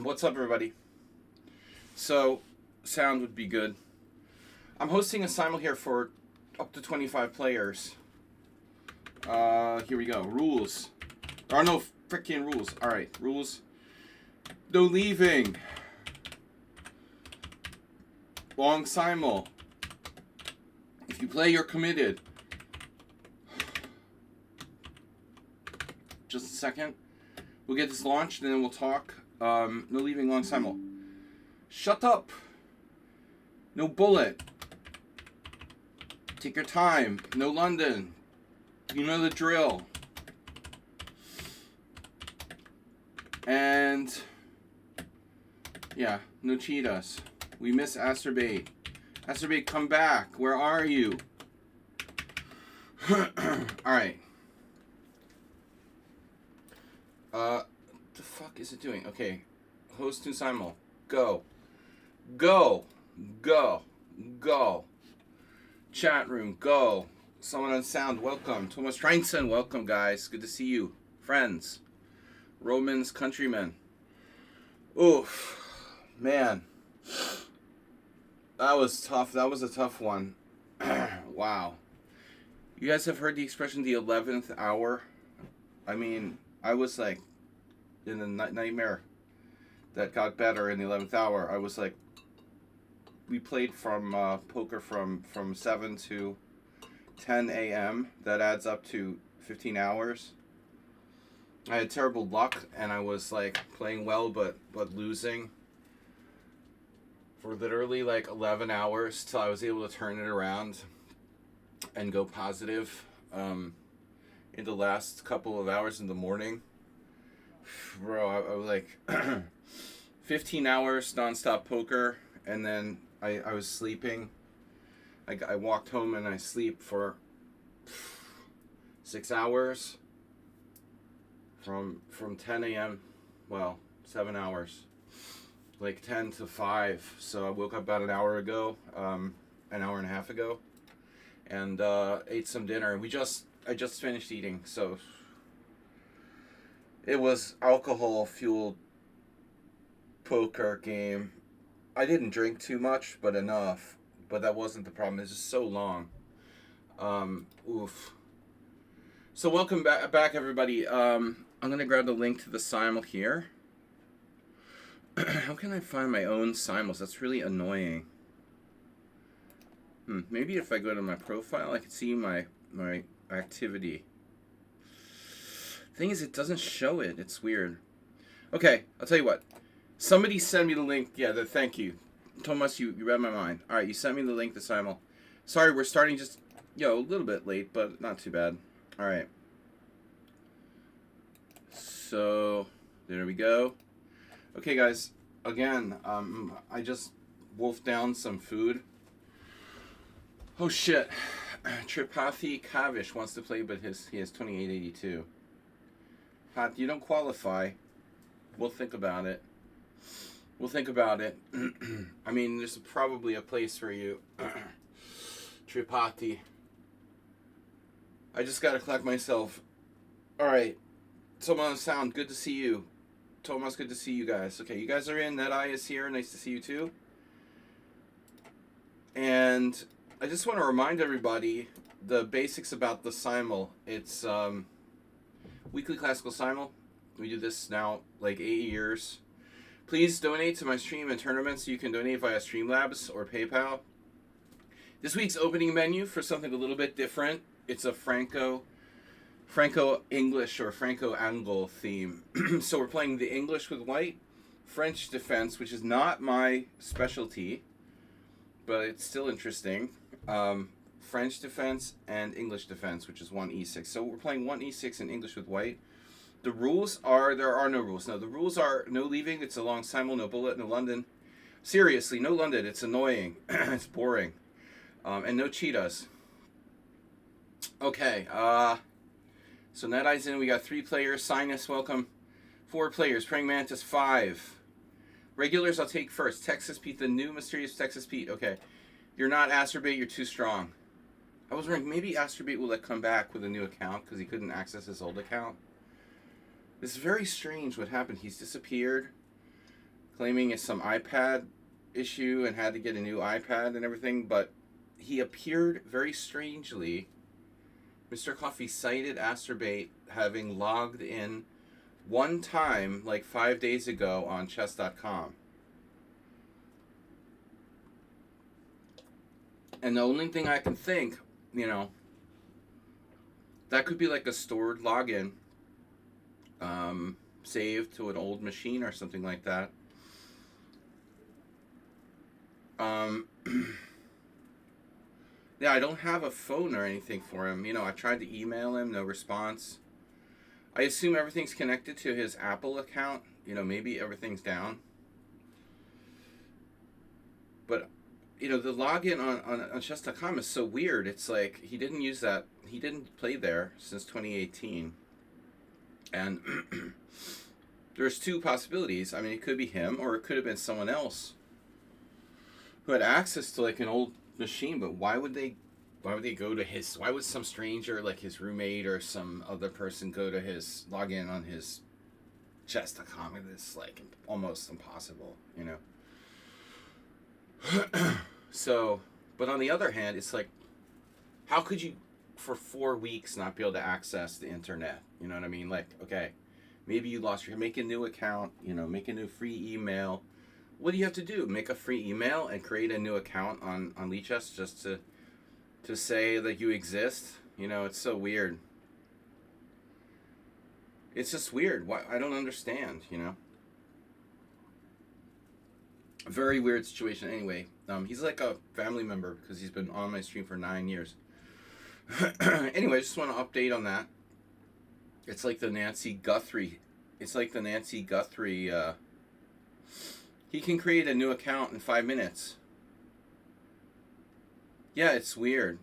What's up, everybody? So, sound would be good. I'm hosting a simul here for up to 25 players. Here we go. Rules. There are no freaking rules. Alright, rules. No leaving. Long simul. If you play, you're committed. Just a second. We'll get this launched and then we'll talk. No leaving long simul. Shut up. No bullet. Take your time. No London. You know the drill. And yeah, no cheetahs. We miss Asterbait. Asterbait, come back. Where are you? Alright. The fuck is it doing? Okay. Host to simul. Go. Go. Go. Go. Chat room. Go. Someone on sound. Welcome. Thomas Reinson. Welcome, guys. Good to see you. Friends. Romans. Countrymen. Oof. Man. That was tough. That was a tough one. Wow. You guys have heard the expression the 11th hour? I mean, I was like in a nightmare that got better in the 11th hour. I was like, we played from poker from 7 to 10 a.m. That adds up to 15 hours. I had terrible luck, and I was like playing well, but losing for literally like 11 hours till I was able to turn it around and go positive in the last couple of hours in the morning. Bro, I was like 15 hours nonstop poker, and then I was sleeping. I walked home and I sleep for 6 hours from 10 a.m. Well, 7 hours, like 10 to 5. So I woke up about an hour ago, an hour and a half ago, and ate some dinner. I just finished eating, so it was alcohol-fueled poker game. I didn't drink too much, but enough. But that wasn't the problem. It's just so long. Oof. So welcome back, everybody. I'm going to grab the link to the simul here. How can I find my own simuls? That's really annoying. Maybe if I go to my profile, I can see my activity. Thing is, it doesn't show it. It's weird. Okay, I'll tell you what. Somebody send me the link. Yeah, thank you. Thomas, you read my mind. Alright, you sent me the link to simul. Sorry, we're starting just, a little bit late, but not too bad. Alright. So, there we go. Okay, guys. Again, I just wolfed down some food. Oh, shit. Tripathi Kavish wants to play, but he has 2882. Pat, you don't qualify. We'll think about it. I mean, there's probably a place for you. Tripathi. I just gotta collect myself. Alright. Someone on sound, good to see you. Thomas, good to see you guys. Okay, you guys are in. That Eye is here. Nice to see you too. And I just want to remind everybody the basics about the simul. It's weekly Classical Simul. We do this now like 8 years. Please donate to my stream and tournaments. You can donate via Streamlabs or PayPal. This week's opening menu for something a little bit different. It's a Franco-English or Franco-Angle theme. So we're playing the English with white, French defense, which is not my specialty, but it's still interesting. French defense and English defense, which is 1e6. So we're playing 1e6 in English with white. The rules are, there are no rules. No, the rules are no leaving, it's a long simul, no bullet, no London. Seriously, no London, it's annoying. It's boring. And no cheetahs. Okay, so Net Eye's in, we got 3 players. Sinus, welcome. 4 players. Praying Mantis, 5. Regulars, I'll take first. Texas Pete, the new mysterious Texas Pete. Okay. You're not Asterbait, you're too strong. I was wondering, maybe Asterbait will come back with a new account because he couldn't access his old account. It's very strange what happened. He's disappeared. claiming it's some iPad issue and had to get a new iPad and everything, but he appeared very strangely. Mr. Coffee cited Astrobate having logged in one time, like 5 days ago, on chess.com. And the only thing I can think, that could be like a stored login, saved to an old machine or something like that. Yeah, I don't have a phone or anything for him. I tried to email him, no response. I assume everything's connected to his Apple account. Maybe everything's down. But, the login on chess.com is so weird. It's like he didn't use that. He didn't play there since 2018. And there's two possibilities. I mean, it could be him or it could have been someone else who had access to like an old machine. But why would they go to his, why would some stranger like his roommate or some other person go to his login on his chess.com? It's like almost impossible, So, but on the other hand, it's like, how could you for 4 weeks not be able to access the internet? You know what I mean? Like, okay, maybe you lost make a new account, make a new free email. What do you have to do? Make a free email and create a new account on Lichess just to say that you exist? It's so weird. It's just weird. Why? I don't understand, Very weird situation. Anyway, he's like a family member because he's been on my stream for 9 years. Anyway, I just want to update on that. It's like the Nancy Guthrie. He can create a new account in 5 minutes. Yeah, it's weird.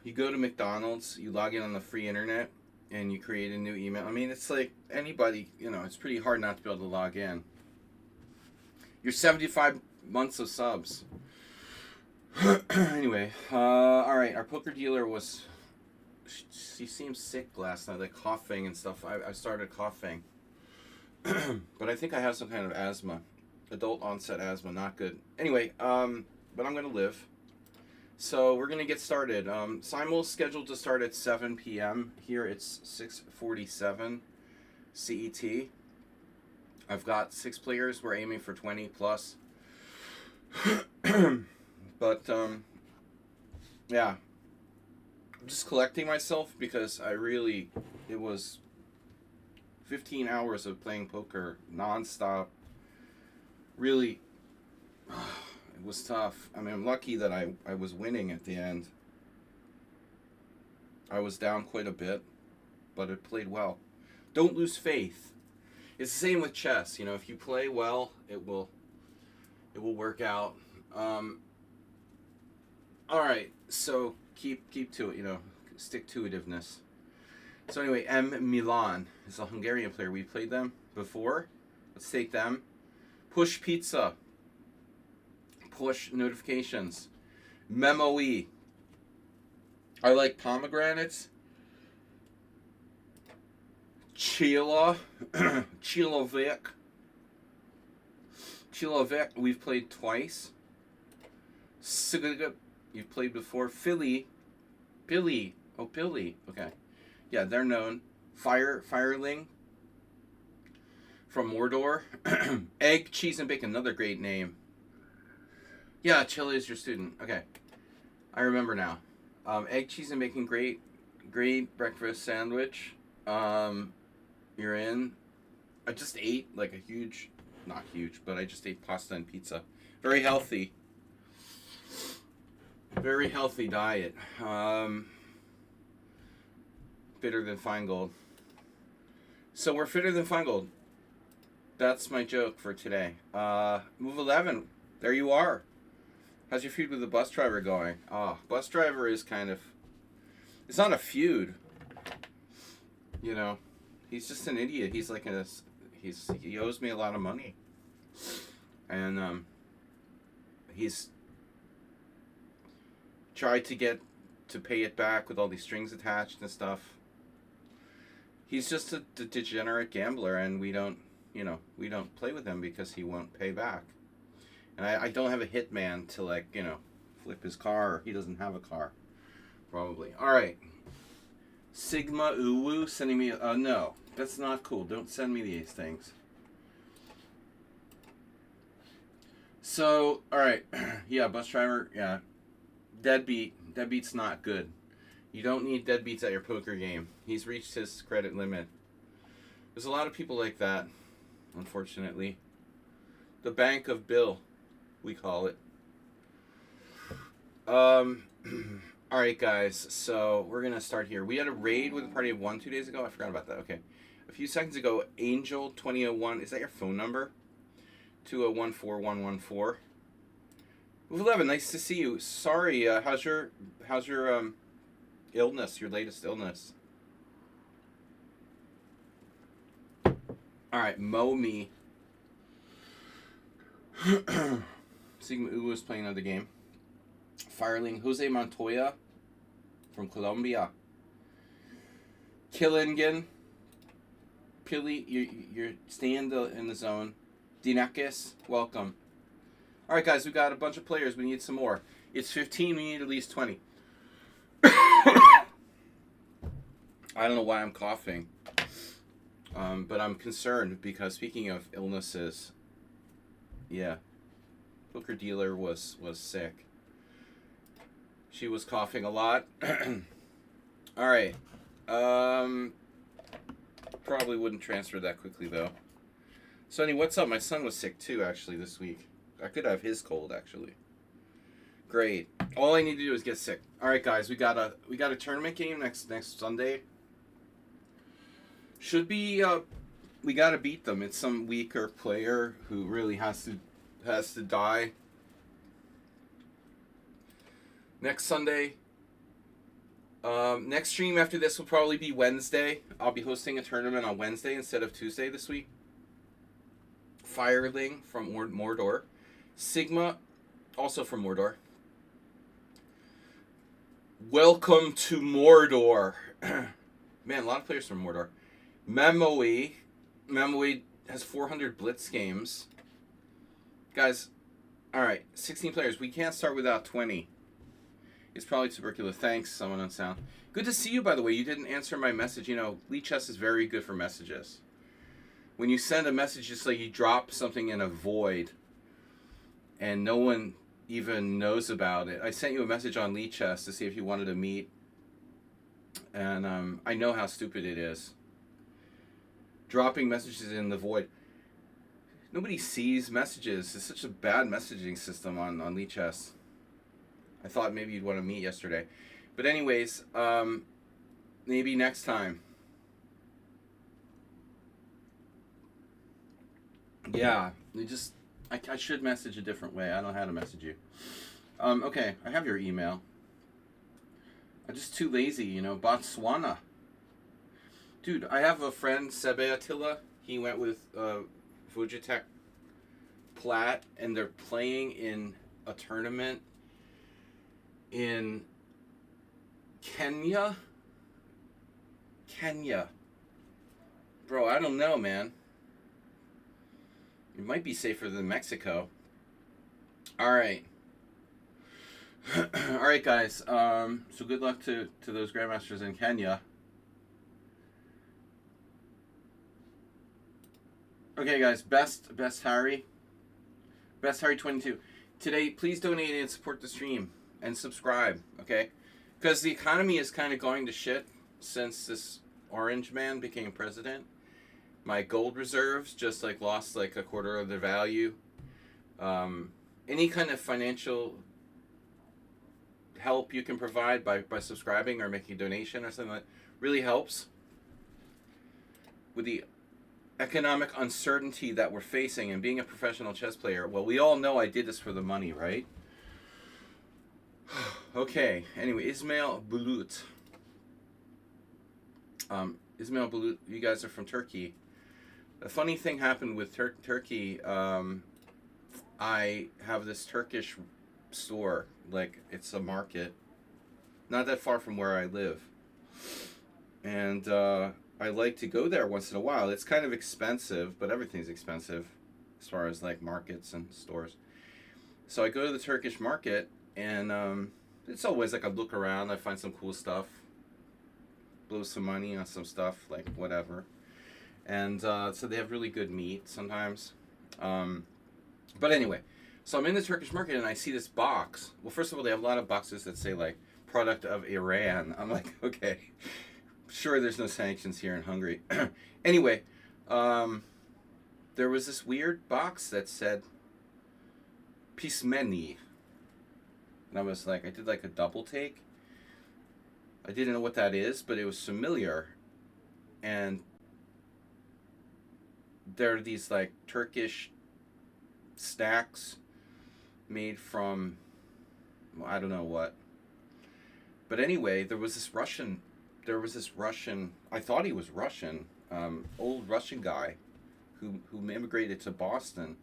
You go to McDonald's, you log in on the free internet, and you create a new email. I mean, it's like anybody, it's pretty hard not to be able to log in. You're 75 months of subs. Anyway, all right, our poker dealer she seemed sick last night, like coughing and stuff. I started coughing. But I think I have some kind of asthma. Adult onset asthma, not good. Anyway, but I'm going to live. So we're going to get started. Simul's scheduled to start at 7 p.m. Here it's 6:47 CET. I've got 6 players. We're aiming for 20 plus. But, yeah. I'm just collecting myself because it was 15 hours of playing poker nonstop. Really, it was tough. I mean, I'm lucky that I was winning at the end. I was down quite a bit, but it played well. Don't lose faith. It's the same with chess. If you play well, it will work out. All right, so keep to it. Stick-to-itiveness. So anyway, M. Milan is a Hungarian player. We played them before. Let's take them. Push pizza. Push notifications. Memo-y. I like pomegranates. Chila. Chilovik. We've played twice. Sigurd, you've played before. Billy. Oh, Billy. Okay. Yeah, they're known. Fireling from Mordor. Egg, cheese, and bacon. Another great name. Yeah, Chili is your student. Okay. I remember now. Egg, cheese, and bacon. Great breakfast sandwich. You're in. I just ate like a huge, not huge, but I just ate pasta and pizza. Very healthy. Very healthy diet. Fitter than Feingold. So we're fitter than Feingold. That's my joke for today. Move 11. There you are. How's your feud with the bus driver going? Bus driver is kind of... It's not a feud. He's just an idiot. He's like he owes me a lot of money. And he's tried to pay it back with all these strings attached and stuff. He's just a degenerate gambler, and we don't, we don't play with him because he won't pay back. And I don't have a hitman to, like, flip his car, or he doesn't have a car. Probably. Alright. Sigma Uwu sending me... no. That's not cool. Don't send me these things. So, alright. Yeah, bus driver. Yeah. Deadbeat. Deadbeat's not good. You don't need deadbeats at your poker game. He's reached his credit limit. There's a lot of people like that, unfortunately. The Bank of Bill, we call it. Alright, guys. So, we're going to start here. We had a raid with a party of 1 2 days ago. I forgot about that. Okay. A few seconds ago, Angel2001. Is that your phone number? 2014114. Move 11, nice to see you. Sorry, how's your illness, your latest illness? Alright, Momi. Sigma U was playing another game. Fireling, Jose Montoya from Colombia. Killingen. Pili, you're staying in the zone. Dinakis, welcome. Alright, guys, we got a bunch of players. We need some more. It's 15. We need at least 20. I don't know why I'm coughing. But I'm concerned because, speaking of illnesses, yeah, poker dealer was sick. She was coughing a lot. Alright. Probably wouldn't transfer that quickly, though. Sonny, what's up? My son was sick, too, actually, this week. I could have his cold, actually. Great. All I need to do is get sick. All right, guys, we got a tournament game next Sunday. Should be we got to beat them. It's some weaker player who really has to die. Next Sunday. Next stream after this will probably be Wednesday. I'll be hosting a tournament on Wednesday instead of Tuesday this week. Fireling from Mordor. Sigma, also from Mordor. Welcome to Mordor. Man, a lot of players from Mordor. Memoe. Memoe has 400 Blitz games. Guys, alright, 16 players. We can't start without 20. It's probably tubercular. Thanks, someone on sound. Good to see you, by the way. You didn't answer my message. Lee Chess is very good for messages. When you send a message, just like you drop something in a void and no one even knows about it. I sent you a message on Lee Chess to see if you wanted to meet. And I know how stupid it is. Dropping messages in the void. Nobody sees messages. It's such a bad messaging system on Lee Chess. I thought maybe you'd want to meet yesterday. But anyways, maybe next time. Yeah, I should message a different way. I don't know how to message you. Okay, I have your email. I'm just too lazy, Botswana. Dude, I have a friend, Sebe Attila. He went with Vujitech Plat, and they're playing in a tournament in Kenya. Bro, I don't know, man. It might be safer than Mexico. Alright. Alright, guys. So good luck to those Grandmasters in Kenya. Okay, guys. Best Harry. Best Harry 22. Today, please donate and support the stream. And subscribe, okay? Because the economy is kind of going to shit since this orange man became president. My gold reserves just lost a quarter of their value. Any kind of financial help you can provide by subscribing or making a donation or something like that really helps. With the economic uncertainty that we're facing and being a professional chess player, well, we all know I did this for the money, right? Okay, anyway, Ismail Bulut. Ismail Bulut, you guys are from Turkey. A funny thing happened with Turkey. I have this Turkish store, it's a market, not that far from where I live. And I like to go there once in a while. It's kind of expensive, but everything's expensive as far as like markets and stores. So I go to the Turkish market, and it's always like I look around, I find some cool stuff, blow some money on some stuff, like whatever. And so they have really good meat sometimes. Um, but anyway, so I'm in the Turkish market and I see this box. Well, first of all, they have a lot of boxes that say like product of Iran. I'm like, okay, sure, there's no sanctions here in Hungary. Anyway, um, there was this weird box that said Pismeni. And I was like, I did like a double take. I didn't know what that is, but it was familiar. And there are these like Turkish snacks made from, well, I don't know what. But anyway, there was this Russian, I thought he was Russian, old Russian guy who immigrated to Boston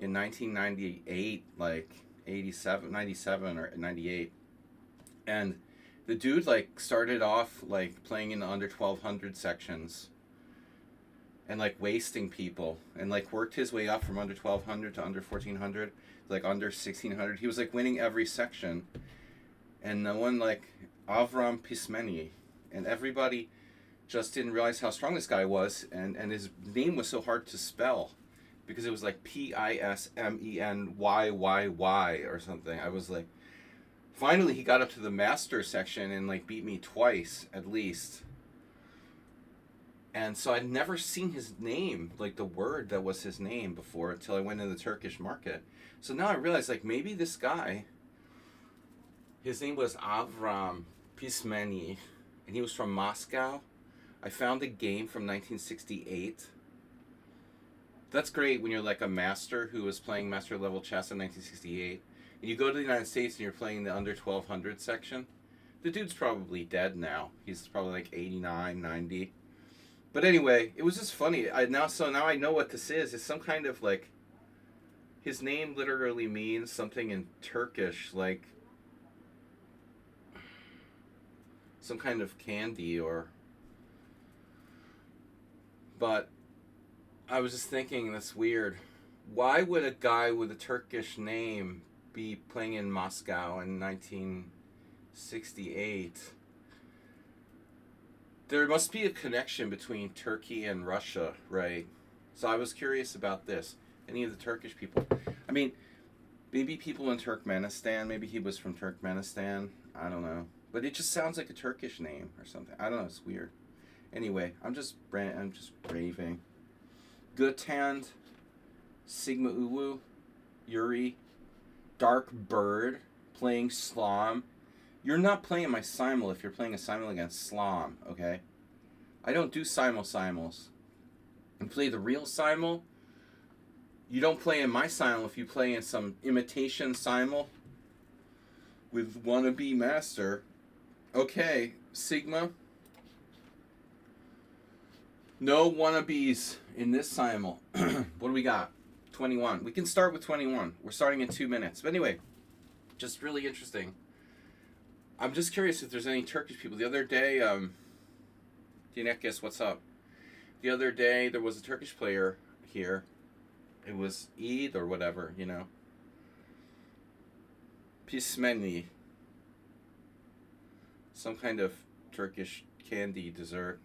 in 1998, like 87, 97 or 98. And the dude like started off like playing in the under 1200 sections and like wasting people, and like worked his way up from under 1200 to under 1400, like under 1600. He was like winning every section, and no one like Avram Pismeni, and everybody just didn't realize how strong this guy was, and his name was so hard to spell because it was like Pismeny or something. I was like, finally he got up to the master section and like beat me twice at least. And so I'd never seen his name, like the word that was his name before, until I went in the Turkish market. So now I realize like maybe this guy, his name was Avram Pismeni, and he was from Moscow. I found a game from 1968. That's great when you're like a master who was playing master level chess in 1968. And you go to the United States and you're playing the under 1200 section. The dude's probably dead now. He's probably like 89, 90. But anyway, it was just funny. So now I know what this is. It's some kind of like, his name literally means something in Turkish, like some kind of candy or. But I was just thinking, that's weird. Why would a guy with a Turkish name be playing in Moscow in 1968? There must be a connection between Turkey and Russia, right? So I was curious about this. Any of the Turkish people? I mean, maybe people in Turkmenistan. Maybe he was from Turkmenistan. I don't know. But it just sounds like a Turkish name or something. I don't know. It's weird. Anyway, I'm just raving. Guthand, Sigma Uwu, Yuri, Dark Bird, playing Slam. You're not playing my Simul if you're playing a Simul against Slam, okay? I don't do Simuls. You play the real Simul. You don't play in my Simul if you play in some imitation Simul with wannabe master. Okay, Sigma. No wannabes in this Simul. What do we got? 21. We can start with 21. We're starting in 2 minutes. But anyway, just really interesting. I'm just curious if there's any Turkish people. The other day, Dinekis, what's up? The other day, there was a Turkish player here. It was Eid or whatever, you know. Pismeni. Some kind of Turkish candy dessert.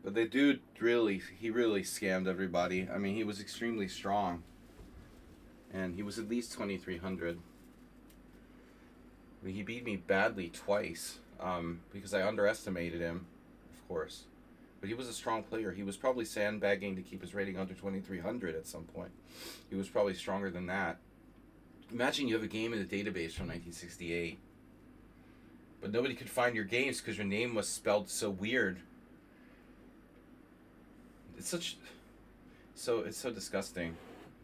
But the dude really scammed everybody. I mean, he was extremely strong. And he was at least 2,300. He beat me badly twice because I underestimated him, of course. But he was a strong player. He was probably sandbagging to keep his rating under 2,300 at some point. He was probably stronger than that. Imagine you have a game in the database from 1968, but nobody could find your games because your name was spelled so weird. It's so disgusting.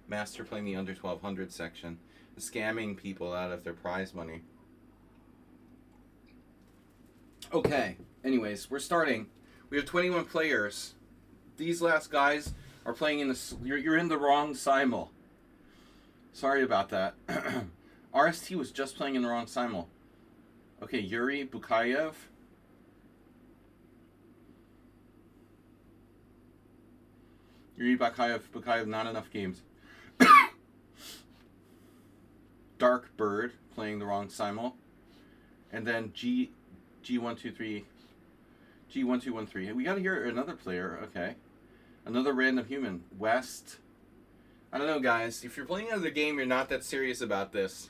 Master playing the under 1,200 section, scamming people out of their prize money. Okay, anyways, we're starting. We have 21 players. These last guys are playing in the... You're in the wrong Simul. Sorry about that. RST was just playing in the wrong Simul. Okay, Yuri Bukayev. You read Bakayev, not enough games. Dark Bird playing the wrong simul. And then G123, G1213. We got to hear another player. Okay. Another random human. West. I don't know, guys. If you're playing another game, you're not that serious about this.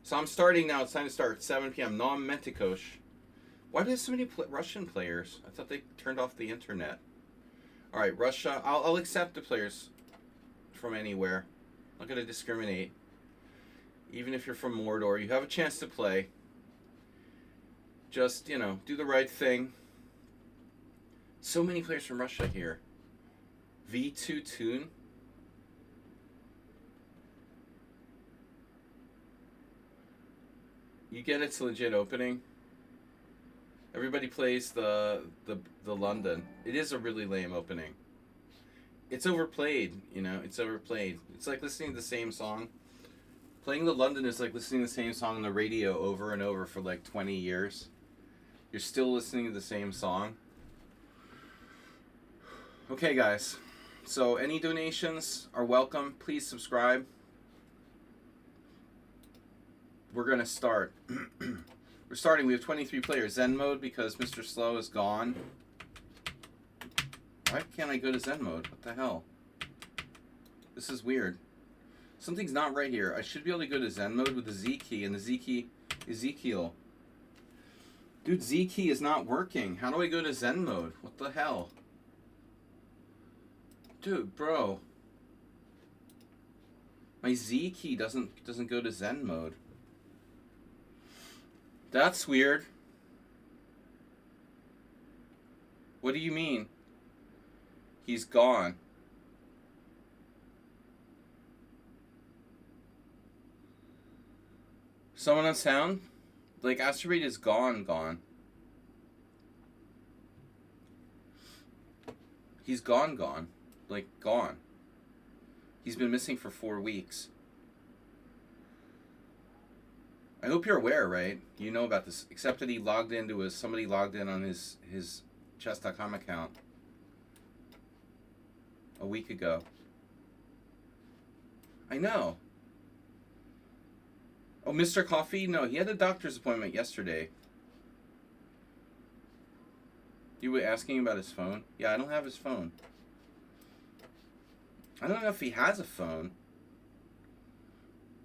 So I'm starting now. It's time to start. 7 p.m. Nom Mentikosh. Why do they have so many Russian players? I thought they turned off the internet. All right, Russia. I'll accept the players from anywhere. I'm not going to discriminate. Even if you're from Mordor, you have a chance to play. Just, you know, do the right thing. So many players from Russia here. V2 Tune. You get it's legit opening. Everybody plays the London. It is a really lame opening. It's overplayed, you know. It's overplayed. It's like listening to the same song. Playing the London is like listening to the same song on the radio over and over for like 20 years. You're still listening to the same song. Okay, guys. So any donations are welcome. Please subscribe. We're going to start. We're starting. We have 23 players. Zen mode because Mr. Slow is gone. Why can't I go to Zen mode? What the hell? This is weird. Something's not right here. I should be able to go to Zen mode with the Z key, and the Z key is Ezekiel. Dude, Z key is not working. How do I go to Zen mode? What the hell? Dude, bro. My Z key doesn't go to Zen mode. That's weird. What do you mean? He's gone. Someone on sound? Like, Asteroid is gone. He's gone. Like, gone. He's been missing for 4 weeks. I hope you're aware, right? You know about this. Except that he logged into somebody logged in on his chess.com account a week ago. I know. Oh, Mr. Coffee? No, he had a doctor's appointment yesterday. You were asking about his phone? Yeah, I don't have his phone. I don't know if he has a phone.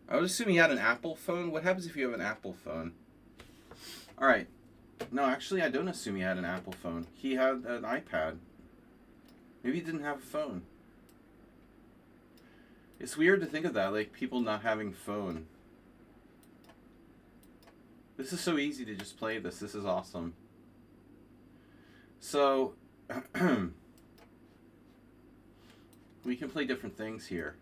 I would assume he had an Apple phone. What happens if you have an Apple phone? Alright. No, actually, I don't assume he had an Apple phone. He had an iPad. Maybe he didn't have a phone. It's weird to think of that, like people not having phone. This is so easy to just play this. This is awesome. So, we can play different things here.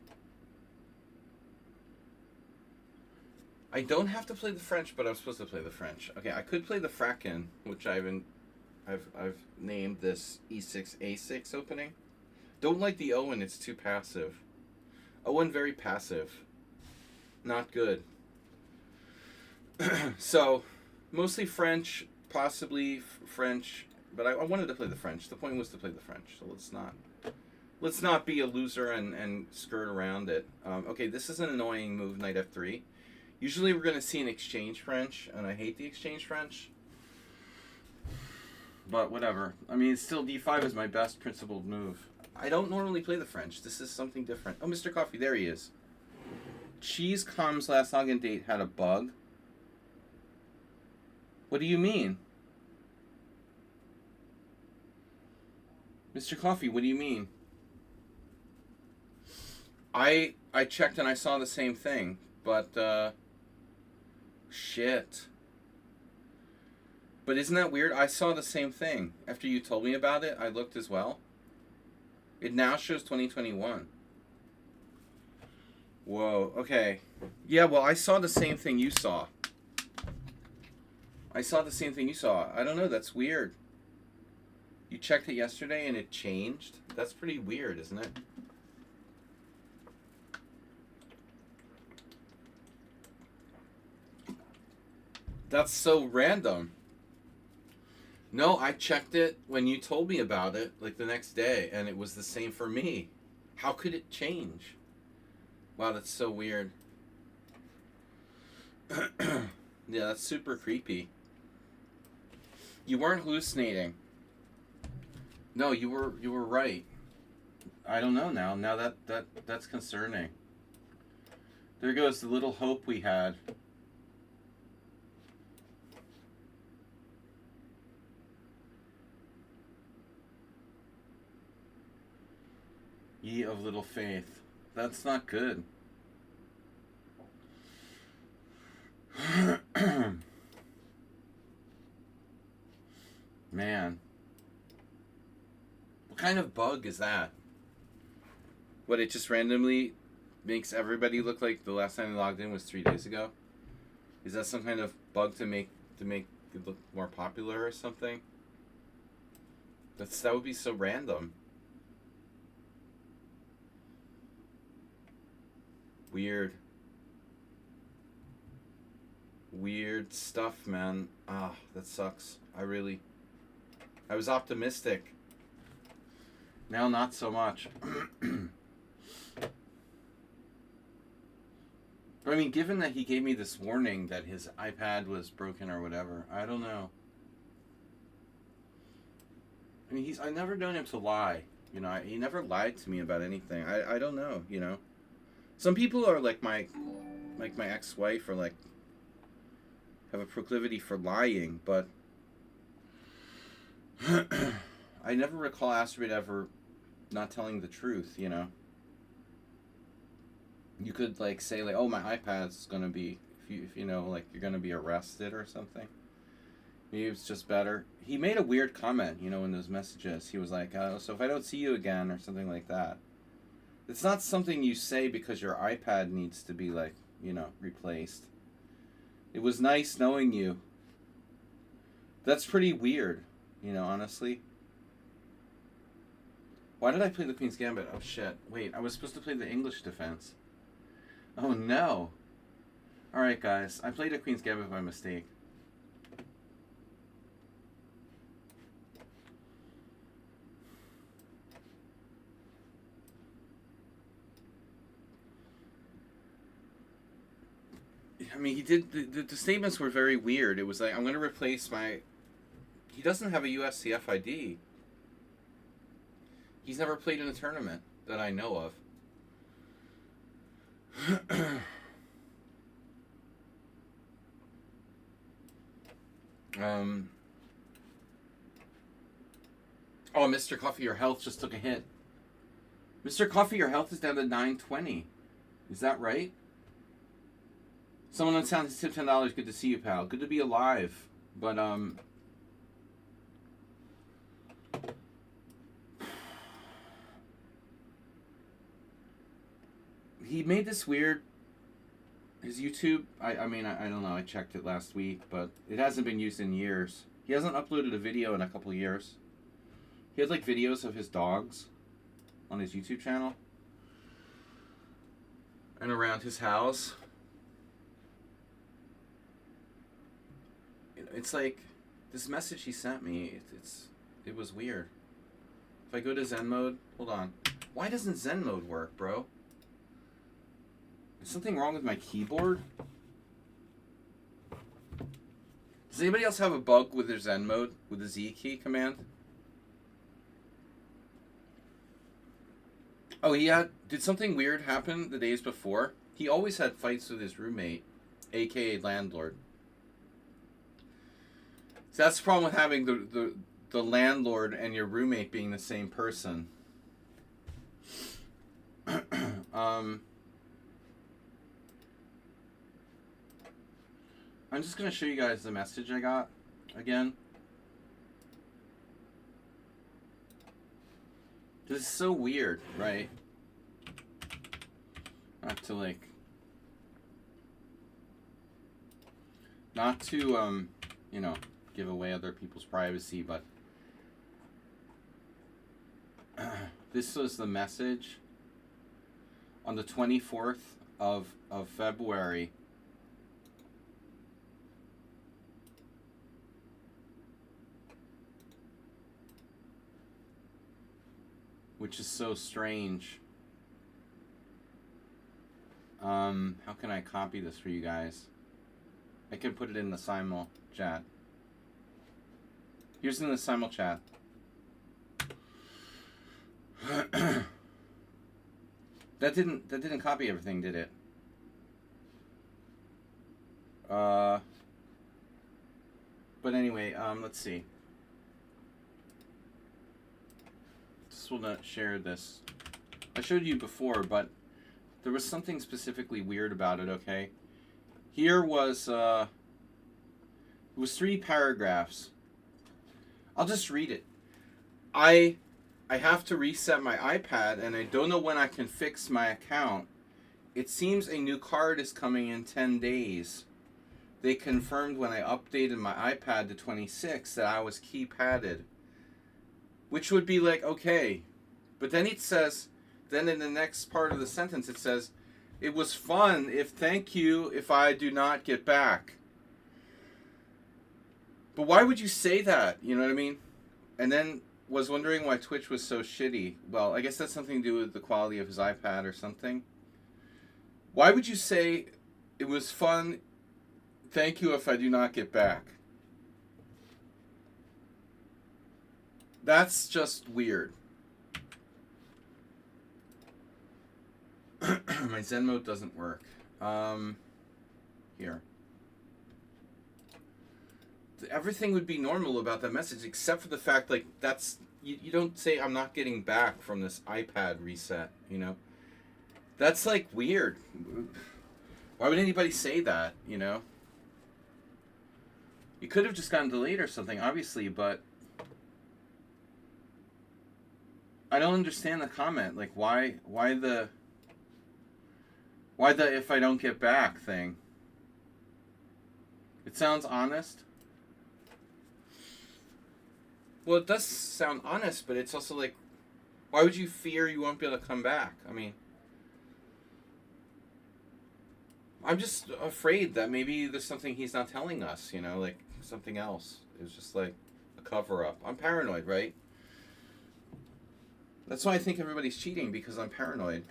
I don't have to play the French, but I'm supposed to play the French. Okay, I could play the Fracken, which I've named this E6 A6 opening. Don't like the Owen, it's too passive. Owen very passive. Not good. So, mostly French, possibly French, but I wanted to play the French. The point was to play the French, so let's not be a loser and skirt around it. Okay, this is an annoying move, knight f3. Usually we're going to see an exchange French, and I hate the exchange French. But whatever. I mean, still d5 is my best principled move. I don't normally play the French. This is something different. Oh, Mr. Coffee, there he is. Cheese.com's last login date had a bug. What do you mean? Mr. Coffee, what do you mean? I checked and I saw the same thing, but shit. But isn't that weird? I saw the same thing. After you told me about it, I looked as well. It now shows 2021. Whoa, okay. Yeah, well, I saw the same thing you saw. I don't know, that's weird. You checked it yesterday and it changed? That's pretty weird, isn't it? That's so random. No, I checked it when you told me about it, like the next day, and it was the same for me. How could it change? Wow, that's so weird. Yeah, that's super creepy. You weren't hallucinating. No, you were right. I don't know now. Now that's concerning. There goes the little hope we had. Ye of little faith. That's not good. Man. What kind of bug is that? What, it just randomly makes everybody look like the last time they logged in was 3 days ago? Is that some kind of bug to make it look more popular or something? That would be so random. Weird. Weird stuff, man. Ah, that sucks. I was optimistic. Now not so much. I mean, given that he gave me this warning that his iPad was broken or whatever, I don't know. I mean, I've never known him to lie. You know, he never lied to me about anything. I don't know, you know. Some people are like my ex-wife, or like have a proclivity for lying, but I never recall Astrid ever not telling the truth, you know. You could like say like, oh, my iPad's gonna be, if you know, like, you're gonna be arrested or something. Maybe it's just better. He made a weird comment, you know, in those messages. He was like, so if I don't see you again or something like that. It's not something you say because your iPad needs to be, like, you know, replaced. It was nice knowing you. That's pretty weird, you know, honestly. Why did I play the Queen's Gambit? Oh, shit. Wait, I was supposed to play the English defense. Oh, no. Alright, guys. I played a Queen's Gambit by mistake. I mean, he did. The statements were very weird. It was like, I'm going to replace my. He doesn't have a USCF ID. He's never played in a tournament that I know of. Oh, Mr. Coffee, your health just took a hit. Mr. Coffee, your health is down to 920. Is that right? Someone on Sound has tipped $10. Good to see you, pal. Good to be alive. But, he made this weird... His YouTube... I mean, I don't know. I checked it last week, but it hasn't been used in years. He hasn't uploaded a video in a couple years. He had, like, videos of his dogs on his YouTube channel. And around his house. It's like, this message he sent me, it was weird. If I go to Zen mode, hold on. Why doesn't Zen mode work, bro? Is something wrong with my keyboard? Does anybody else have a bug with their Zen mode, with the Z key command? Oh, did something weird happen the days before? He always had fights with his roommate, aka landlord. So that's the problem with having the landlord and your roommate being the same person. I'm just going to show you guys the message I got again. This is so weird, right? Not to, you know, give away other people's privacy, but this was the message on the 24th of February. which is so strange. How can I copy this for you guys? I can put it in the simul chat. Here's in the simul chat. That didn't copy everything, did it? But anyway, let's see. Just will not share this. I showed you before, but there was something specifically weird about it, okay? Here was, it was 3 paragraphs. I'll just read it. I have to reset my iPad, and I don't know when I can fix my account. It seems a new card is coming in 10 days. They confirmed when I updated my iPad to 26 that I was keypadded. Which would be like, okay. But then it says, then in the next part of the sentence it says, it was fun, thank you if I do not get back. But why would you say that? You know what I mean? And then was wondering why Twitch was so shitty. Well, I guess that's something to do with the quality of his iPad or something. Why would you say it was fun, thank you if I do not get back? That's just weird. My Zen mode doesn't work. Here. Everything would be normal about that message except for the fact, like, that's... You don't say, I'm not getting back from this iPad reset, you know? That's, like, weird. Why would anybody say that, you know? You could have just gotten delayed or something, obviously, but... I don't understand the comment. Like, why the if I don't get back thing? It sounds honest. Well, it does sound honest, but it's also like, why would you fear you won't be able to come back? I mean, I'm just afraid that maybe there's something he's not telling us, you know, like something else. It's just like a cover-up. I'm paranoid, right? That's why I think everybody's cheating, because I'm paranoid.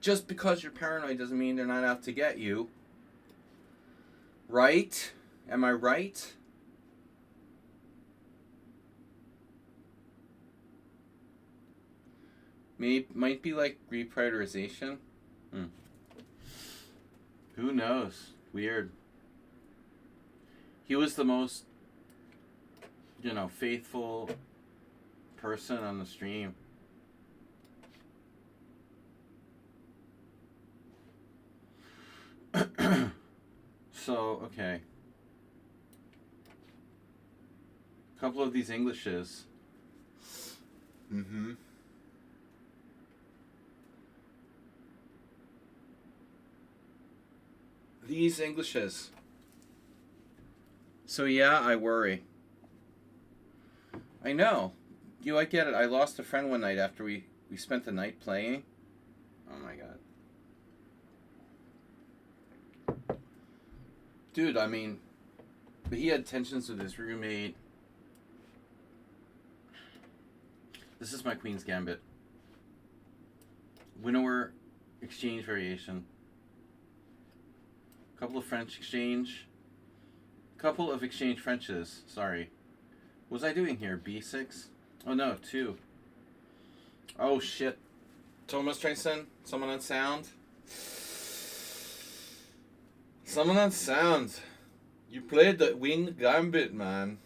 Just because you're paranoid doesn't mean they're not out to get you. Right? Am I right? Might be like reprioritization. Who knows? Weird. He was the most, you know, faithful person on the stream. So, okay. A couple of these Englishes. These Englishes. So yeah, I worry. I know. I get it. I lost a friend one night after we spent the night playing. Oh my god. Dude, I mean, he had tensions with his roommate. This is my Queen's Gambit. Winnower, exchange variation. Couple of French exchange. Couple of exchange Frenches. Sorry. What was I doing here? B6? Oh no, 2. Oh shit. Thomas Trason? Someone on sound? Someone on sound. You played the wing gambit, man.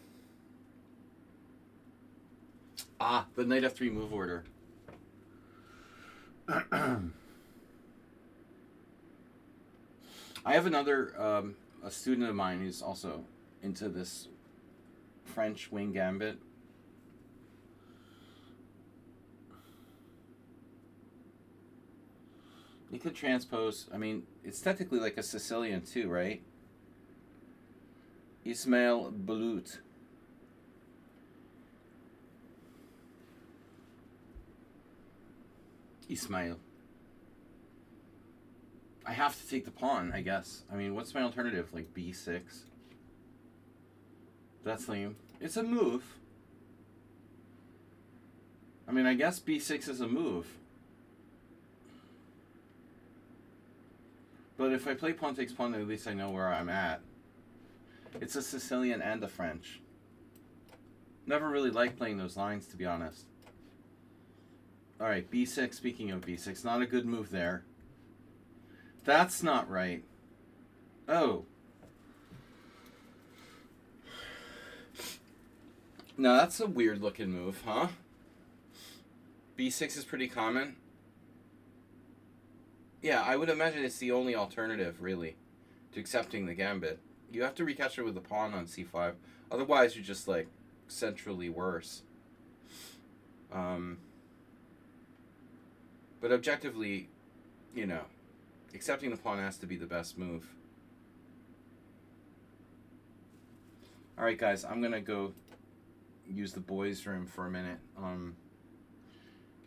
Ah, the knight f3 move order. I have another, a student of mine who's also into this French wing gambit. You could transpose, I mean, it's technically like a Sicilian too, right? Ismail Balut. Ismail. I have to take the pawn, I guess. I mean, what's my alternative? Like b6? That's lame. It's a move. I mean, I guess b6 is a move. But if I play pawn takes pawn, at least I know where I'm at. It's a Sicilian and a French. Never really liked playing those lines, to be honest. Alright, b6, speaking of b6, not a good move there. That's not right. Oh. Now that's a weird looking move, huh? b6 is pretty common. Yeah, I would imagine it's the only alternative, really, to accepting the gambit. You have to recapture with the pawn on c5. Otherwise, you're just, like, centrally worse. But objectively, you know, accepting the pawn has to be the best move. Alright, guys, I'm going to go use the boys' room for a minute. Can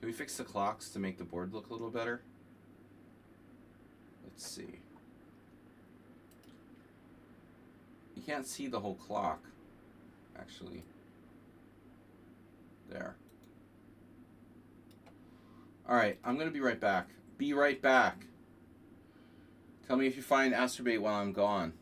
we fix the clocks to make the board look a little better? Let's see. You can't see the whole clock, actually. There. Alright, I'm going to be right back. Be right back. Tell me if you find Astrobate while I'm gone.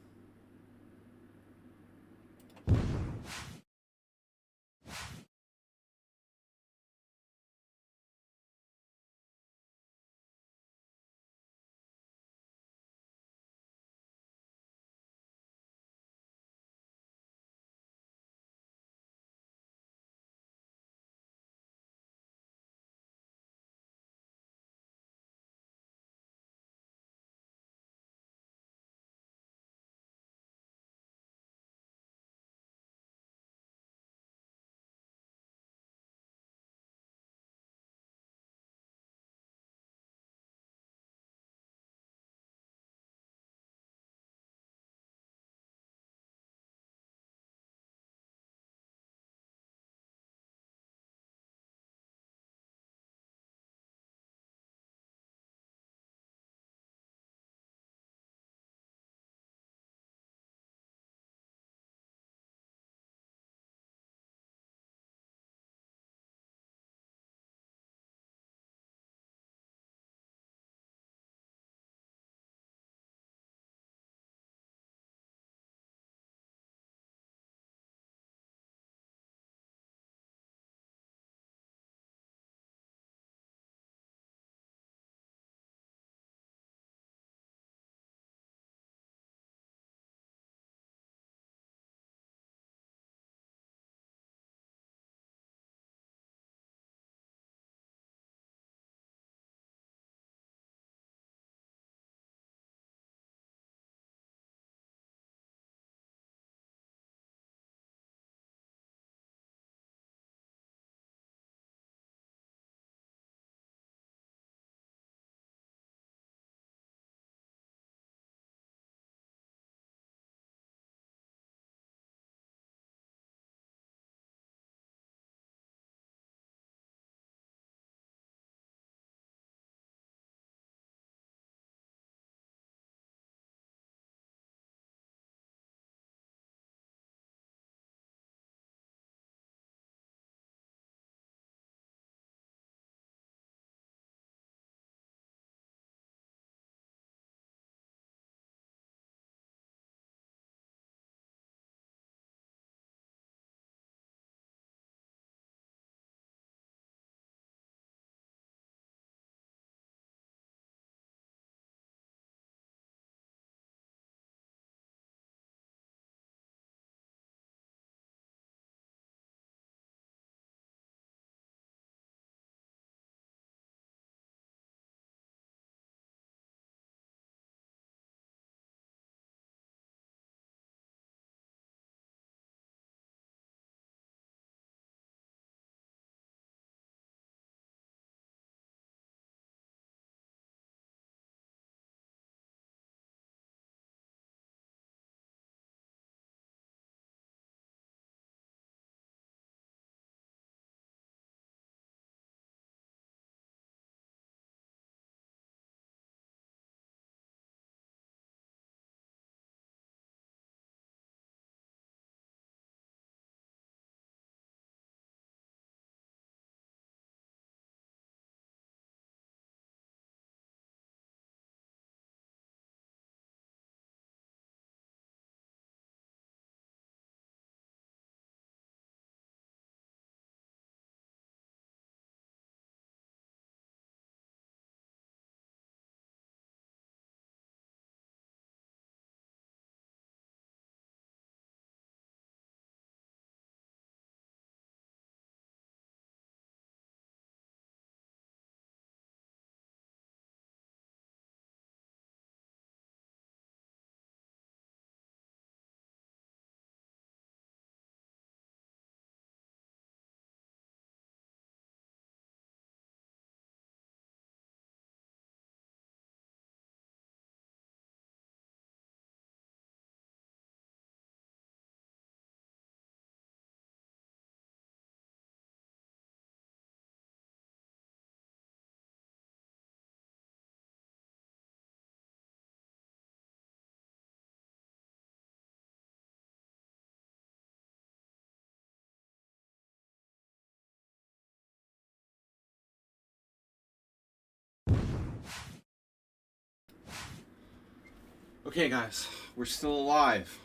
Okay, guys, we're still alive.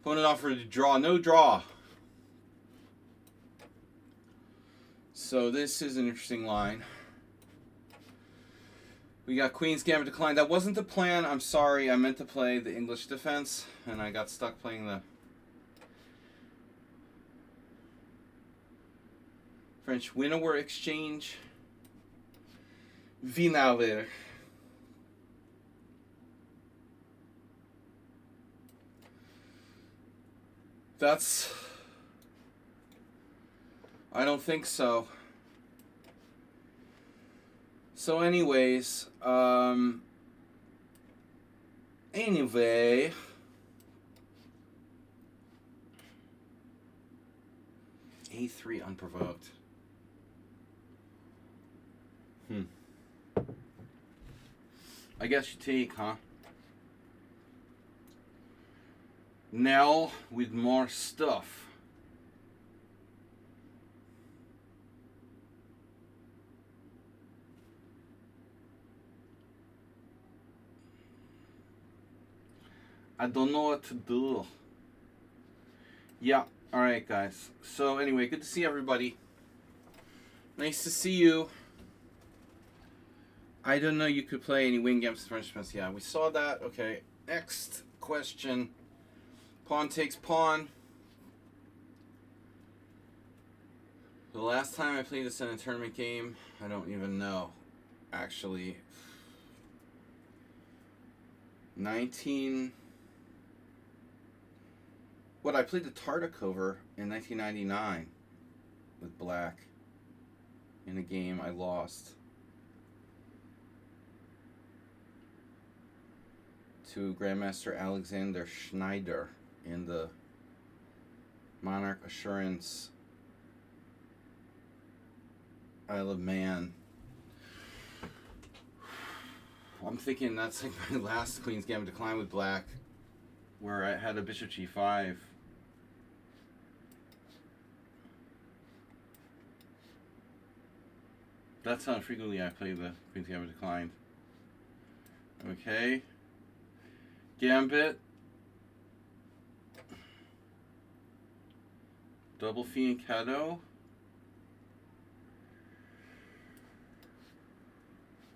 Opponent offered to draw. No draw. So this is an interesting line. We got Queen's Gambit declined. That wasn't the plan. I'm sorry. I meant to play the English defense, and I got stuck playing the French Winnower exchange. Wiener. That's... I don't think so. So anyways, anyway, A3 unprovoked. I guess you take, huh? Nell with more stuff. I don't know what to do. Yeah, alright guys. So anyway, good to see everybody. Nice to see you. I don't know you could play any wing games French defense. Yeah, we saw that. Okay, next question. Pawn takes pawn. The last time I played this in a tournament game, I don't even know. Actually, 19... What, I played the Tartakover in 1999 with black in a game I lost to Grandmaster Alexander Schneider in the Monarch Assurance Isle of Man. I'm thinking that's like my last Queen's Gambit decline with black, where I had a bishop g5. That's how frequently I play the Queen's Gambit declined. Okay. Gambit. Double fianchetto.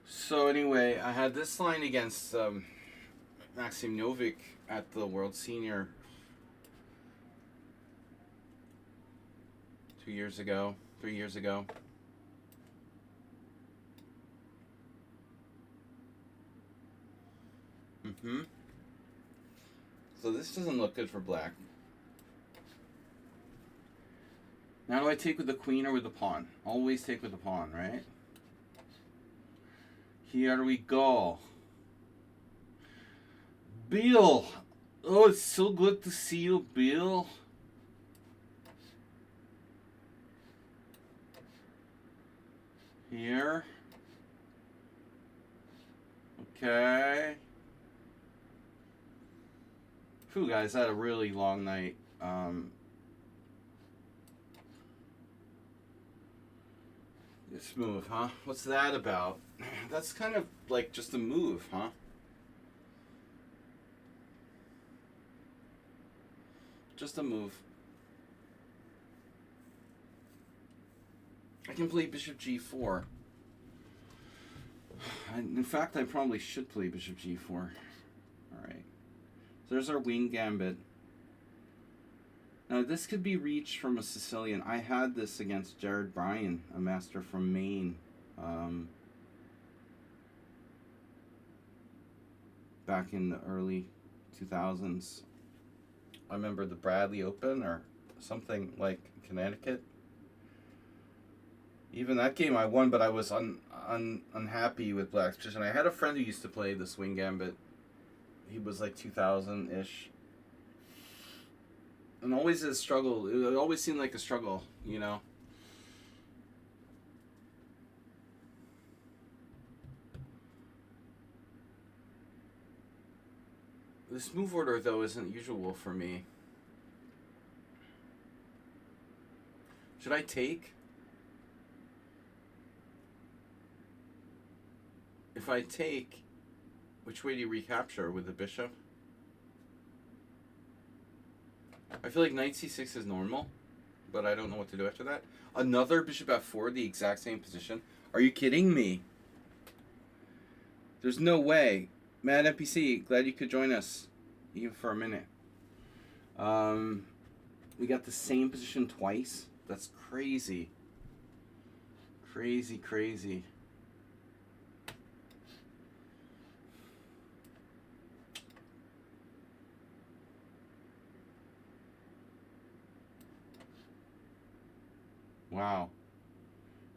So anyway, I had this line against Maxim Novik at the World Senior 3 years ago. So this doesn't look good for black. Now do I take with the queen or with the pawn? Always take with the pawn, right? Here we go. Bill! Oh, it's so good to see you, Bill. Here. Okay. Phew, guys, I had a really long night. This move, huh? What's that about? That's kind of like just a move, huh? Just a move. I can play bishop g4. In fact, I probably should play bishop g4. Alright. So there's our wing gambit. Now this could be reached from a Sicilian. I had this against Jared Bryan, a master from Maine. Back in the early 2000s. I remember the Bradley Open or something like Connecticut. Even that game I won, but I was unhappy with black's position. I had a friend who used to play the swing gambit. He was like 2000-ish. And always a struggle. It always seemed like a struggle, you know. This move order, though, isn't usual for me. Should I take? if I take, which way do you recapture with the bishop? I feel like knight c6 is normal, but I don't know what to do after that. Another bishop f4, the exact same position. Are you kidding me? There's no way. Mad NPC, glad you could join us, even for a minute. We got the same position twice. That's crazy. Crazy, crazy. Wow.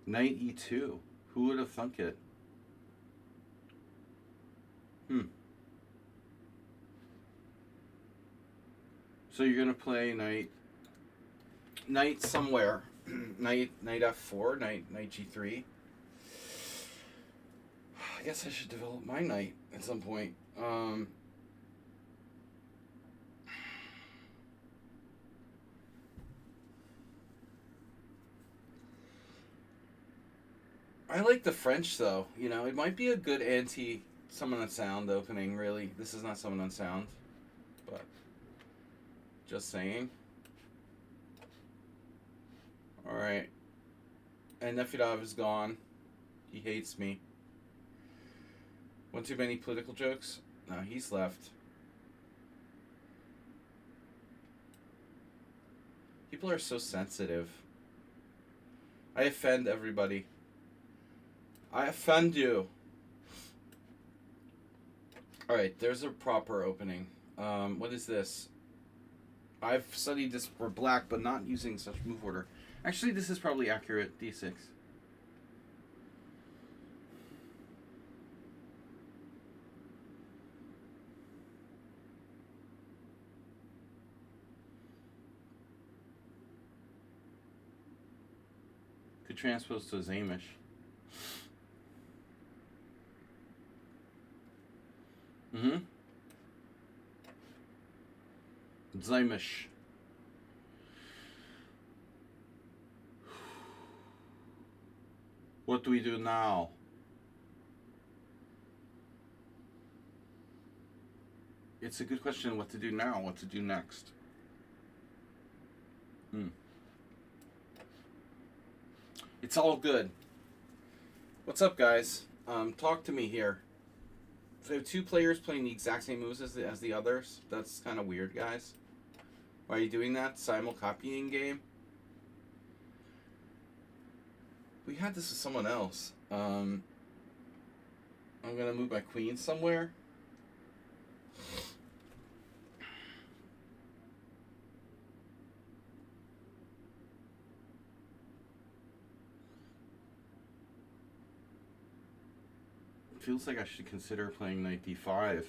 Knight e2. Who would have thunk it? So you're gonna play knight somewhere. knight f4, knight g3. I guess I should develop my knight at some point. I like the French though. You know, it might be a good anti-summon on sound opening. Really, this is not summon on sound, but just saying. All right, and Nefedov is gone. He hates me. One too many political jokes? No, he's left. People are so sensitive. I offend everybody. I offend you. Alright, there's a proper opening. What is this? I've studied this for black, but not using such move order. Actually, this is probably accurate. D6. Could transpose to Zamish. Zamish. What do we do now? It's a good question what to do now, what to do next. It's all good. What's up, guys? Talk to me here. So I have two players playing the exact same moves as the others. That's kind of weird, guys. Why are you doing that? Simul copying game? We had this with someone else. I'm gonna move my queen somewhere. Feels like I should consider playing knight d5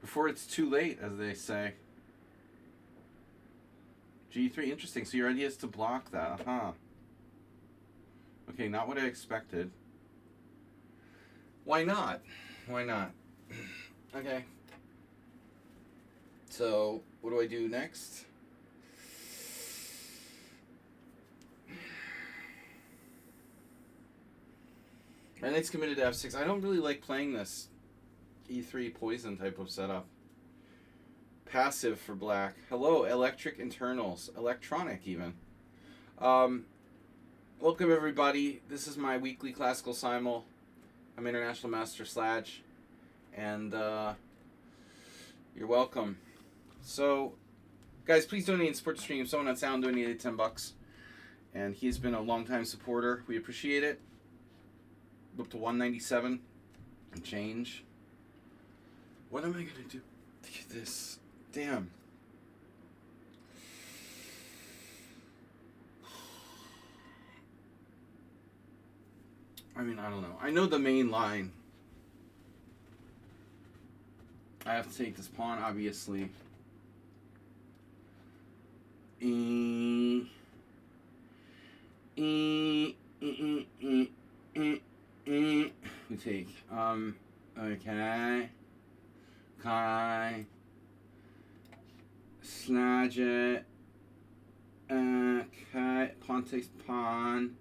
before it's too late, as they say. G3, interesting. So your idea is to block that, huh? Okay, not what I expected. Why not? Why not? Okay. So, what do I do next? My knight's committed to f6. I don't really like playing this e3 poison type of setup. Passive for black. Hello, electric internals. Electronic, even. Welcome, everybody. This is my weekly Classical Simul. I'm International Master Sladge. And, you're welcome. So, guys, please donate and support the stream. Someone on Sound donated $10. And he's been a long-time supporter. We appreciate it. Up to 197 and change. What am I gonna do to get this? Damn. I mean, I don't know. I know the main line. I have to take this pawn, obviously. We take, okay. Kai. Snatch it. Okay. Pawn takes pawn.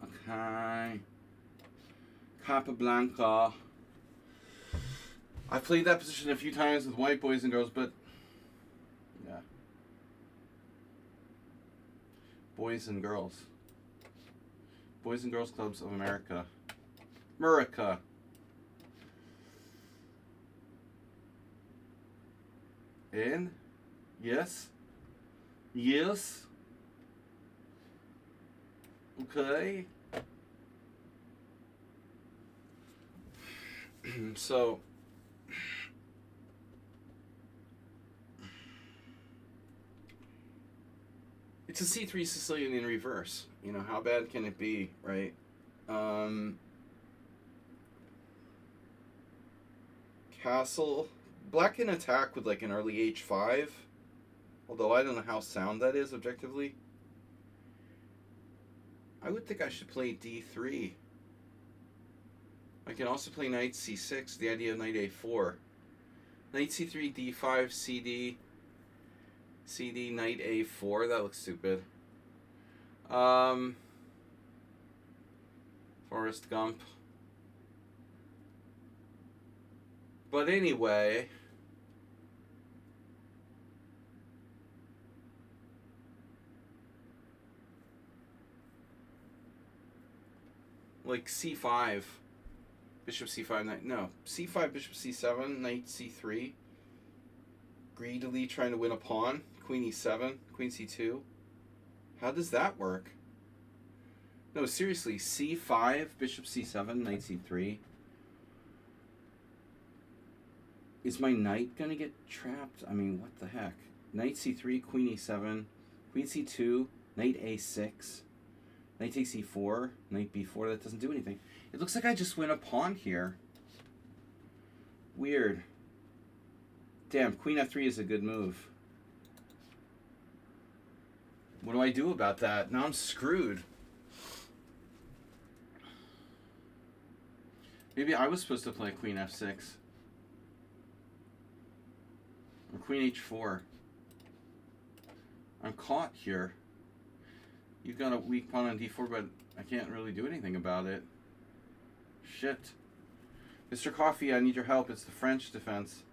Okay. Capablanca. I've played that position a few times with white boys and girls, but yeah. Boys and girls. Boys and Girls Clubs of America. America. And yes. Yes. Okay. So it's a C3 Sicilian in reverse. You know, how bad can it be, right? Castle. Black can attack with like an early H5. Although I don't know how sound that is objectively. I would think I should play D3. I can also play Knight C6, the idea of Knight A4. Knight C3, D5, CD. CD, Knight A4, that looks stupid. Forrest Gump. But anyway, like C5, Bishop C5, Knight, no, C5, Bishop C7, Knight C3, greedily trying to win a pawn, Queen E7, Queen C2. How does that work? No, seriously, C5, Bishop C7, Knight C3. Is my knight gonna get trapped? I mean, what the heck? Knight C3, Queen E7, Queen C2, Knight A6, Knight takes E4, Knight B4. That doesn't do anything. It looks like I just win a pawn here. Weird. Damn, Queen F3 is a good move. What do I do about that? Now I'm screwed. Maybe I was supposed to play Queen F6. Or Queen H4. I'm caught here. You've got a weak pawn on D4, but I can't really do anything about it. Shit. Mr. Coffee, I need your help. It's the French defense.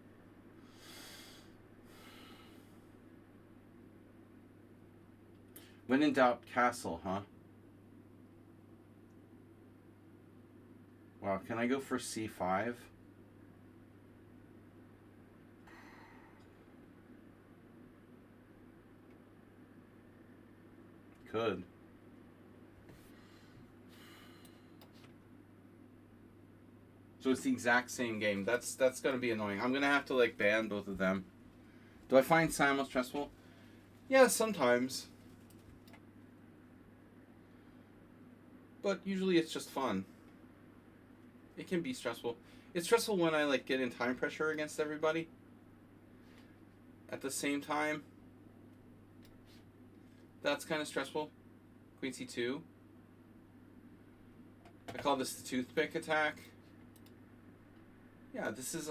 When in doubt, castle, huh? Wow, can I go for C5? Could. So it's the exact same game. That's gonna be annoying. I'm gonna have to like ban both of them. Do I find Simul stressful? Yeah, sometimes. But usually it's just fun. It can be stressful. It's stressful when I like get in time pressure against everybody. At the same time, that's kind of stressful. Queen C2. I call this the toothpick attack. Yeah, this is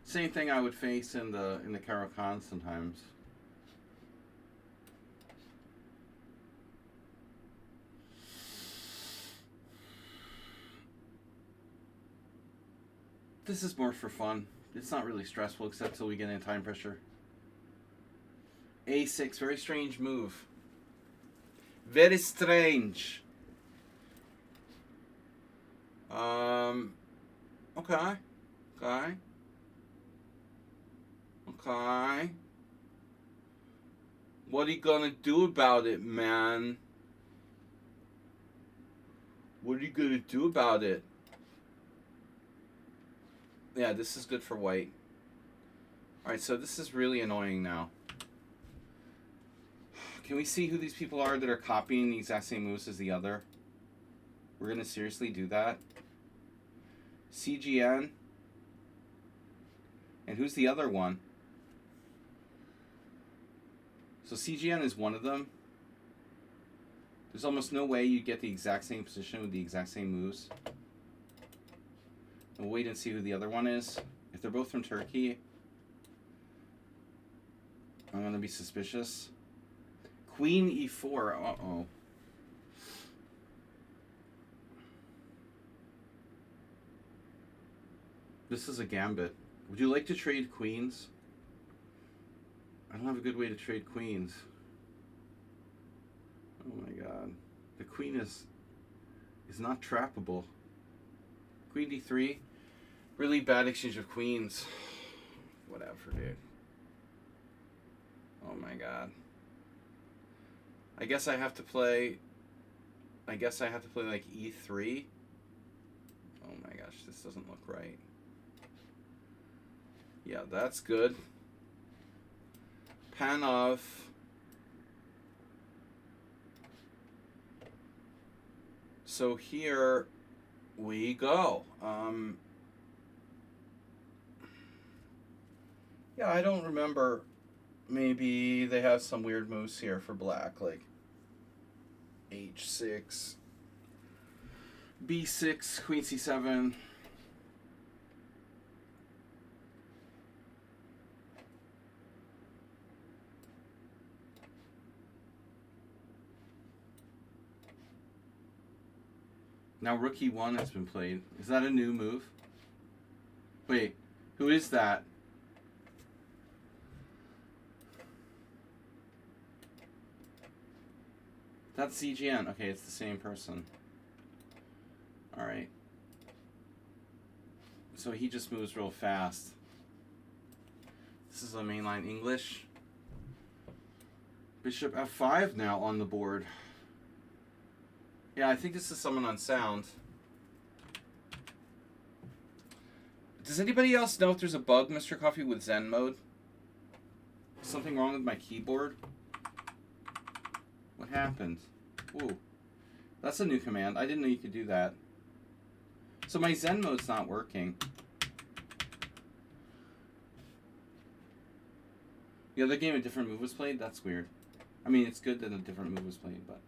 same thing I would face in the Caro-Kann sometimes. This is more for fun. It's not really stressful except till we get in time pressure. A6, very strange move. Very strange. Okay. Okay. Okay. What are you gonna do about it, man? What are you gonna do about it? Yeah, this is good for white. Alright, so this is really annoying now. Can we see who these people are that are copying the exact same moves as the other? We're gonna seriously do that? CGN? And who's the other one? So CGN is one of them. There's almost no way you get the exact same position with the exact same moves. We'll wait and see who the other one is. If they're both from Turkey, I'm gonna be suspicious. Queen E4, uh-oh. This is a gambit. Would you like to trade queens? I don't have a good way to trade queens. Oh my god. The queen is not trappable. Queen d3. Really bad exchange of queens. Whatever, dude. Oh my god. I guess I have to play like e3. Oh my gosh, this doesn't look right. Yeah, that's good. Panov. So here we go. Yeah, I don't remember. Maybe they have some weird moves here for black, like h6, b6, queen c7. Now rook e1 has been played. Is that a new move? Wait, who is that? That's CGN. Okay, it's the same person. Alright. So he just moves real fast. This is a mainline English. Bishop f5 now on the board. Yeah, I think this is someone on sound. Does anybody else know if there's a bug, Mr. Coffee, with Zen mode? Something wrong with my keyboard? What happened? Ooh. That's a new command. I didn't know you could do that. So my Zen mode's not working. The other game a different move was played? That's weird. I mean, it's good that a different move was played, but...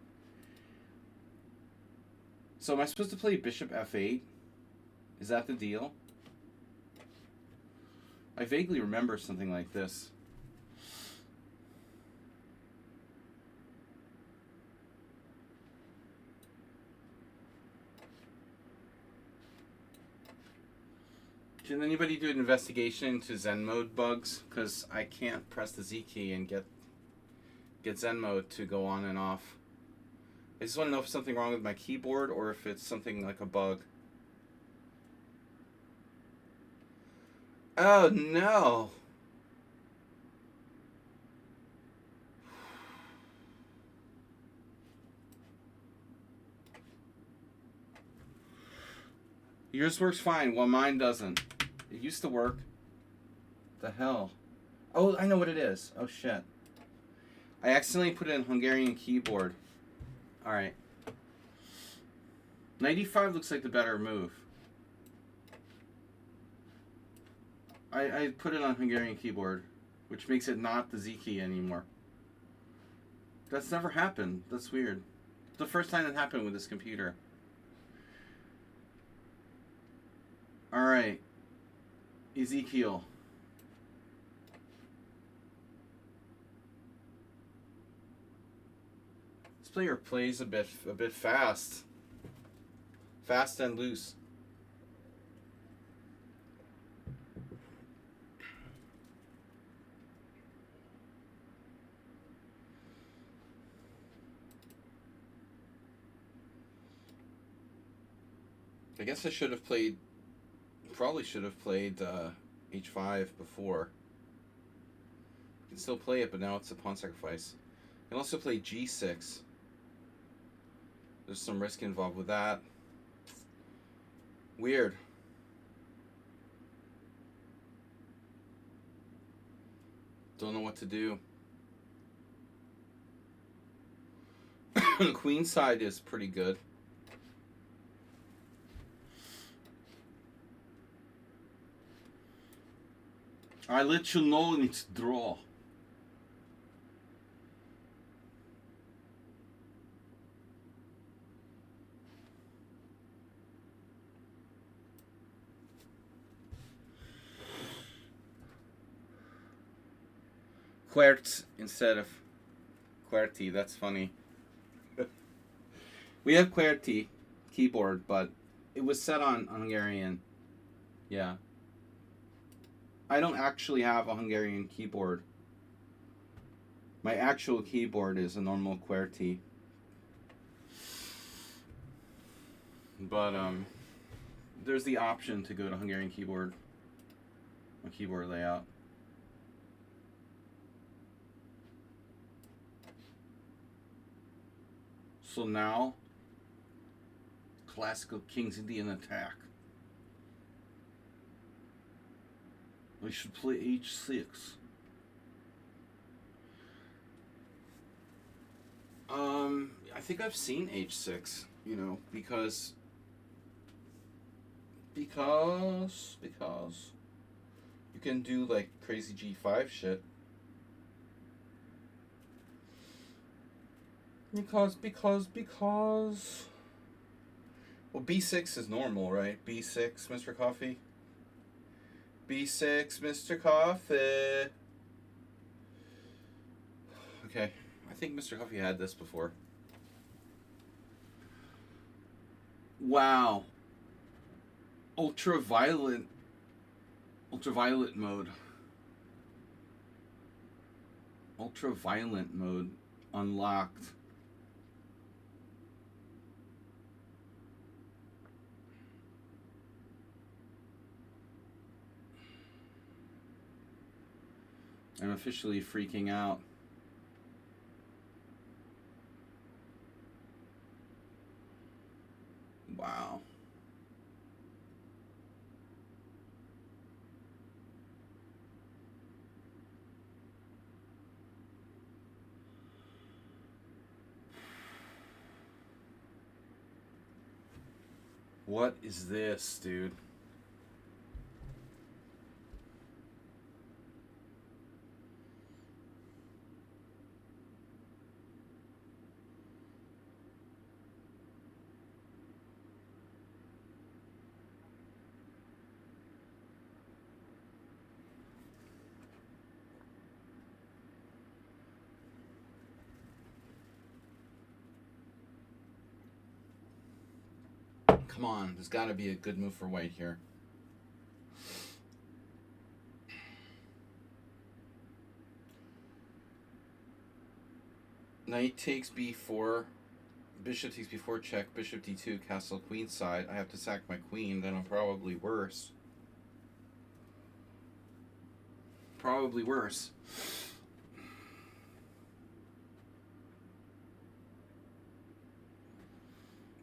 So am I supposed to play bishop f8? Is that the deal? I vaguely remember something like this. Can anybody do an investigation into Zen mode bugs? Because I can't press the Z key and get Zen mode to go on and off. I just want to know if there's something wrong with my keyboard or if it's something like a bug. Oh no! Yours works fine, while mine doesn't. It used to work. The hell? Oh, I know what it is. Oh shit. I accidentally put it in Hungarian keyboard. Alright. 95 looks like the better move. I put it on Hungarian keyboard, which makes it not the Z key anymore. That's never happened. That's weird. It's the first time that happened with this computer. Alright. Ezekiel. This player plays a bit fast. Fast and loose. I guess I should have played, probably should have played h5 before. You can still play it, but now it's a pawn sacrifice. You can also play g6. There's some risk involved with that. Weird. Don't know what to do. The queen side is pretty good. I let you know when it's draw. QWERTY instead of QWERTY. That's funny. We have QWERTY keyboard, but it was set on Hungarian. Yeah. I don't actually have a Hungarian keyboard. My actual keyboard is a normal QWERTY. But there's the option to go to Hungarian keyboard. My keyboard layout. So now, classical King's Indian attack. We should play h6. I think I've seen h6, you know, because you can do like crazy g5 shit. Because well, b6 is normal, right? b6, Mr. Coffee. b6, Mr. Coffee. Okay, I think Mr. Coffee had this before. Wow. Ultraviolet mode. Ultraviolet mode unlocked. I'm officially freaking out. Wow. What is this, dude? Come on, there's got to be a good move for white here. Knight takes b4, bishop takes b4, check, bishop d2, castle queenside. I have to sack my queen, then I'm probably worse. Probably worse.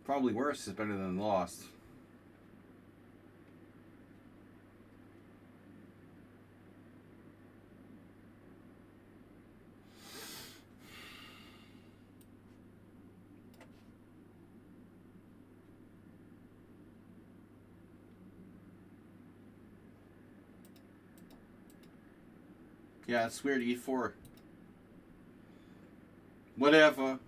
Probably worse is better than lost. Yeah, it's weird. e4. Whatever.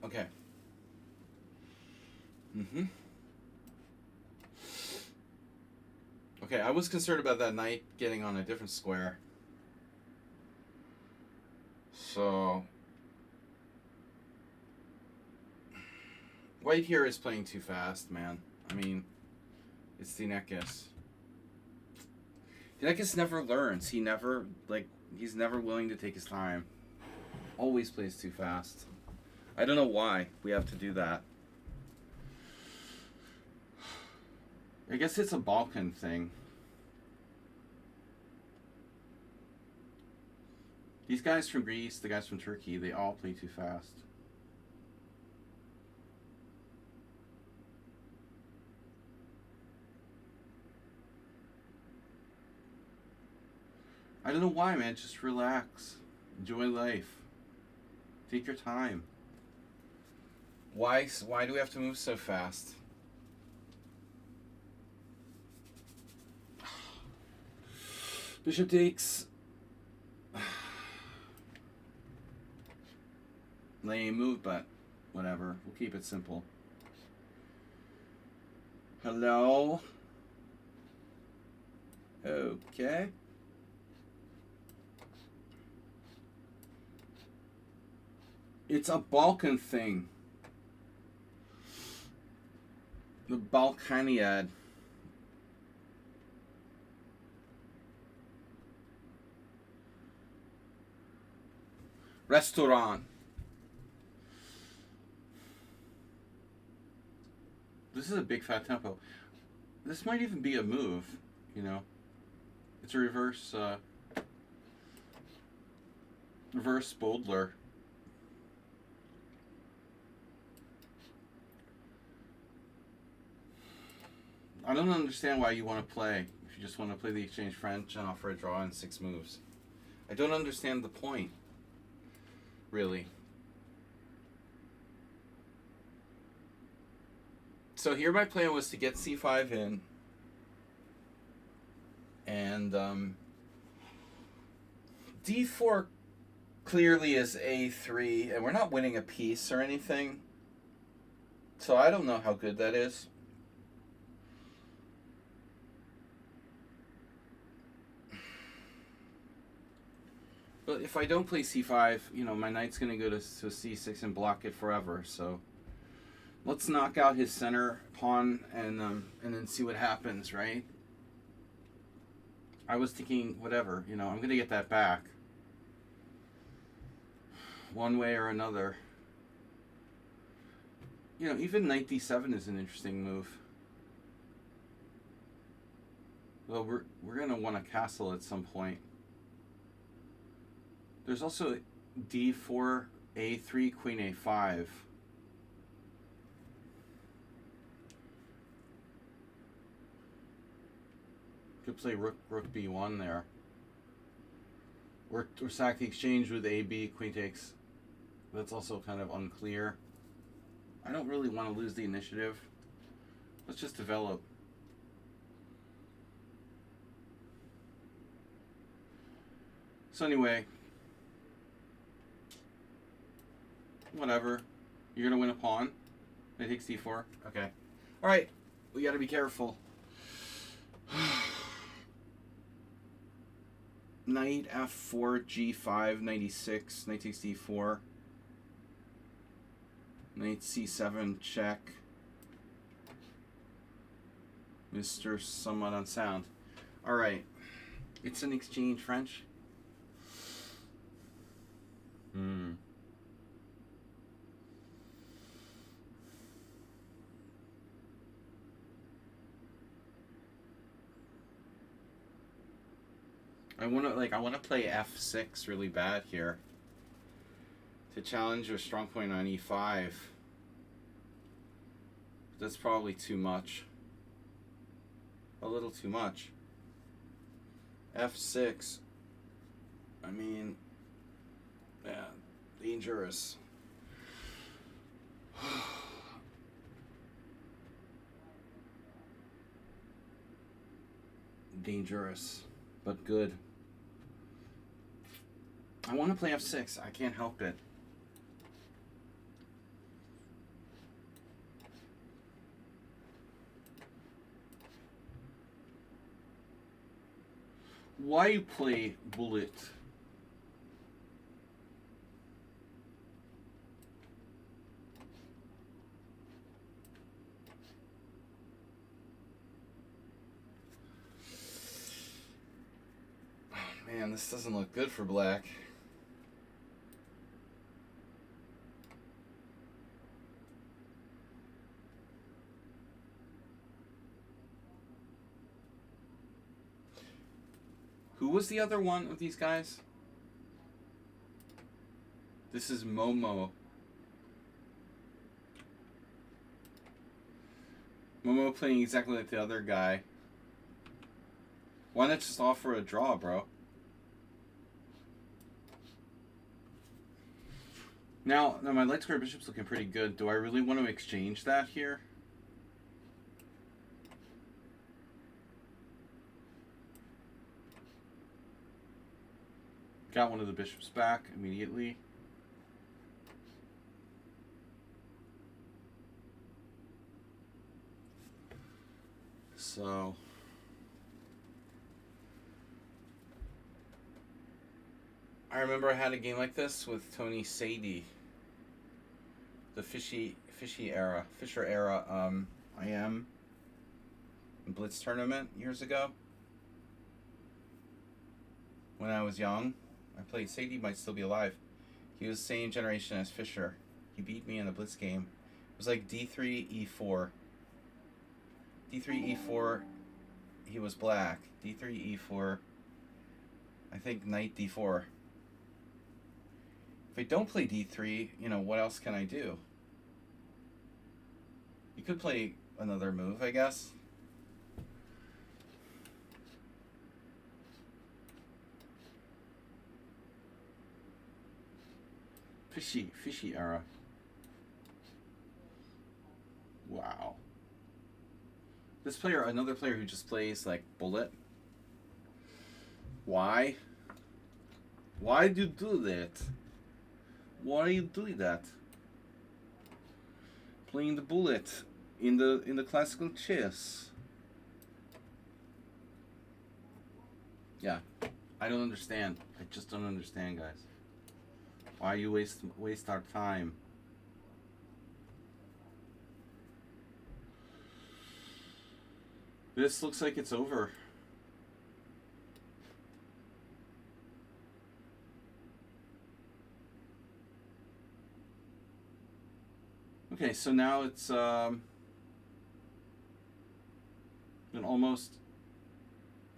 Okay. Okay, I was concerned about that knight getting on a different square. So white here is playing too fast, man. I mean, it's Dinekis. Dinekis never learns. He's never willing to take his time. Always plays too fast. I don't know why we have to do that. I guess it's a Balkan thing. These guys from Greece, the guys from Turkey, they all play too fast. I don't know why, man. Just relax. Enjoy life. Take your time. Why do we have to move so fast? Bishop takes. Lame move, but whatever. We'll keep it simple. Hello? Okay. It's a Balkan thing. The Balkaniad. Restaurant. This is a big fat tempo. This might even be a move, you know. It's a reverse Bodler. I don't understand why you want to play if you just want to play the Exchange French and offer a draw in 6 moves. I don't understand the point, really. So here my plan was to get c5 in, and d4 clearly is a3, and we're not winning a piece or anything, so I don't know how good that is. But if I don't play c5, you know, my knight's going to go to c6 and block it forever, so let's knock out his center pawn and then see what happens, right? I was thinking, whatever, you know, I'm going to get that back. One way or another. You know, even knight d7 is an interesting move. Well, we're going to want a castle at some point. There's also d4, a3, queen a5. Could play rook b1 there. Or sack the exchange with ab, queen takes. That's also kind of unclear. I don't really want to lose the initiative. Let's just develop. So anyway, whatever. You're gonna win a pawn. Knight takes d4. Okay. All right. We got to be careful. Knight f4, g5, knight e6, knight takes d4. Knight c7, check. Mr. Somewhat Unsound. All right. It's an exchange French. I want to play f6 really bad here to challenge your strong point on e5. That's probably too much. A little too much. f6. I mean, yeah, dangerous. Dangerous, but good. I want to play f6. I can't help it. Why play bullet? Oh man, this doesn't look good for black. Who was the other one of these guys? This is Momo. Momo playing exactly like the other guy. Why not just offer a draw, bro? Now my light square bishop's looking pretty good. Do I really want to exchange that here? Got one of the bishops back immediately. So I remember I had a game like this with Tony Sadie. The Fisher era. I am. Blitz tournament years ago. When I was young, I played. Sadie might still be alive. He was the same generation as Fisher. He beat me in a Blitz game. It was like D3, E4. D3, E4, he was black. D3, E4, I think knight D4. If I don't play D3, what else can I do? You could play another move, I guess. Fishy era. Wow. This player, another player who just plays like bullet. Why? Why do you do that? Why are you doing that? Playing the bullet in the classical chess. Yeah, I don't understand. I just don't understand, guys. Why you waste our time? This looks like it's over. Okay, so now it's an almost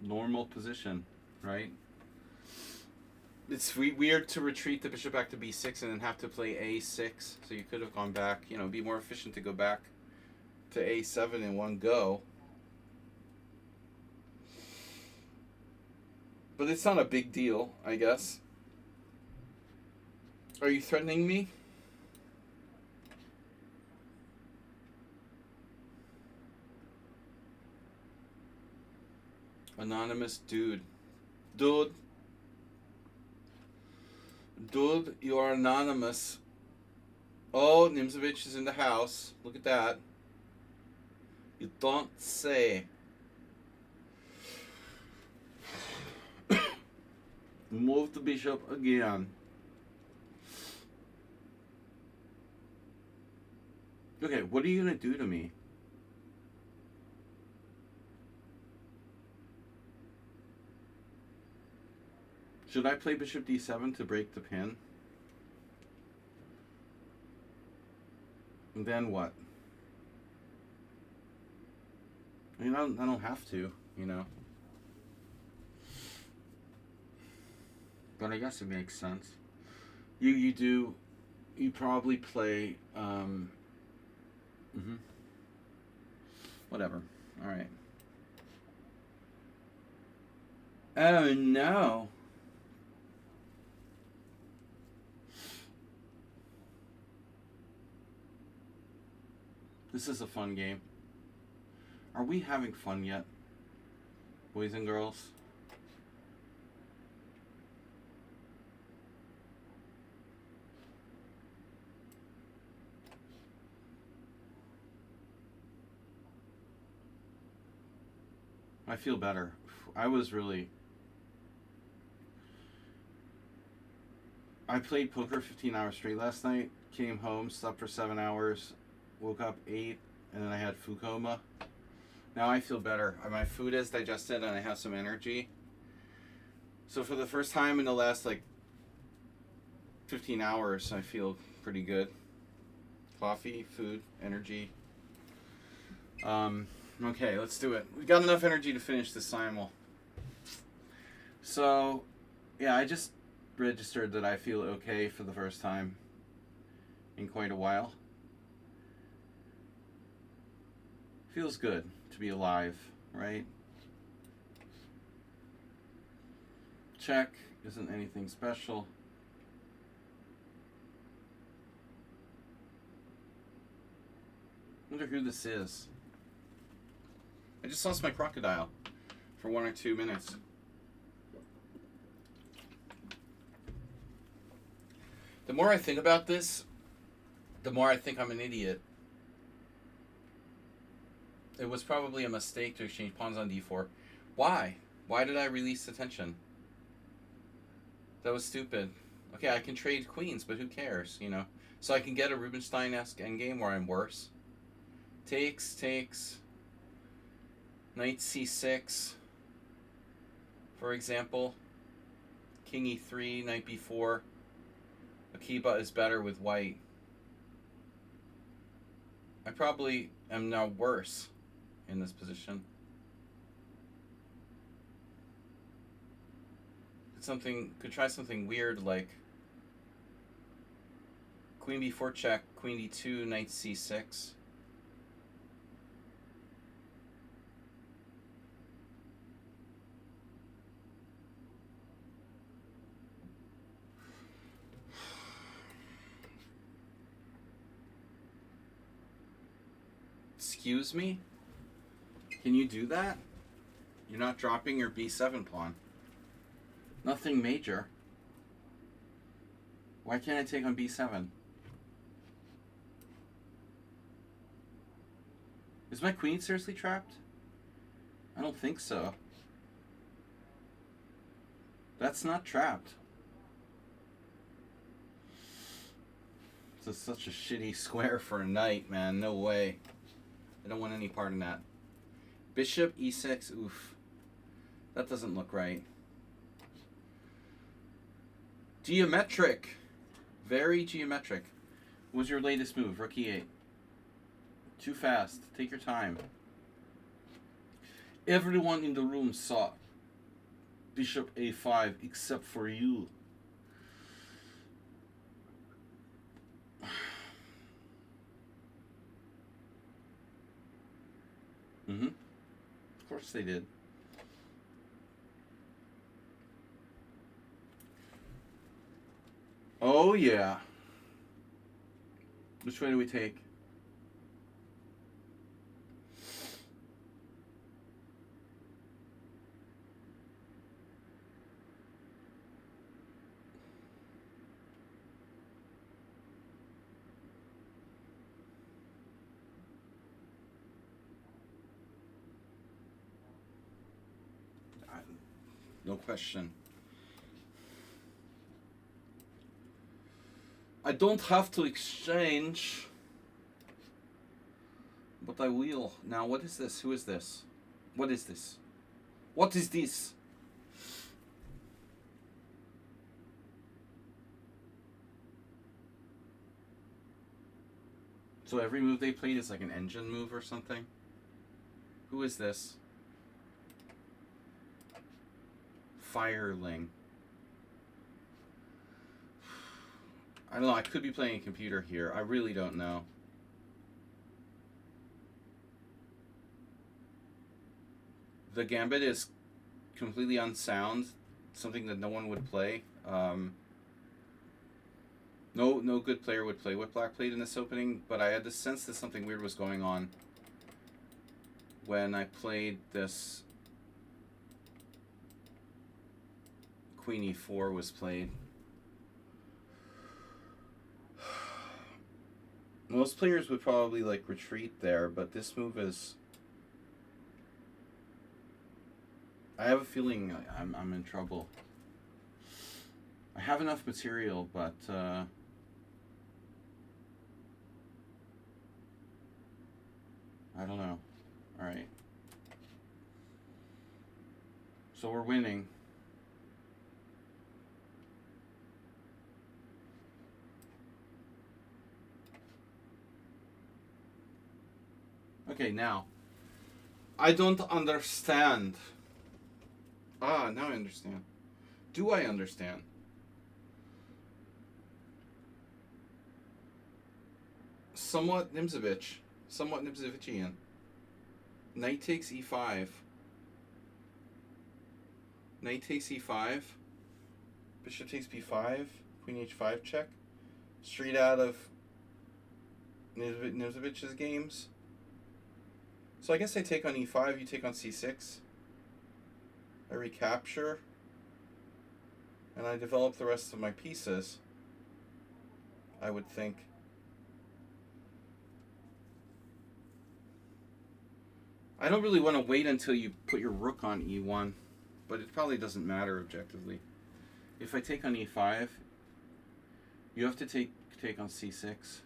normal position, right? It's weird to retreat the bishop back to b6 and then have to play a6. So you could have gone back. It'd be more efficient to go back to a7 in one go. But it's not a big deal, I guess. Are you threatening me? Anonymous dude. Dude, you are anonymous. Oh, Nimzovich is in the house. Look at that. You don't say. Move the bishop again. Okay, what are you going to do to me? Should I play bishop d7 to break the pin? And then what? I mean, I don't have to, But I guess it makes sense. You probably play, whatever. All right. Oh, no. This is a fun game. Are we having fun yet, boys and girls? I feel better. I played poker 15 hours straight last night, came home, slept for 7 hours, woke up 8, and then I had food coma. Now I feel better. My food is digested and I have some energy. So for the first time in the last 15 hours, I feel pretty good. Coffee, food, energy. Okay, let's do it. We got enough energy to finish this simul. So, yeah, I just registered that I feel okay for the first time in quite a while. Feels good to be alive, right? Check. Isn't anything special. Wonder who this is. I just lost my crocodile for 1 or 2 minutes. The more I think about this, the more I think I'm an idiot. It was probably a mistake to exchange pawns on d4. Why? Why did I release the tension? That was stupid. Okay, I can trade queens, but who cares, So I can get a Rubinstein-esque endgame where I'm worse. Takes. Knight c6, for example. King e3, knight b4. Akiba is better with white. I probably am now worse in this position. Could try something weird like queen b4 check, queen d2, knight c6. Excuse me? Can you do that? You're not dropping your b7 pawn. Nothing major. Why can't I take on b7? Is my queen seriously trapped? I don't think so. That's not trapped. This is such a shitty square for a knight, man. No way. I don't want any part in that. Bishop e6, oof. That doesn't look right. Geometric. Very geometric. What was your latest move? Rook e8. Too fast. Take your time. Everyone in the room saw Bishop a5 except for you. Of course they did. Oh yeah. Which way do we take? No question. I don't have to exchange, but I will. Now, what is this? Who is this? What is this? What is this? So every move they played is like an engine move or something? Who is this? Fireling. I don't know, I could be playing a computer here. I really don't know. The gambit is completely unsound. Something that no one would play. No good player would play what Black played in this opening, but I had the sense that something weird was going on when I played this. Queen e4 was played. Most players would probably like retreat there, but this move is... I have a feeling I'm in trouble. I have enough material, but I don't know. Alright. So we're winning. Okay, now. I don't understand. Ah, now I understand. Do I understand? Somewhat Nimzovich. Somewhat Nimzovichian. Knight takes e5. Knight takes e5. Bishop takes b5. Queen h5 check. Straight out of Nimzovich's games. So I guess I take on e5, you take on c6. I recapture. And I develop the rest of my pieces. I would think. I don't really want to wait until you put your rook on e1, but it probably doesn't matter objectively. If I take on e5, you have to take on c6.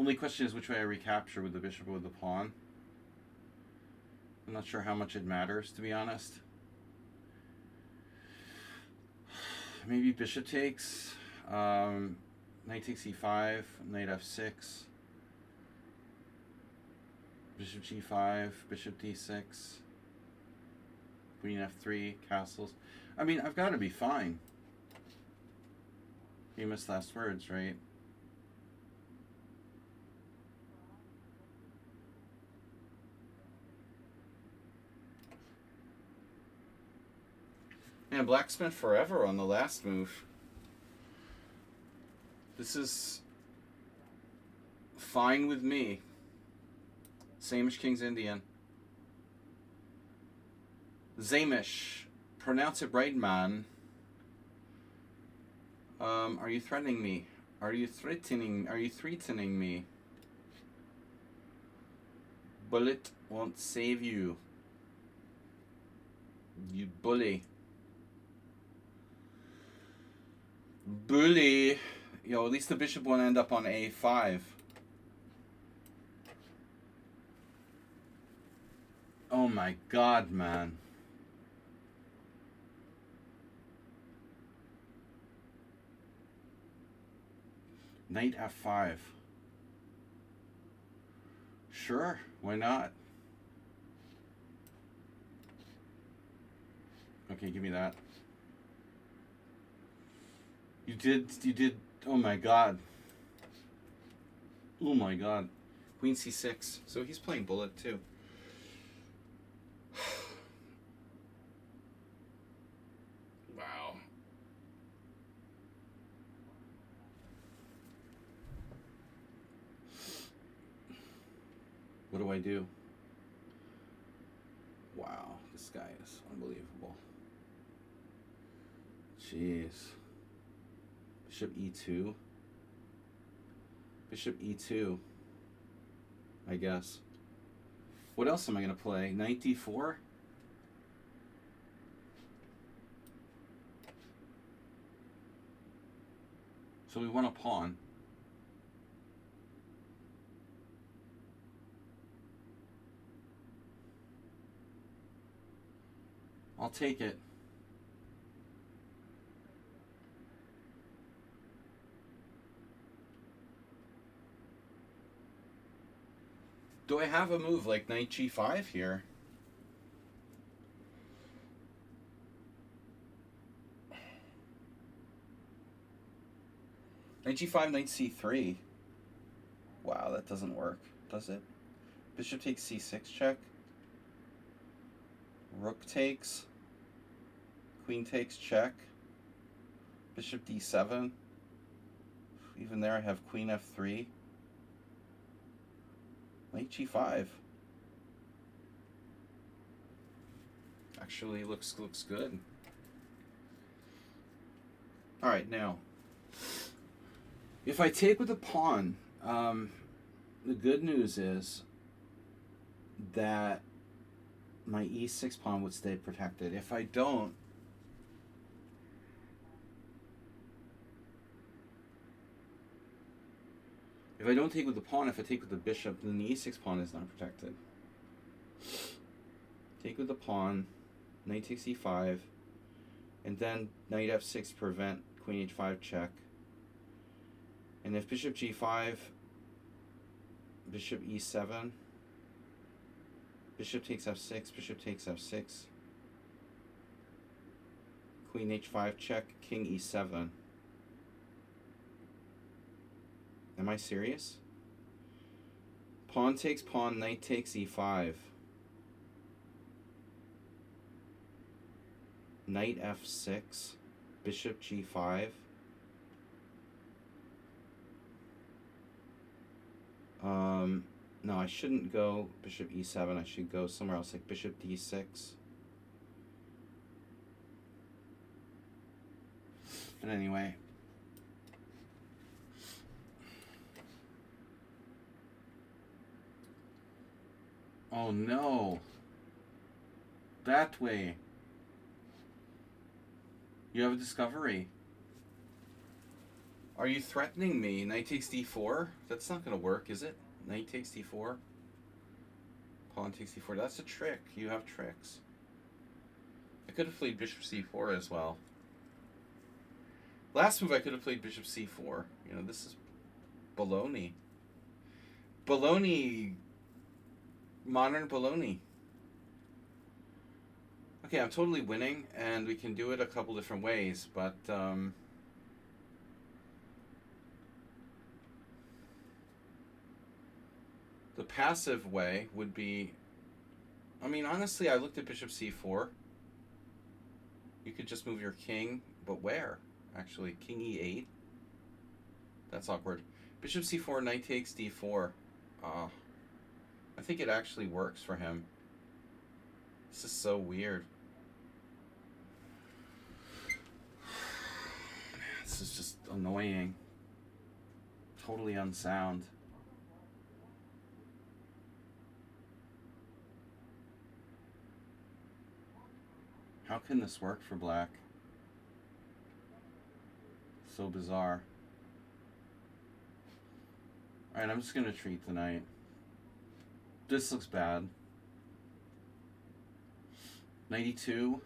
Only question is which way I recapture, with the bishop or with the pawn. I'm not sure how much it matters, to be honest. Maybe bishop takes. Knight takes e5, knight f6. Bishop g5, bishop d6. Queen f3, castles. I mean, I've got to be fine. Famous last words, right? Man, black spent forever on the last move. This is fine with me. Samish King's Indian. Zamish. Pronounce it right, man. Are you threatening me? Are you threatening me? Bullet won't save you. You bully. Bully. Yo, at least the bishop won't end up on a5. Oh my god, man. Knight f5. Sure, why not? Okay, give me that. You did, oh my god. Oh my god. Queen c6. So he's playing bullet too. Wow. What do I do? Wow, this guy is unbelievable. Jeez. Bishop e2. Bishop e2. I guess. What else am I going to play? Knight d4? So we want a pawn. I'll take it. Do I have a move like knight g5 here? Knight g5, knight c3. Wow, that doesn't work, does it? Bishop takes c6 check. Rook takes. Queen takes check. Bishop d7. Even there I have queen f3. Knight g5. Actually looks good. Alright, now. If I take with the pawn, the good news is that my e6 pawn would stay protected. If I don't, take with the pawn, if I take with the bishop, then the e6 pawn is not protected. Take with the pawn, knight takes e5, and then knight f6 prevent queen h5 check. And if bishop g5, bishop e7, bishop takes f6, bishop takes f6, queen h5 check, king e7. Am I serious? Pawn takes pawn, knight takes e5. Knight f6, bishop g5. No, I shouldn't go bishop e7. I should go somewhere else, like bishop d6. But anyway. Oh no. That way. You have a discovery. Are you threatening me? Knight takes d4? That's not going to work, is it? Knight takes d4? Pawn takes d4. That's a trick. You have tricks. I could have played bishop c4 as well. Last move I could have played bishop c4. You know, this is baloney. Baloney. Modern baloney. Okay, I'm totally winning, and we can do it a couple different ways, but the passive way would be, I mean, honestly, I looked at bishop c4. You could just move your king, but where? Actually, king e8. That's awkward. Bishop c4, knight takes d4. I think it actually works for him. This is so weird. This is just annoying. Totally unsound. How can this work for black? So bizarre. Alright, I'm just going to treat the knight. This looks bad. 92.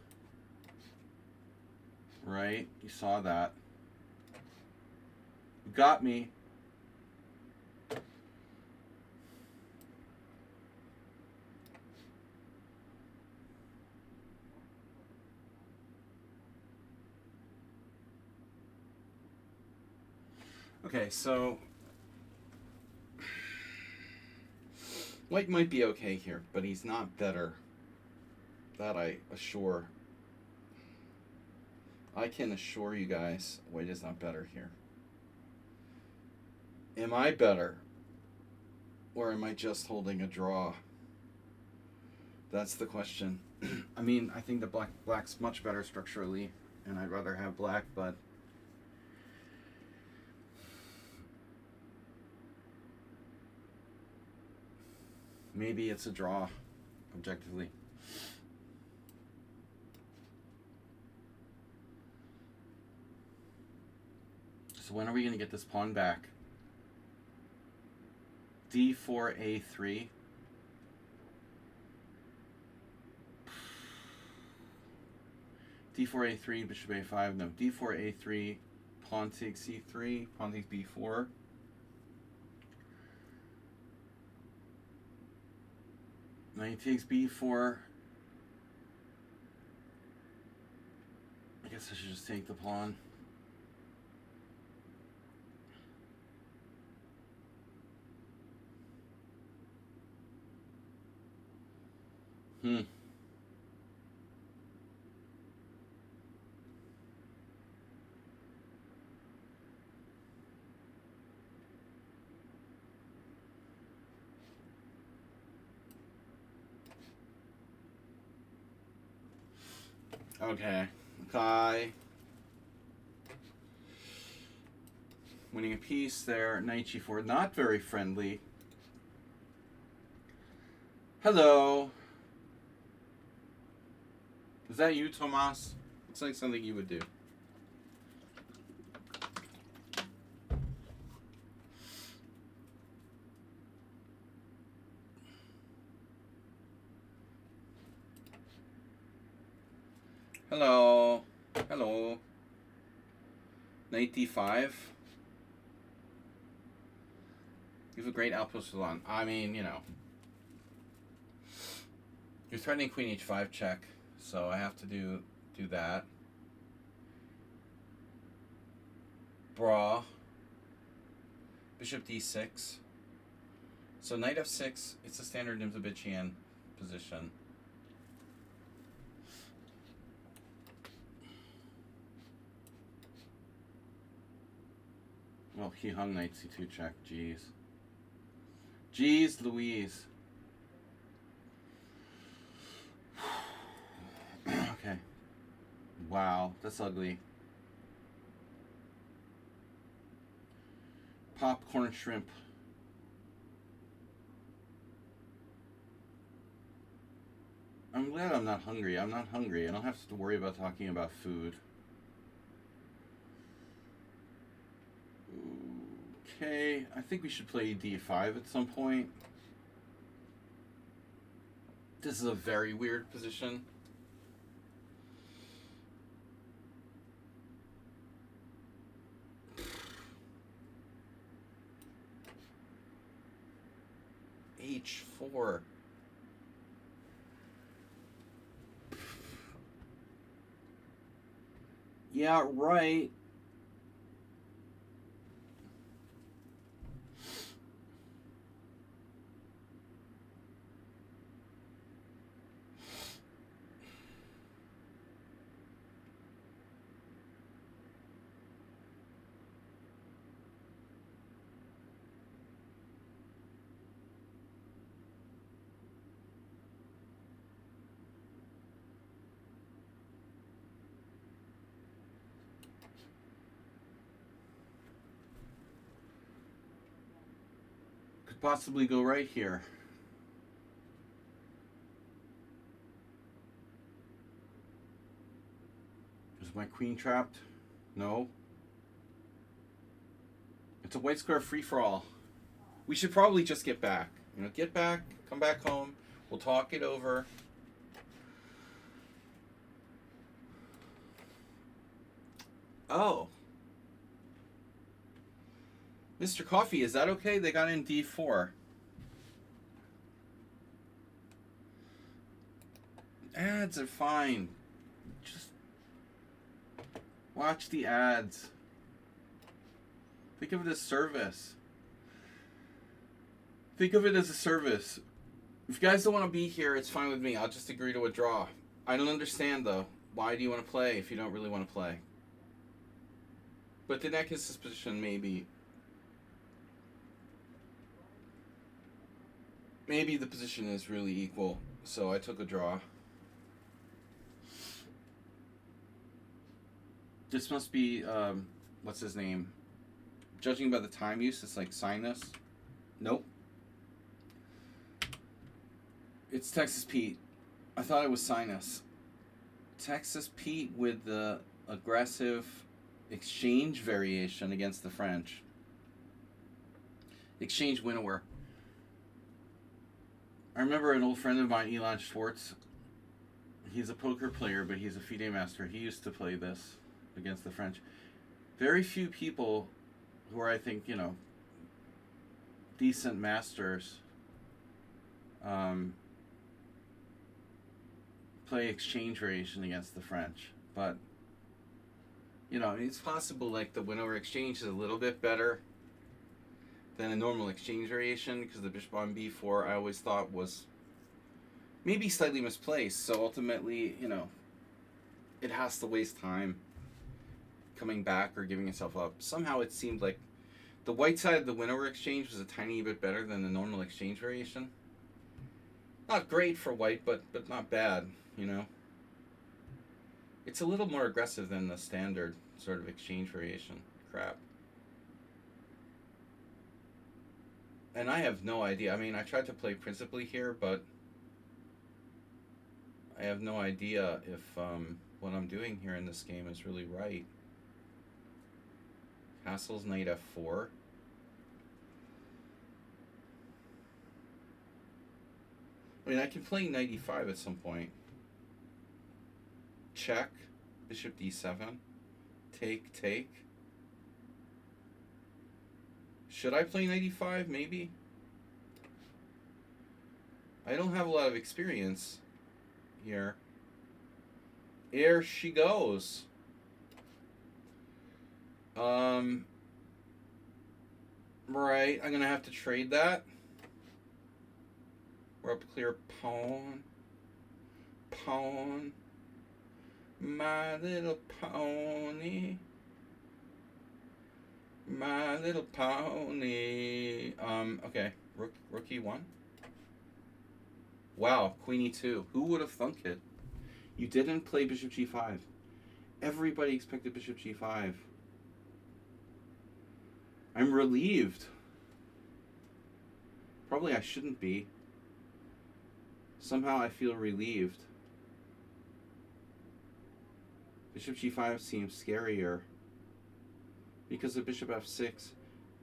Right? You saw that. You got me. Okay, so white might be okay here, but he's not better. That I assure. I can assure you guys, white is not better here. Am I better? Or am I just holding a draw? That's the question. I mean, I think the black's much better structurally, and I'd rather have black, but maybe it's a draw, objectively. So when are we going to get this pawn back? d4a3. d4a3, bishop a5. No, d4a3, pawn takes c3, pawn takes b4. Knight takes b4. I guess I should just take the pawn. Okay. Kai. Winning a piece there. Knight g4. Not very friendly. Hello. Is that you, Tomas? Looks like something you would do. Hello. Hello. Knight d5. You have a great outpost salon. I mean, you know. You're threatening queen h5 check, so I have to do that. Bra. Bishop d6. So knight f6, it's a standard Nimzovitchian position. Well, he hung knight c2 check. Jeez. Jeez Louise. Okay. Wow, that's ugly. Popcorn shrimp. I'm glad I'm not hungry. I'm not hungry. I don't have to worry about talking about food. Okay, I think we should play d5 at some point. This is a very weird position. h4. Yeah, right. Could possibly go right here. Is my queen trapped? No. It's a white square free-for-all. We should probably just get back. Get back, come back home. We'll talk it over. Oh. Mr. Coffee, is that okay? They got in d4. Ads are fine. Just watch the ads. Think of it as service. Think of it as a service. If you guys don't want to be here, it's fine with me. I'll just agree to a draw. I don't understand, though. Why do you want to play if you don't really want to play? But the neck is position, maybe. Maybe the position is really equal, so I took a draw. This must be, what's his name? Judging by the time use, it's like sinus. Nope. It's Texas Pete. I thought it was sinus. Texas Pete with the aggressive exchange variation against the French. Exchange winnower. I remember an old friend of mine, Elon Schwartz. He's a poker player, but he's a FIDE master. He used to play this against the French. Very few people who are, I think, decent masters play exchange variation against the French. But, it's possible like the winnower exchange is a little bit better than a normal exchange variation, because the bishop on b4 I always thought was maybe slightly misplaced. So ultimately, it has to waste time coming back or giving itself up. Somehow it seemed like the white side of the winnower exchange was a tiny bit better than the normal exchange variation. Not great for white, but not bad, It's a little more aggressive than the standard sort of exchange variation crap. And I have no idea. I mean, I tried to play principally here, but I have no idea if what I'm doing here in this game is really right. Castles, knight f4. I mean, I can play knight e5 at some point. Check. Bishop d7. Take. Should I play knight e5? Maybe. I don't have a lot of experience here. Here she goes. Right, I'm gonna have to trade that. We're up clear pawn. My little pony. My little pony. Okay. Rook e1. Wow, queen e2. Who would have thunk it? You didn't play bishop g5. Everybody expected bishop g5. I'm relieved. Probably I shouldn't be. Somehow I feel relieved. Bishop g5 seems scarier because of bishop f6.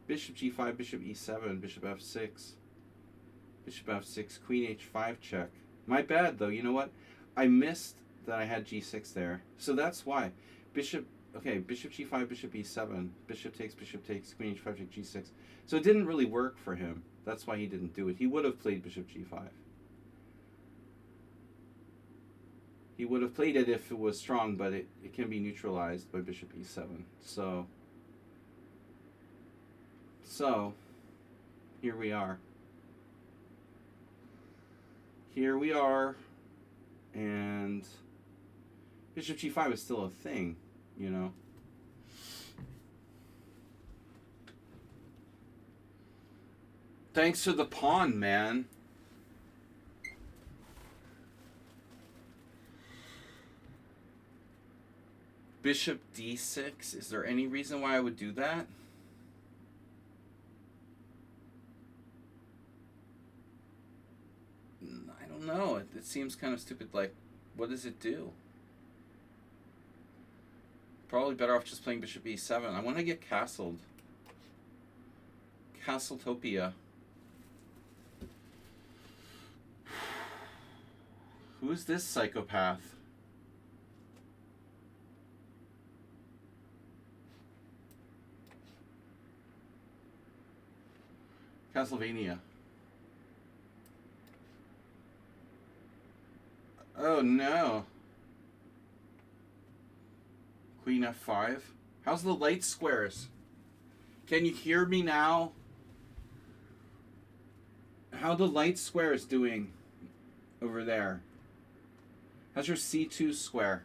Bishop g5, bishop e7, bishop f6, bishop f6, queen h5 check. My bad, though. You know what? I missed that I had g6 there. So that's why. Bishop, okay, bishop g5, bishop e7, bishop takes, queen h5 check, g6. So it didn't really work for him. That's why he didn't do it. He would have played bishop g5. He would have played it if it was strong, but it can be neutralized by bishop e7. So, here we are. Here we are, and bishop g5 is still a thing, you know. Thanks to the pawn, man. Bishop d6. Is there any reason why I would do that? I don't know. It seems kind of stupid. Like, what does it do? Probably better off just playing bishop e7. I want to get castled. Castletopia. Who's this psychopath? Castlevania. Oh no. Queen f5. How's the light squares? Can you hear me now? How the light squares doing over there? How's your c2 square?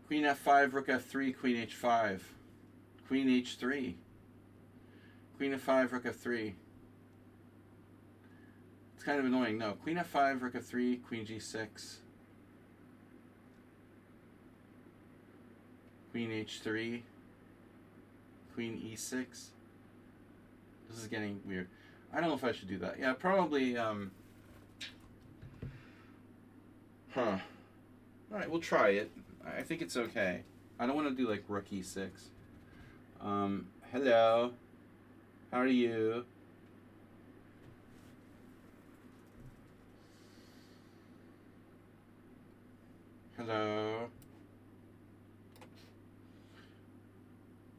Queen f5, rook f3, queen h5. Queen h3. Queen f5, rook f3. It's kind of annoying. No. Queen f5, rook f3, queen g6. Queen h3. Queen e6. This is getting weird. I don't know if I should do that. Yeah, probably, Alright, we'll try it. I think it's okay. I don't want to do, like, rook e6. Hello. How are you? Hello.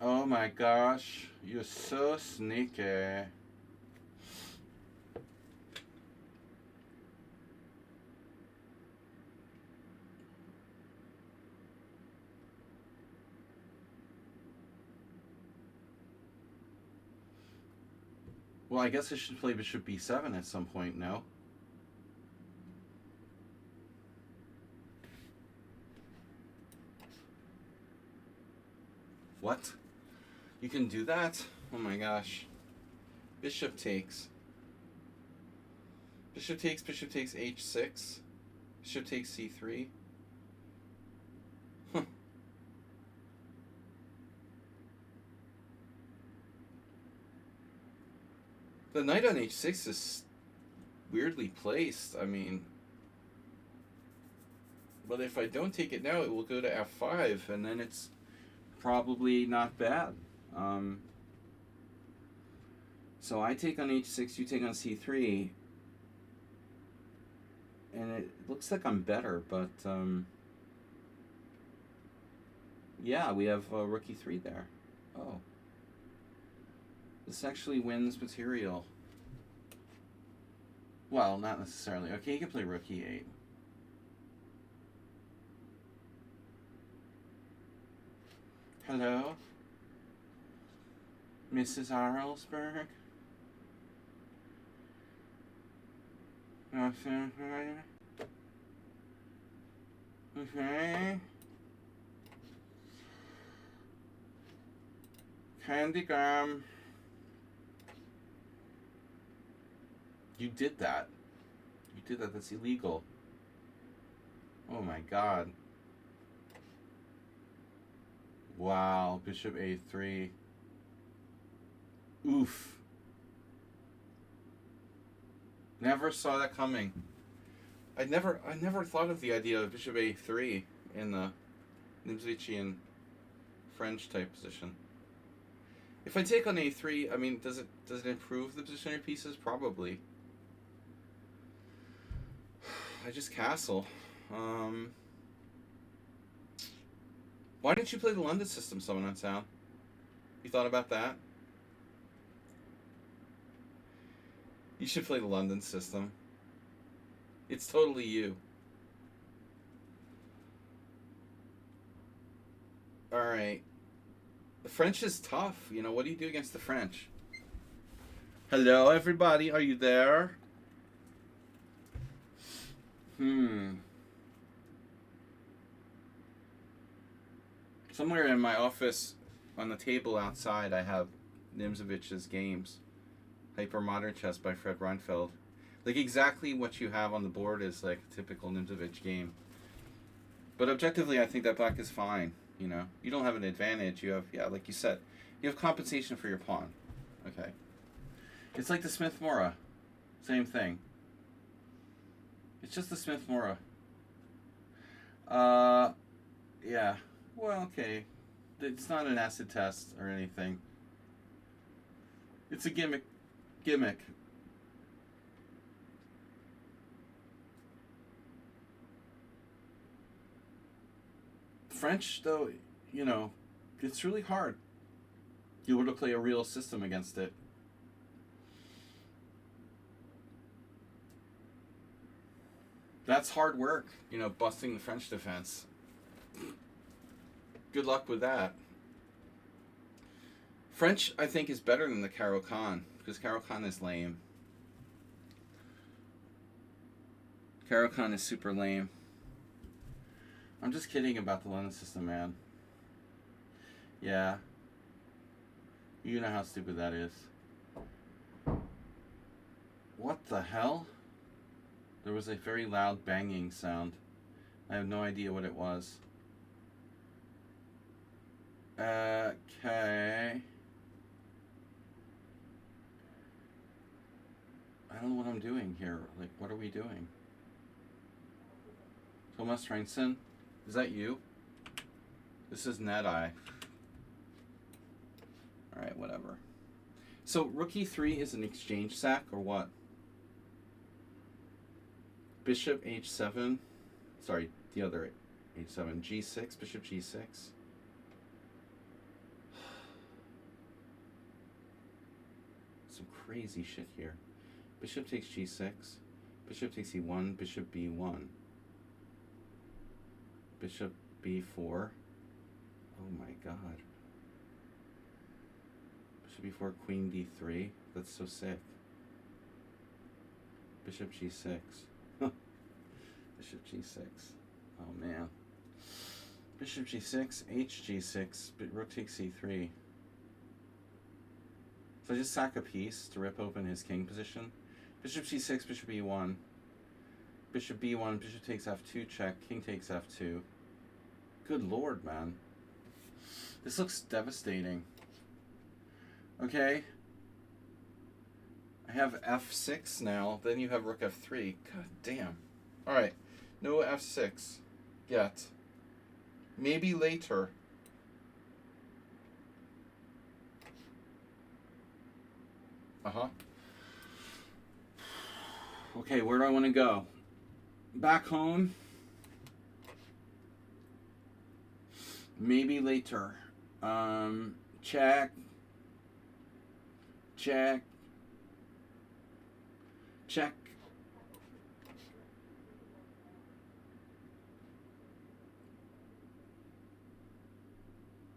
Oh my gosh. You're so sneaky. Well, I guess I should play bishop b7 at some point, no? What? You can do that? Oh my gosh. Bishop takes. Bishop takes h6. Bishop takes c3. Huh. The knight on h6 is weirdly placed. I mean, but if I don't take it now, it will go to f5, and then it's probably not bad. So I take on h6, you take on c3, and it looks like I'm better, but yeah, we have rook e3 there. Oh. This actually wins material. Well, not necessarily. Okay, you can play rook e8. Hello? Mrs. Arlsberg? Okay. Candy gum. You did that. You did that. That's illegal. Oh my god. Wow. Bishop a3. Oof. Never saw that coming. I never thought of the idea of bishop a3 in the Nimzwitschian French type position. If I take on a3, I mean, does it improve the position of your pieces? Probably. I just castle. Why didn't you play the London system, someone on sound? You thought about that? You should play the London system. It's totally you. Alright. The French is tough. You know, what do you do against the French? Hello, everybody. Are you there? Somewhere in my office, on the table outside, I have Nimzovich's games. Hyper Modern Chess by Fred Reinfeld. Like, exactly what you have on the board is like a typical Nimzovich game. But objectively, I think that black is fine. You know, you don't have an advantage. You have, yeah, like you said, you have compensation for your pawn. Okay. It's like the Smith-Morra. Same thing. It's just the Smith-Morra. Yeah. Well, okay. It's not an acid test or anything. It's a gimmick. French, though, you know, it's really hard. You were to play a real system against it. That's hard work, you know, busting the French defense. Good luck with that. French, I think, is better than the Caro-Kann, because Caro-Kann is lame. Caro-Kann is super lame. I'm just kidding about the London system, man. Yeah. You know how stupid that is. What the hell? There was a very loud banging sound. I have no idea what it was. Okay. I don't know what I'm doing here. Like, what are we doing? Thomas Reinson? Is that you? This is NetEye. Alright, whatever. So, rook e3 is an exchange sack, or what? Bishop h7. Sorry, the other h7. g6, bishop g6. Some crazy shit here. Bishop takes g6. Bishop takes e1. Bishop b1. Bishop b4. Oh my god. Bishop b4, queen d3. That's so sick. Bishop g6. Bishop g6. Oh man. Bishop g6, hg6, rook takes e3. So I just sack a piece to rip open his king position. Bishop c6, bishop e1. Bishop b1, bishop takes f2 check, king takes f2. Good lord, man. This looks devastating. Okay. I have f6 now, then you have rook f3. God damn. Alright. No f6 yet. Maybe later. Uh-huh. Okay, where do I want to go? Back home? Maybe later. Check. Check. Check.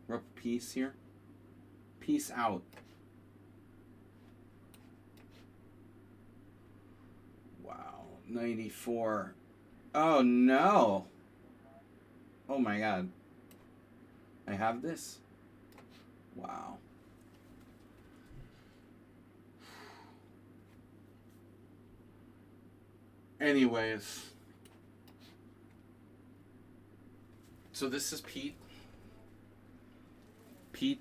Rook peace here. Peace out. Wow. 94. Oh no. Oh my god. I have this? Wow. Anyways. So this is Pete. Pete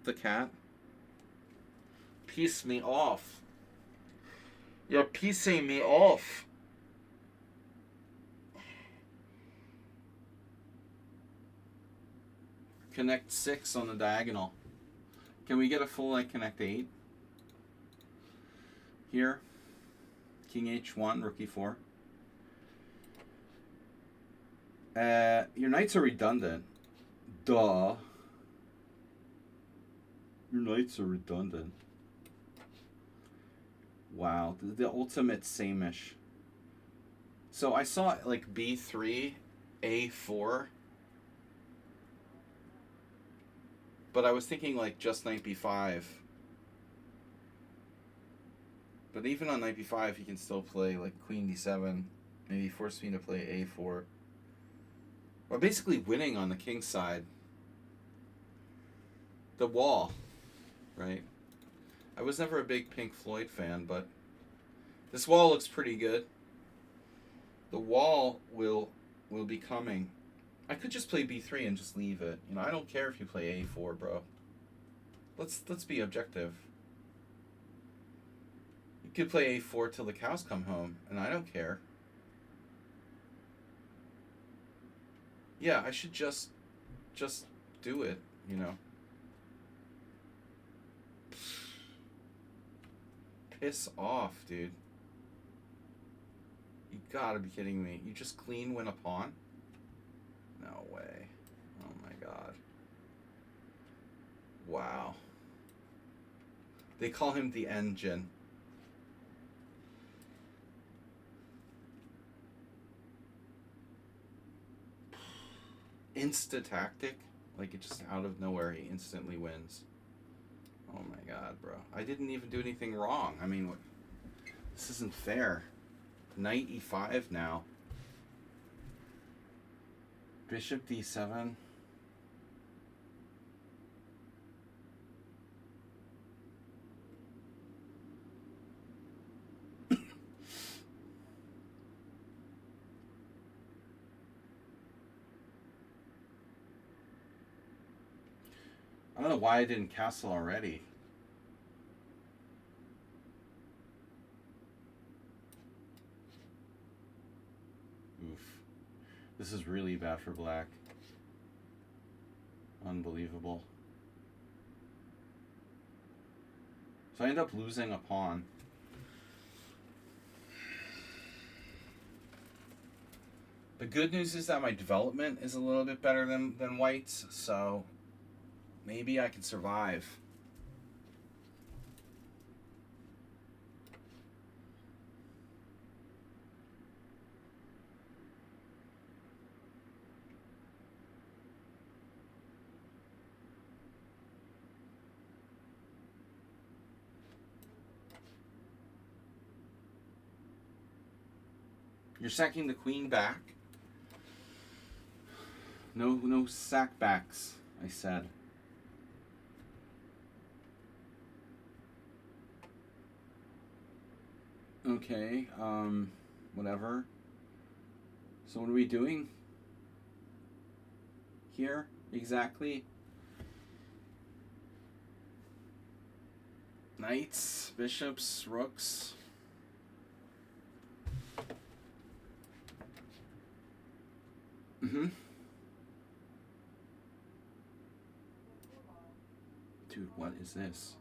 the cat. Piece me off. You're piecing me off. Connect 6 on the diagonal. Can we get a full like connect 8? Here. King H1, rook E4. Your knights are redundant. Duh. Your knights are redundant. Wow, the ultimate same-ish. So I saw like B3, A4. But I was thinking like just knight B5. But even on knight B5, he can still play like queen D7. Maybe force me to play A4. We're basically winning on the king's side. The wall, right? I was never a big Pink Floyd fan, but this wall looks pretty good. The wall will be coming. I could just play B3 and just leave it. You know, I don't care if you play A4, bro. Let's be objective. You could play A4 till the cows come home, and I don't care. Yeah, I should just do it, you know. Piss off, dude. You gotta be kidding me. You just clean win a pawn? No way. Oh my god. Wow. They call him the engine. Insta tactic? Like it just out of nowhere he instantly wins. Oh my god, bro. I didn't even do anything wrong. I mean, what? This isn't fair. Knight E5 now. Bishop D7. I don't know why I didn't castle already. Oof. This is really bad for black. Unbelievable. So I end up losing a pawn. The good news is that my development is a little bit better than white's, so maybe I can survive. You're sacking the queen back. No sack backs, I said. Okay, whatever. So what are we doing here exactly? Knights, bishops, rooks. Dude, what is this?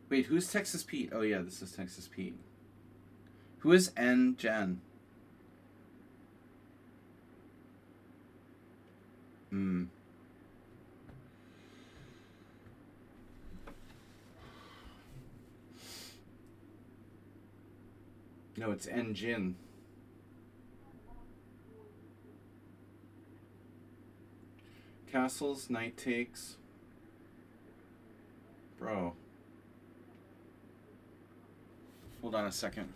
Wait, who's Texas Pete? Oh yeah, this is Texas Pete. Who is N Jen? No, it's N Jin. Castles, knight takes. Bro. Hold on a second.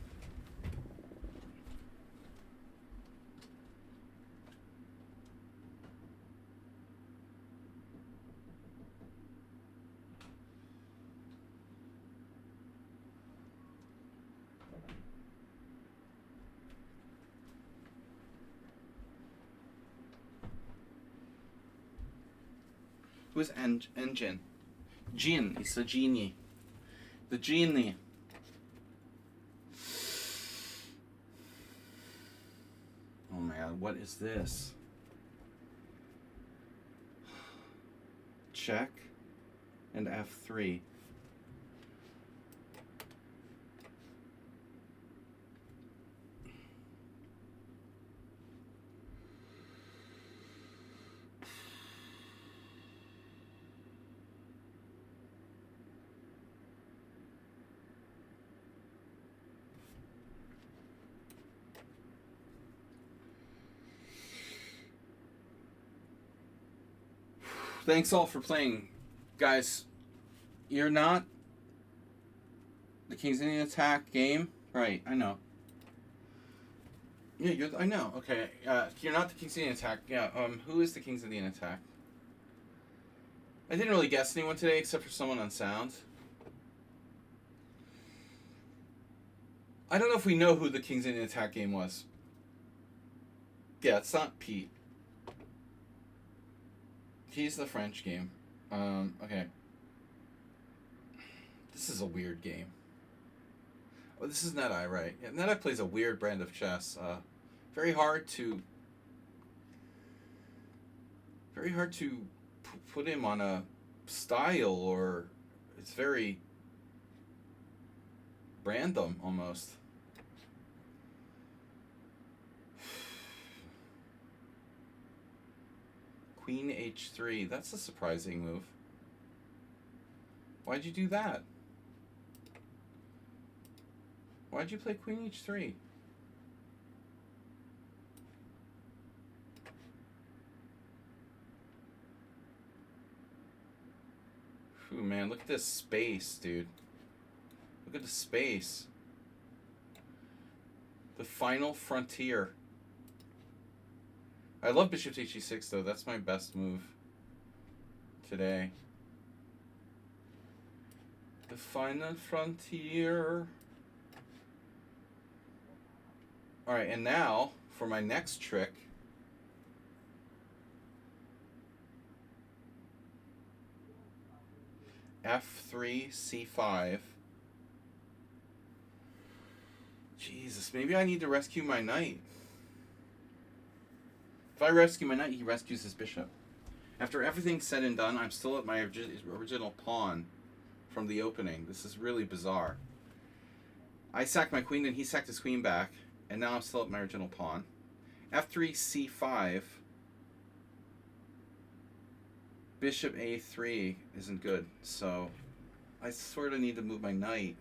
Who's Engine? Jin. It's the genie. The genie. Oh my god, what is this? check, and f3. Thanks all for playing. Guys, you're not the King's Indian Attack game? Right, I know. Yeah, I know. Okay, you're not the King's Indian Attack. Yeah, who is the King's Indian Attack? I didn't really guess anyone today except for someone on sound. I don't know if we know who the King's Indian Attack game was. Yeah, it's not Pete. He's the French game. Okay. This is a weird game. Oh, this is Net-Eye, right? Yeah, Net-Eye plays a weird brand of chess. Very hard to put him on a style, or it's very random almost. Queen h3. That's a surprising move. Why'd you do that? Why'd you play Queen h3? Ooh, man, look at this space, dude. Look at the space. The final frontier. I love bishop to h6 though. That's my best move today. The final frontier. Alright, and now for my next trick. F3, C5. Jesus, maybe I need to rescue my knight. If I rescue my knight, he rescues his bishop. After everything's said and done, I'm still at my original pawn from the opening. This is really bizarre. I sacked my queen, and he sacked his queen back, and now I'm still at my original pawn. F3, C5. Bishop A3 isn't good, so I sort of need to move my knight.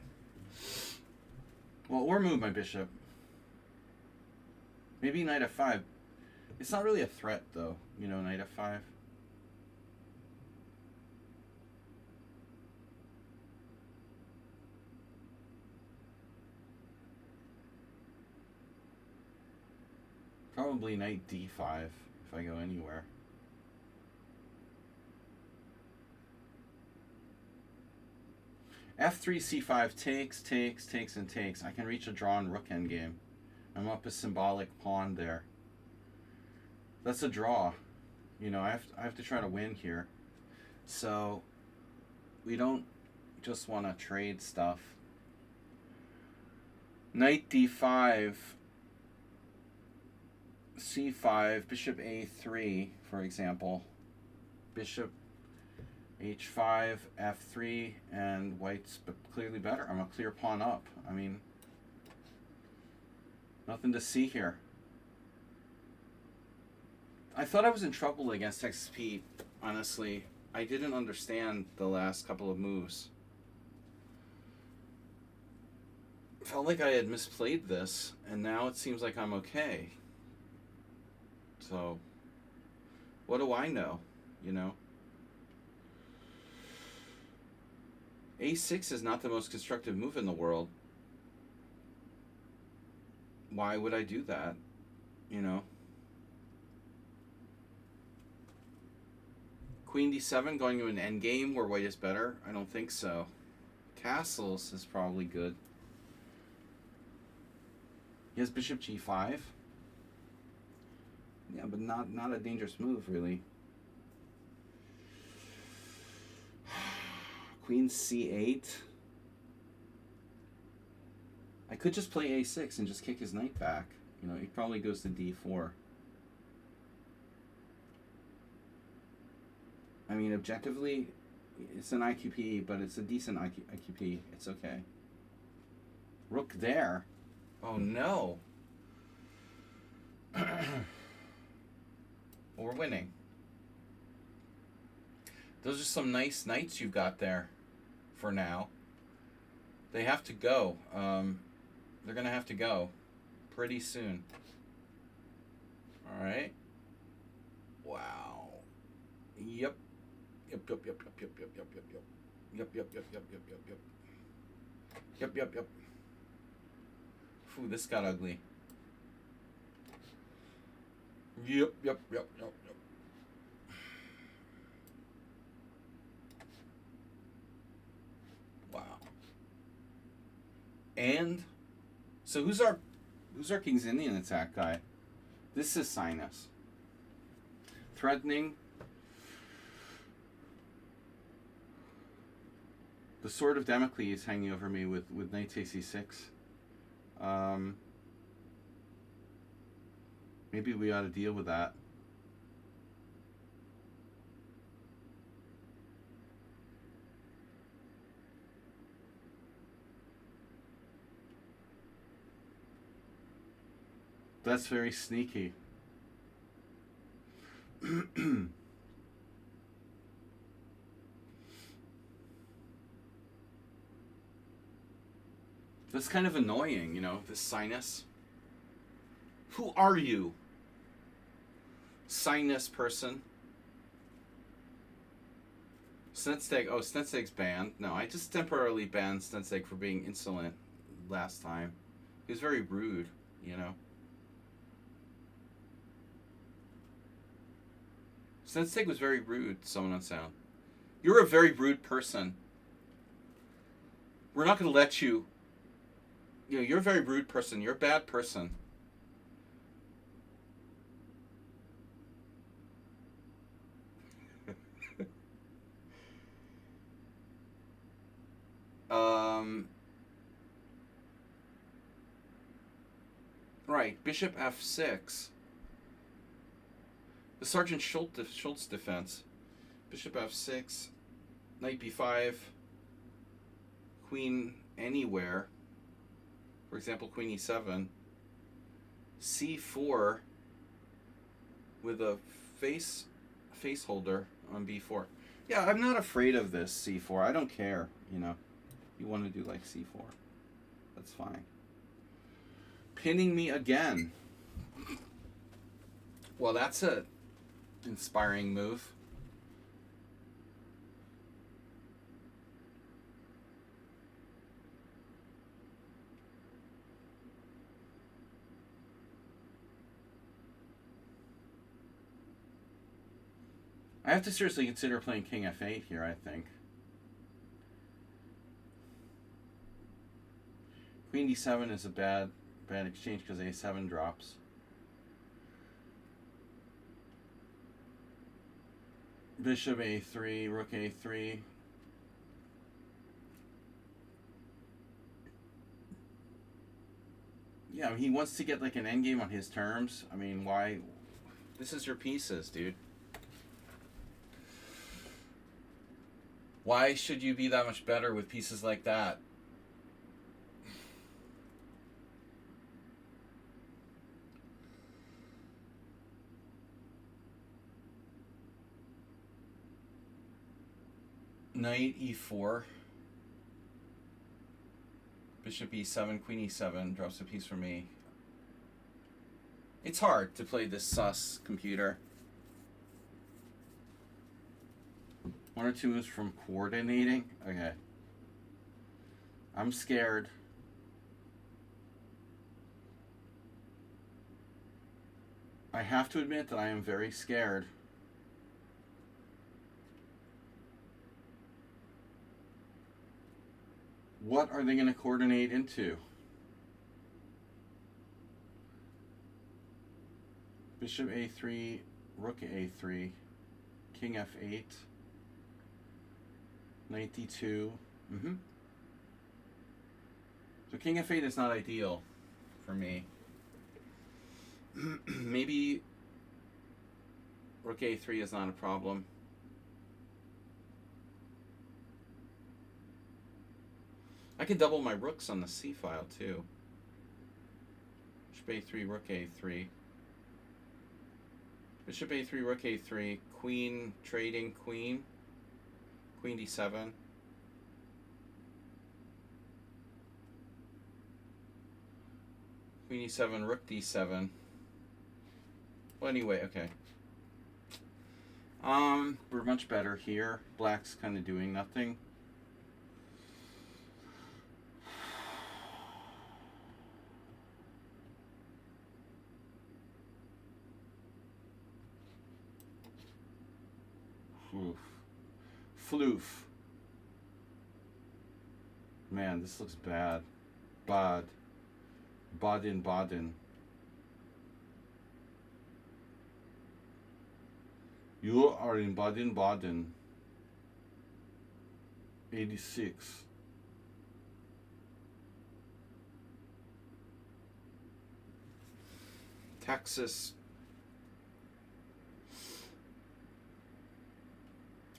Well, or move my bishop. Maybe knight F5. It's not really a threat, though, you know, knight F5. Probably knight D5 if I go anywhere. F3, C5 takes, and takes. I can reach a drawn rook endgame. I'm up a symbolic pawn there. That's a draw. You know, I have to try to win here. So we don't just want to trade stuff. Knight D5, C5, bishop A3, for example. Bishop H5, F3, and white's clearly better. I'm a clear pawn up. I mean, nothing to see here. I thought I was in trouble against Texas Pete, honestly. I didn't understand the last couple of moves. Felt like I had misplayed this, and now it seems like I'm okay. So, what do I know, you know? A6 is not the most constructive move in the world. Why would I do that, you know? Queen D7 going to an endgame where white is better? I don't think so. Castles is probably good. He has bishop G5. Yeah, but not a dangerous move, really. Queen C8. I could just play A6 and just kick his knight back. You know, he probably goes to D4. I mean, objectively, it's an IQP, but it's a decent IQP. It's okay. Rook there. Oh no. Well, we're winning. Those are some nice knights you've got there for now. They have to go. They're going to have to go pretty soon. All right. Wow. Yep. Yep, yep, yep, yep, yep, yep, yep, yep, yep. Yep, yep, yep, yep, yep, yep, yep. Yep, yep, yep. Phew, this got ugly. Yep, yep, yep, yep, yep. Wow. And so who's our King's Indian attack guy? This is Sinus. Threatening. The sword of Damocles hanging over me with knight AC6. Maybe we ought to deal with that. That's very sneaky. That's kind of annoying, you know, this Sinus. Who are you? Sinus person. Snedsteg. Oh, Snedsteg's banned. No, I just temporarily banned Snedsteg for being insolent last time. He was very rude, you know. Snedsteg was very rude, someone on sound. You're a very rude person. We're not going to let you. You know, you're a very rude person. You're a bad person. Right, Bishop F6. The Sergeant Schultz defense. Bishop F6, Knight B5, Queen anywhere. For example, Queen E7. C4 with a face holder on B4. Yeah, I'm not afraid of this C4. I don't care, you know. You want to do like C4. That's fine. Pinning me again. Well, that's a inspiring move. I have to seriously consider playing King F8 here, I think. Queen D7 is a bad exchange because A7 drops. Bishop A3, Rook A3. Yeah, he wants to get like an endgame on his terms. I mean, why? This is your pieces, dude. Why should you be that much better with pieces like that? Knight E4. Bishop E7, Queen E7 drops a piece for me. It's hard to play this sus computer. One or two moves from coordinating? Okay. I'm scared. I have to admit that I am very scared. What are they going to coordinate into? Bishop A3, Rook A3, King F8, Knight D2. So King F8 is not ideal for me. Maybe Rook A3 is not a problem. I can double my rooks on the C file too. Bishop A3, Rook A3. Bishop A3, Rook A3. Queen trading queen. Queen D7. Queen E7, Rook D7. Well, anyway, okay. We're much better here. Black's kind of doing nothing. Oof. Floof. Man, this looks bad. Bad. Baden. You are in Baden. 86. Texas.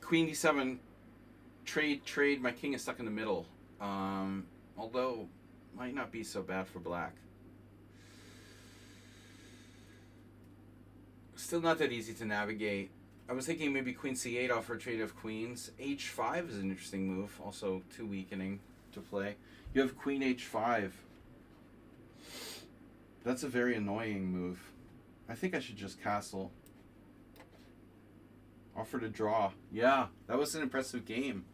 Queen D7. Trade. My king is stuck in the middle. Although, might not be so bad for black. Still not that easy to navigate. I was thinking maybe Queen C8 off for a trade of queens. H5 is an interesting move. Also too weakening to play. You have Queen H5. That's a very annoying move. I think I should just castle. Offer to draw. Yeah, that was an impressive game.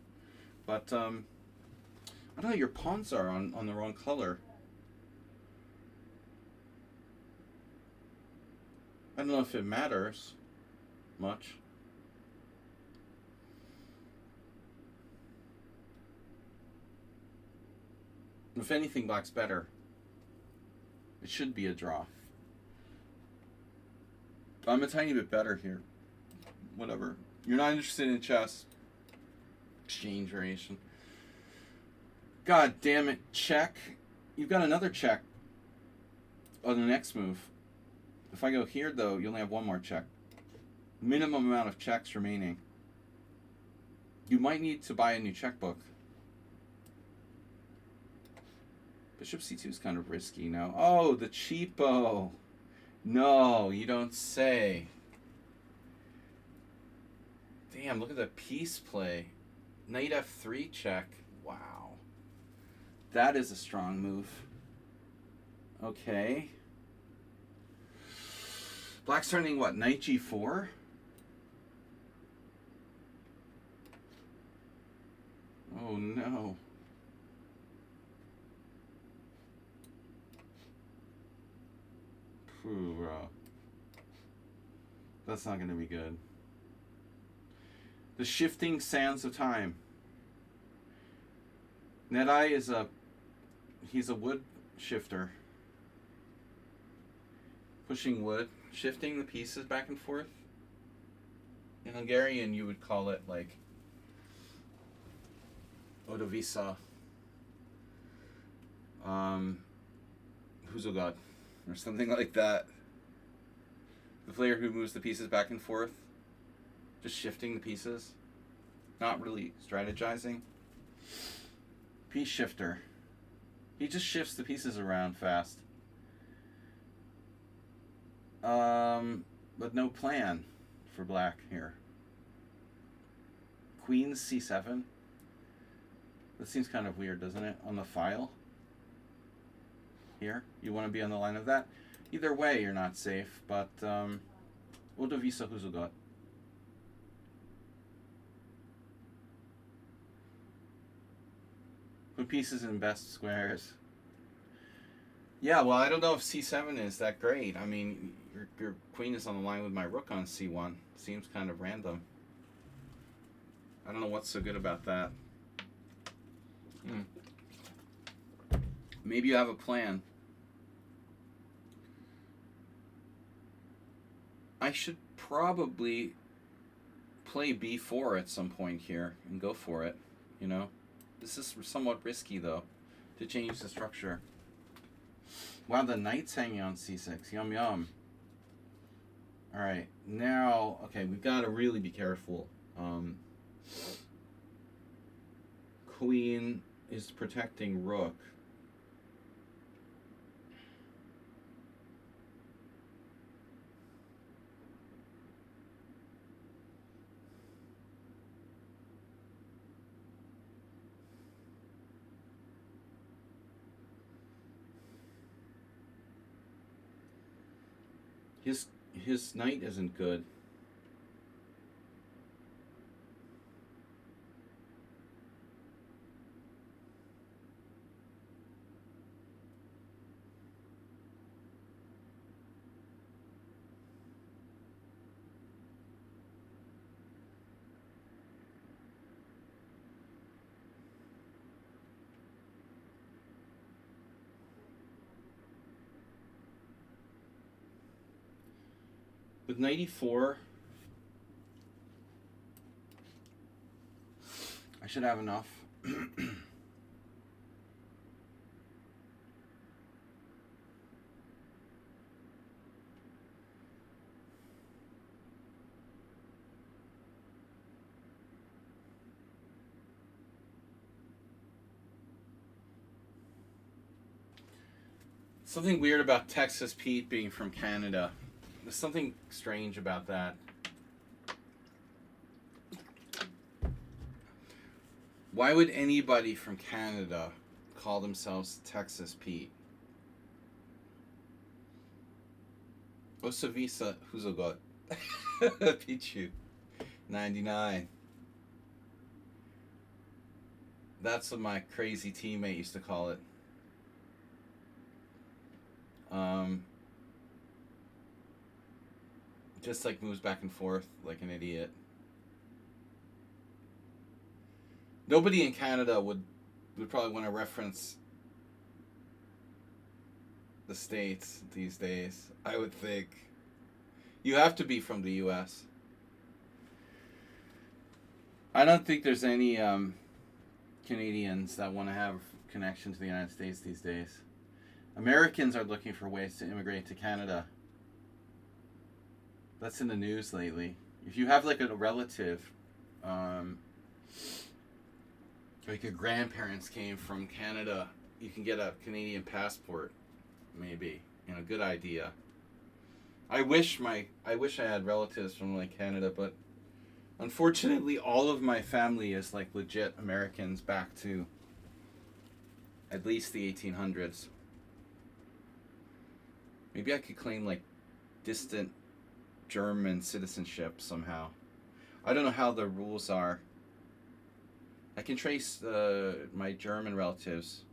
But, I don't know, your pawns are on the wrong color. I don't know if it matters much. If anything, black's better. It should be a draw. I'm a tiny bit better here. Whatever. You're not interested in chess. Exchange variation. God damn it. Check. You've got another check on the next move. If I go here, though, you only have one more check. Minimum amount of checks remaining. You might need to buy a new checkbook. Bishop C2 is kind of risky now. Oh, the cheapo. No, you don't say. Damn, look at the piece play. Knight F3 check. Wow. That is a strong move. Okay. Black's turning what? Knight G4? Oh no. Phew, bro. That's not going to be good. The shifting sands of time. Nedeye is he's a wood shifter. Pushing wood, shifting the pieces back and forth. In Hungarian, you would call it like Odovisa. Huzogod. Or something like that. The player who moves the pieces back and forth. Just shifting the pieces. Not really strategizing. Piece shifter. He just shifts the pieces around fast. But no plan for black here. Queen C7. That seems kind of weird, doesn't it? On the file. Here. You want to be on the line of that? Either way, you're not safe, but Odovisa Huzugot. Put pieces in best squares. Yeah, well, I don't know if C7 is that great. I mean, your queen is on the line with my rook on C1. Seems kind of random. I don't know what's so good about that. Maybe you have a plan. I should probably play B4 at some point here and go for it, you know? This is somewhat risky, though, to change the structure. Wow, the knight's hanging on C6. Yum, yum. Alright, now, okay, we've got to really be careful. Queen is protecting rook. His knight isn't good. With knight e4, I should have enough. Something weird about Texas Pete being from Canada. There's something strange about that. Why would anybody from Canada call themselves Texas Pete? Osavisa Huzogot. Pichu. 99. That's what my crazy teammate used to call it. Just like moves back and forth like an idiot. Nobody in Canada would probably want to reference the States these days, I would think. You have to be from the U.S. I don't think there's any Canadians that want to have connection to the United States these days. Americans are looking for ways to immigrate to Canada. That's in the news lately. If you have like a relative, like your grandparents came from Canada, you can get a Canadian passport, maybe. You know, good idea. I wish I had relatives from like Canada, but unfortunately all of my family is like legit Americans back to at least the 1800s. Maybe I could claim like distant German citizenship somehow. I don't know how the rules are. I can trace my German relatives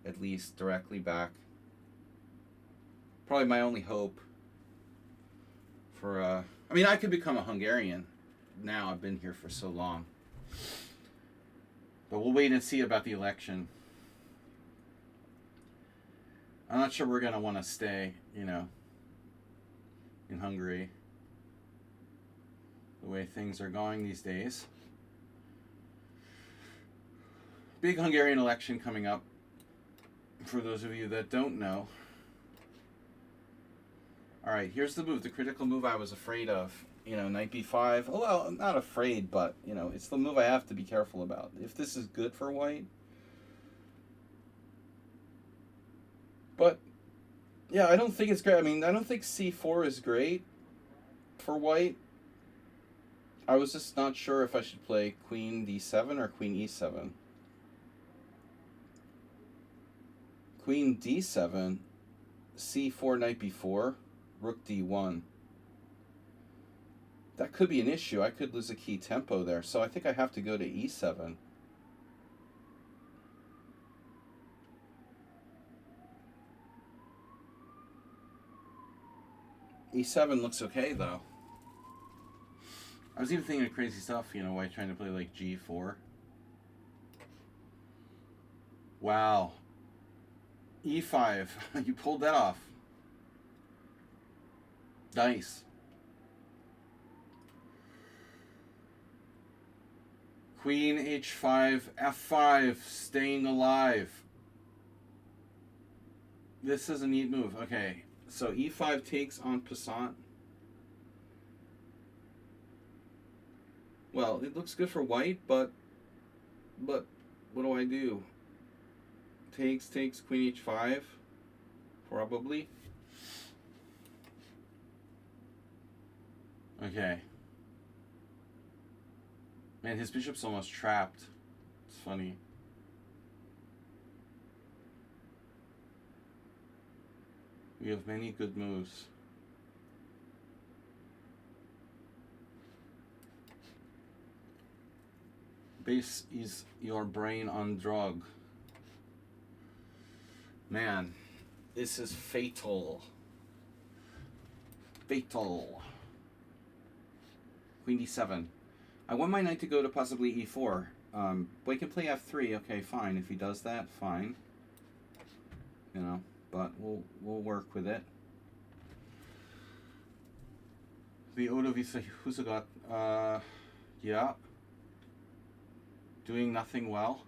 at least directly back. Probably my only hope for I mean, I could become a Hungarian now. I've been here for so long. But we'll wait and see about the election. I'm not sure we're going to want to stay, you know, in Hungary the way things are going these days. Big Hungarian election coming up, for those of you that don't know. Alright, here's the move, the critical move I was afraid of. You know, knight b5. Oh, well, I'm not afraid, but, you know, it's the move I have to be careful about. If this is good for white. But, yeah, I don't think it's great. I mean, I don't think c4 is great for white. I was just not sure if I should play queen d7 or queen e7. Queen d7, c4, knight b4, rook d1. That could be an issue. I could lose a key tempo there. So I think I have to go to e7. e7 looks okay, though. I was even thinking of crazy stuff, you know, why trying to play like g4. Wow. e5. You pulled that off. Nice. Queen h5, f5, staying alive. This is a neat move. Okay, so e5 takes on passant. Well, it looks good for white, but What do I do? Takes, queen h5. Probably. Okay. Man, his bishop's almost trapped. It's funny. We have many good moves. Base is your brain on drug. Man, this is fatal. Fatal. Queen d7. I want my knight to go to possibly e4. But he can play f3. Okay, fine. If he does that, fine. You know, but we'll work with it. The Odo Visa Husagot. Yeah. Doing nothing well.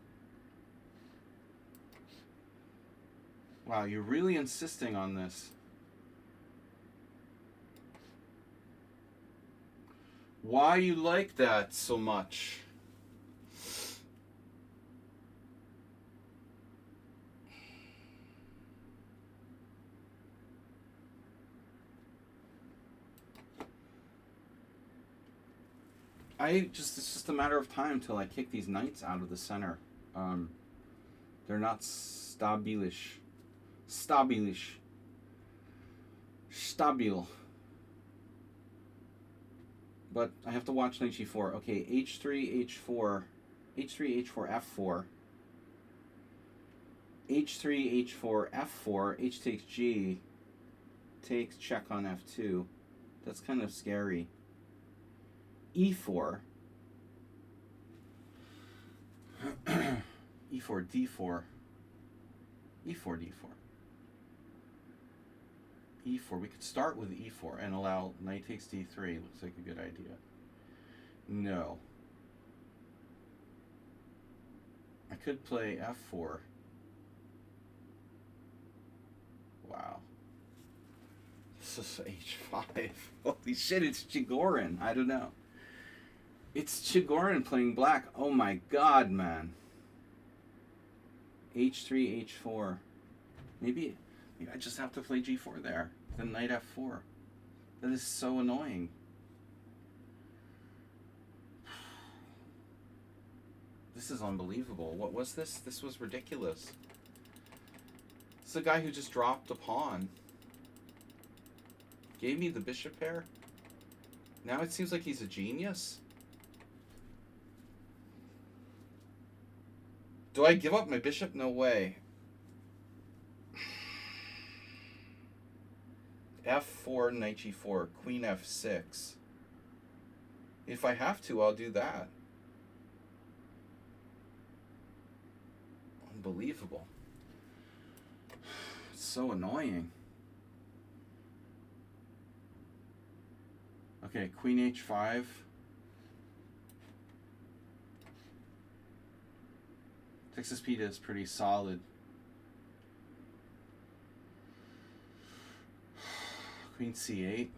Wow, you're really insisting on this. Why you like that so much? It's just a matter of time till I kick these knights out of the center. They're not stabilish. Stable. But I have to watch knight g4. Okay, h3, h4. h3, h4, f4. h3, h4, f4. H takes g. Takes check on f2. That's kind of scary. e4. e4, d4. e4, d4. e4. We could start with e4 and allow knight takes d3. Looks like a good idea. No. I could play f4. Wow. This is h5. Holy shit, it's Chigorin. I don't know. It's Chigorin playing black. Oh my god, man. h3, h4. Maybe I just have to play g4 there. Then knight f4. That is so annoying. This is unbelievable. What was this? This was ridiculous. It's the guy who just dropped a pawn. Gave me the bishop pair. Now it seems like he's a genius. Do I give up my bishop? No way. f4, knight g4, queen f6. If I have to, I'll do that. Unbelievable. It's so annoying. Okay, queen h5. Texas Pita is pretty solid. Queen c8.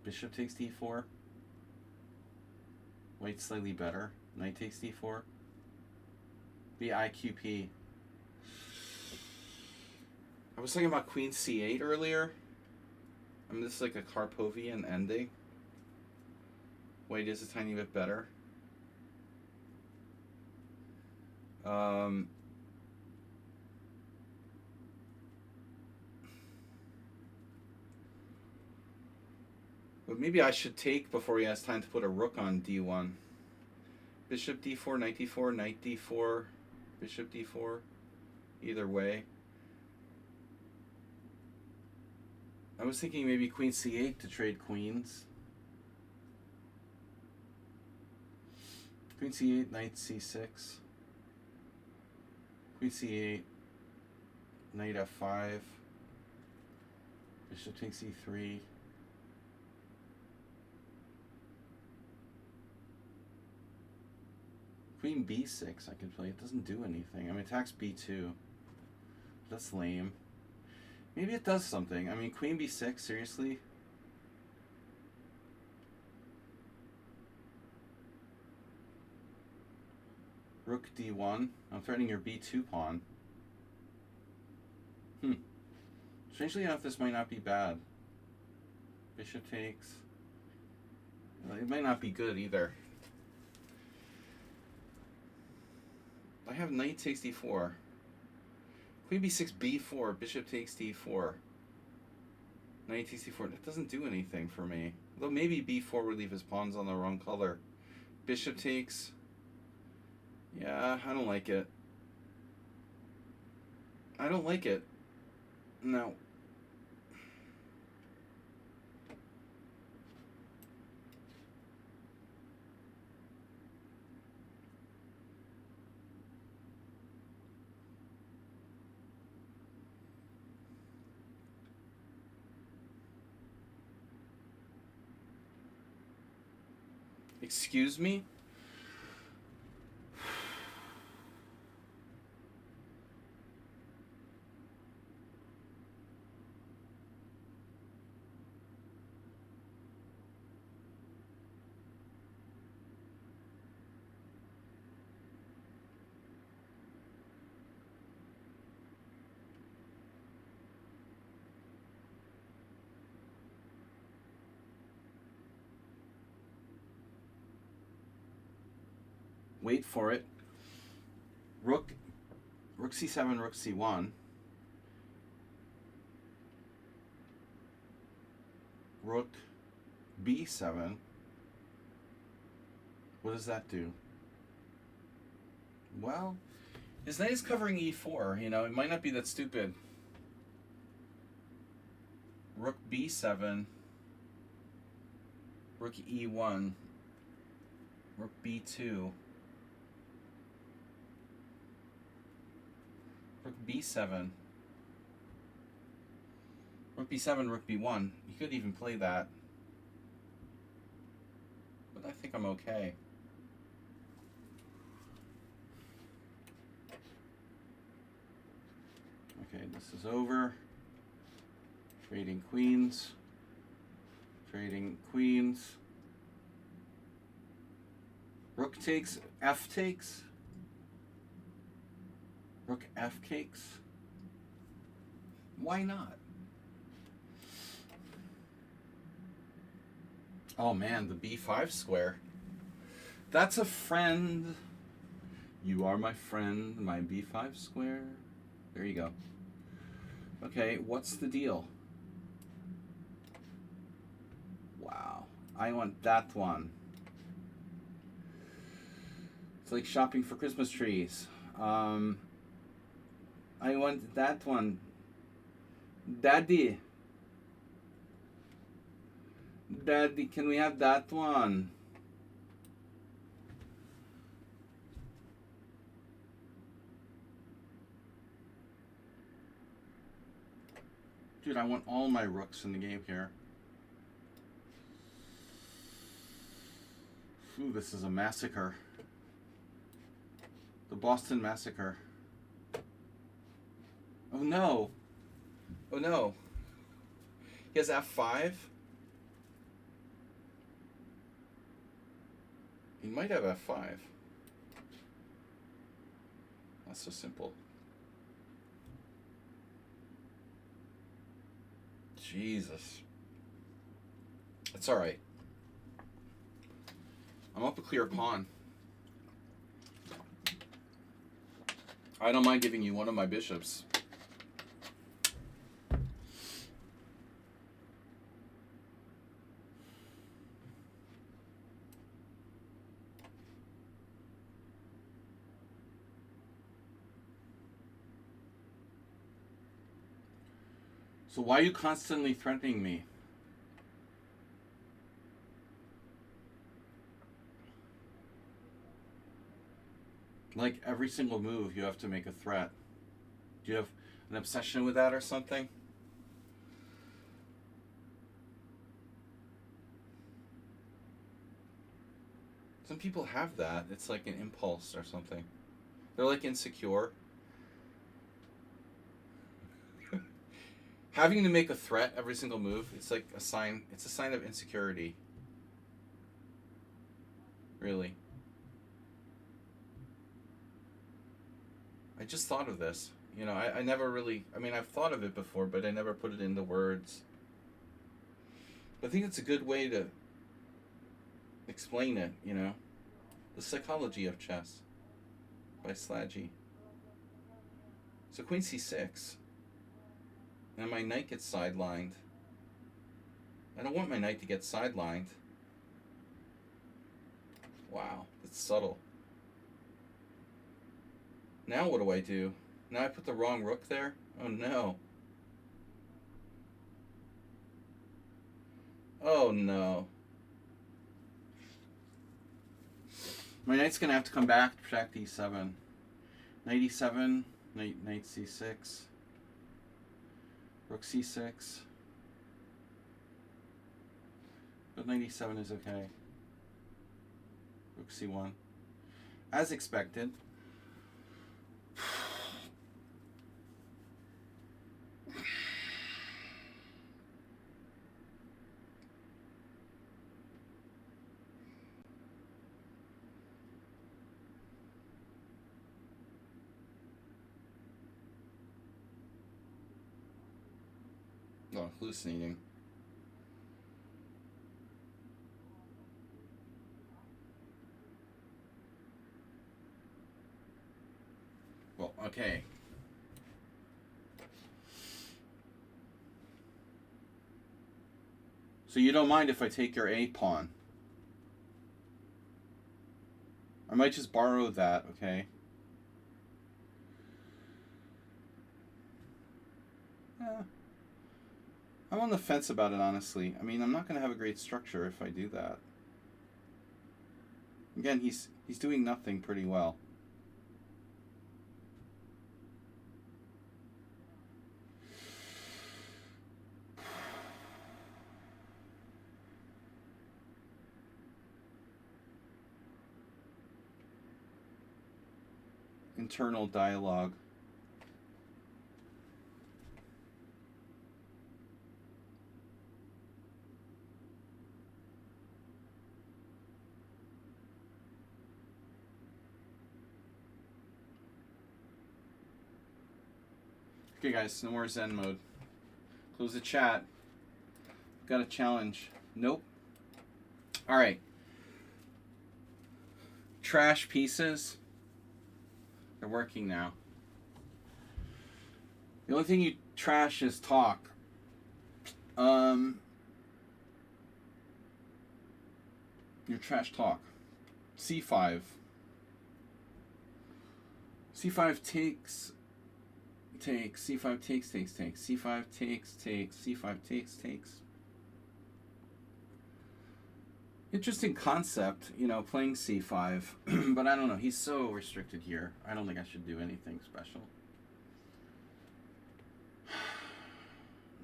Bishop takes d4. White slightly better. Knight takes d4. The IQP. I was thinking about queen c8 earlier. I mean, this is like a Karpovian ending. White is a tiny bit better. But maybe I should take before he has time to put a rook on d1. Bishop d4, knight d4, knight d4, bishop d4. Either way. I was thinking maybe queen c8 to trade queens. Queen c8, knight c6. Queen c8, knight f5. Bishop takes e3. Queen b6 I could play. It doesn't do anything. I mean, attacks b2. That's lame. Maybe it does something. I mean, queen b6, seriously? Rook d1. I'm threatening your b2 pawn. Strangely enough, this might not be bad. Bishop takes. Well, it might not be good either. I have knight takes d4. Queen b6, b4. Bishop takes d4. Knight takes d4. That doesn't do anything for me. Though maybe b4 would leave his pawns on the wrong color. Bishop takes. Yeah, I don't like it. I don't like it. No. Excuse me? Wait for it. Rook c7, rook c1. Rook b7. What does that do? Well, his knight is covering e4. You know, it might not be that stupid. Rook b7. Rook e1. Rook b2. Rook b7. Rook b7, rook b1. You could even play that. But I think I'm okay. Okay, this is over. Trading queens. Trading queens. Rook takes, f takes. Rook f cakes. Why not? Oh man, the b5 square. That's a friend. You are my friend, my b5 square. There you go. Okay, what's the deal? Wow, I want that one. It's like shopping for Christmas trees. I want that one. Daddy. Daddy, can we have that one? Dude, I want all my rooks in the game here. Ooh, this is a massacre. The Boston Massacre. Oh no. Oh no. He has f5? He might have f5. That's so simple. Jesus. That's alright. I'm up a clear pawn. I don't mind giving you one of my bishops. So why are you constantly threatening me? Like every single move you have to make a threat. Do you have an obsession with that or something? Some people have that. It's like an impulse or something. They're like insecure. Having to make a threat every single move, it's like a sign, it's a sign of insecurity. Really. I just thought of this. You know, I never really. I mean, I've thought of it before, but I never put it into words. But I think it's a good way to explain it. You know, the psychology of chess by Slaggy. So queen c6, and my knight gets sidelined. I don't want my knight to get sidelined. Wow, that's subtle. Now what do I do? Now I put the wrong rook there? Oh no. Oh no. My knight's gonna have to come back to protect e7. Knight e7, knight c6, rook c6. But knight e7 is okay. Rook c1. As expected. Oh, hallucinating. Well, okay. So you don't mind if I take your A pawn? I might just borrow that, okay? I'm on the fence about it, honestly. I mean, I'm not going to have a great structure if I do that. Again, he's doing nothing pretty well. Internal dialogue. Okay, guys, no more Zen mode. Close the chat. Got a challenge. Nope. All right. Trash pieces. They're working now. The only thing you trash is talk. Your trash talk. C5. C5 takes. C5 takes. C5 takes. C5 takes. Interesting concept, you know, playing c5. But I don't know. He's so restricted here. I don't think I should do anything special.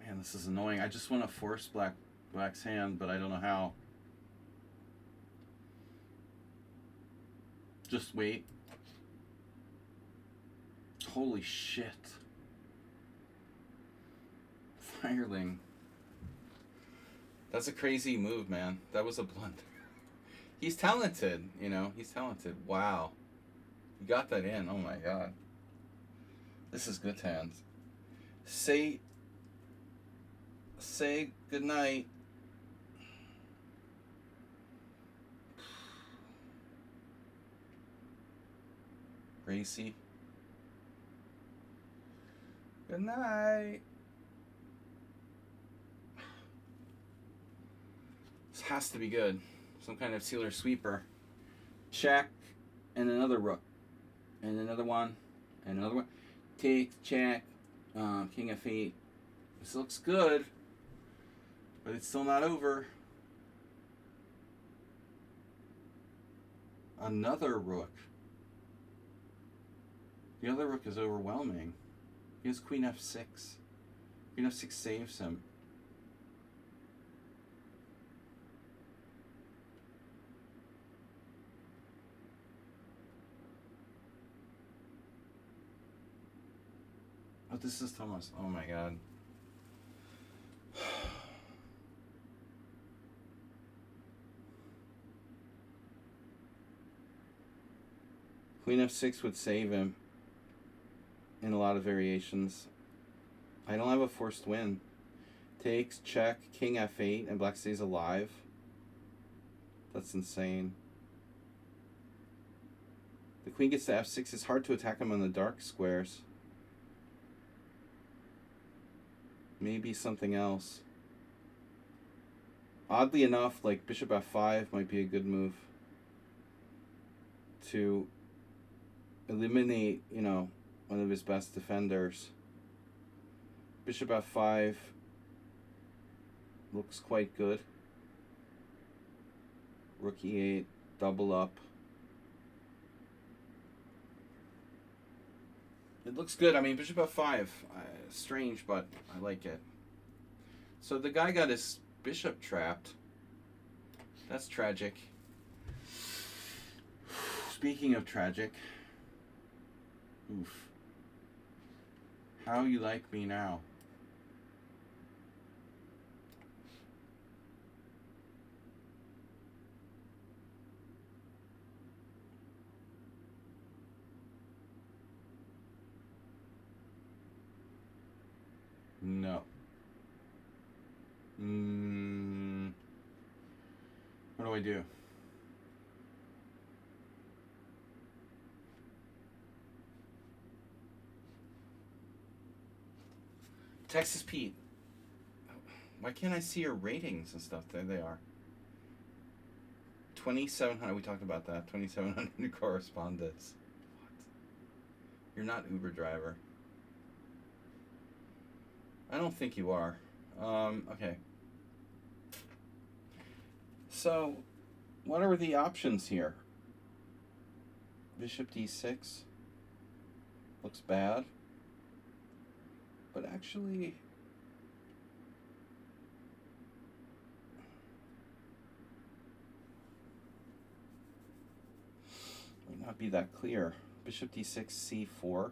Man, this is annoying. I just want to force Black's hand, but I don't know how. Just wait. Holy shit. Firling. That's a crazy move, man. That was a blunder. He's talented, you know. He's talented. Wow. You got that in. Oh my god. This is good hands. Say goodnight. Gracie. Good night. This has to be good. Some kind of sealer sweeper. Check. And another rook. And another one. And another one. Take, check. King f8. This looks good. But it's still not over. Another rook. The other rook is overwhelming. He has queen f6. Queen f6 saves him. Oh, this is Thomas. Oh my god. Queen f6 would save him. in a lot of variations. I don't have a forced win. Takes, check, king f8, and black stays alive. That's insane. The queen gets to f6. It's hard to attack him on the dark squares. Maybe something else. Oddly enough, like bishop f5 might be a good move to eliminate, you know, one of his best defenders. Bishop f5 looks quite good. Rook e8, double up. It looks good. I mean, bishop f5, strange, but I like it. So the guy got his bishop trapped. That's tragic. Speaking of tragic, oof. How you like me now? No. What do I do? Texas Pete. Why can't I see your ratings and stuff? There they are. 2,700. We talked about that. 2,700 correspondents. What? You're not Uber driver. I don't think you are. Okay. So, what are the options here? Bishop d6 looks bad, but actually might not be that clear. Bishop d6, c4.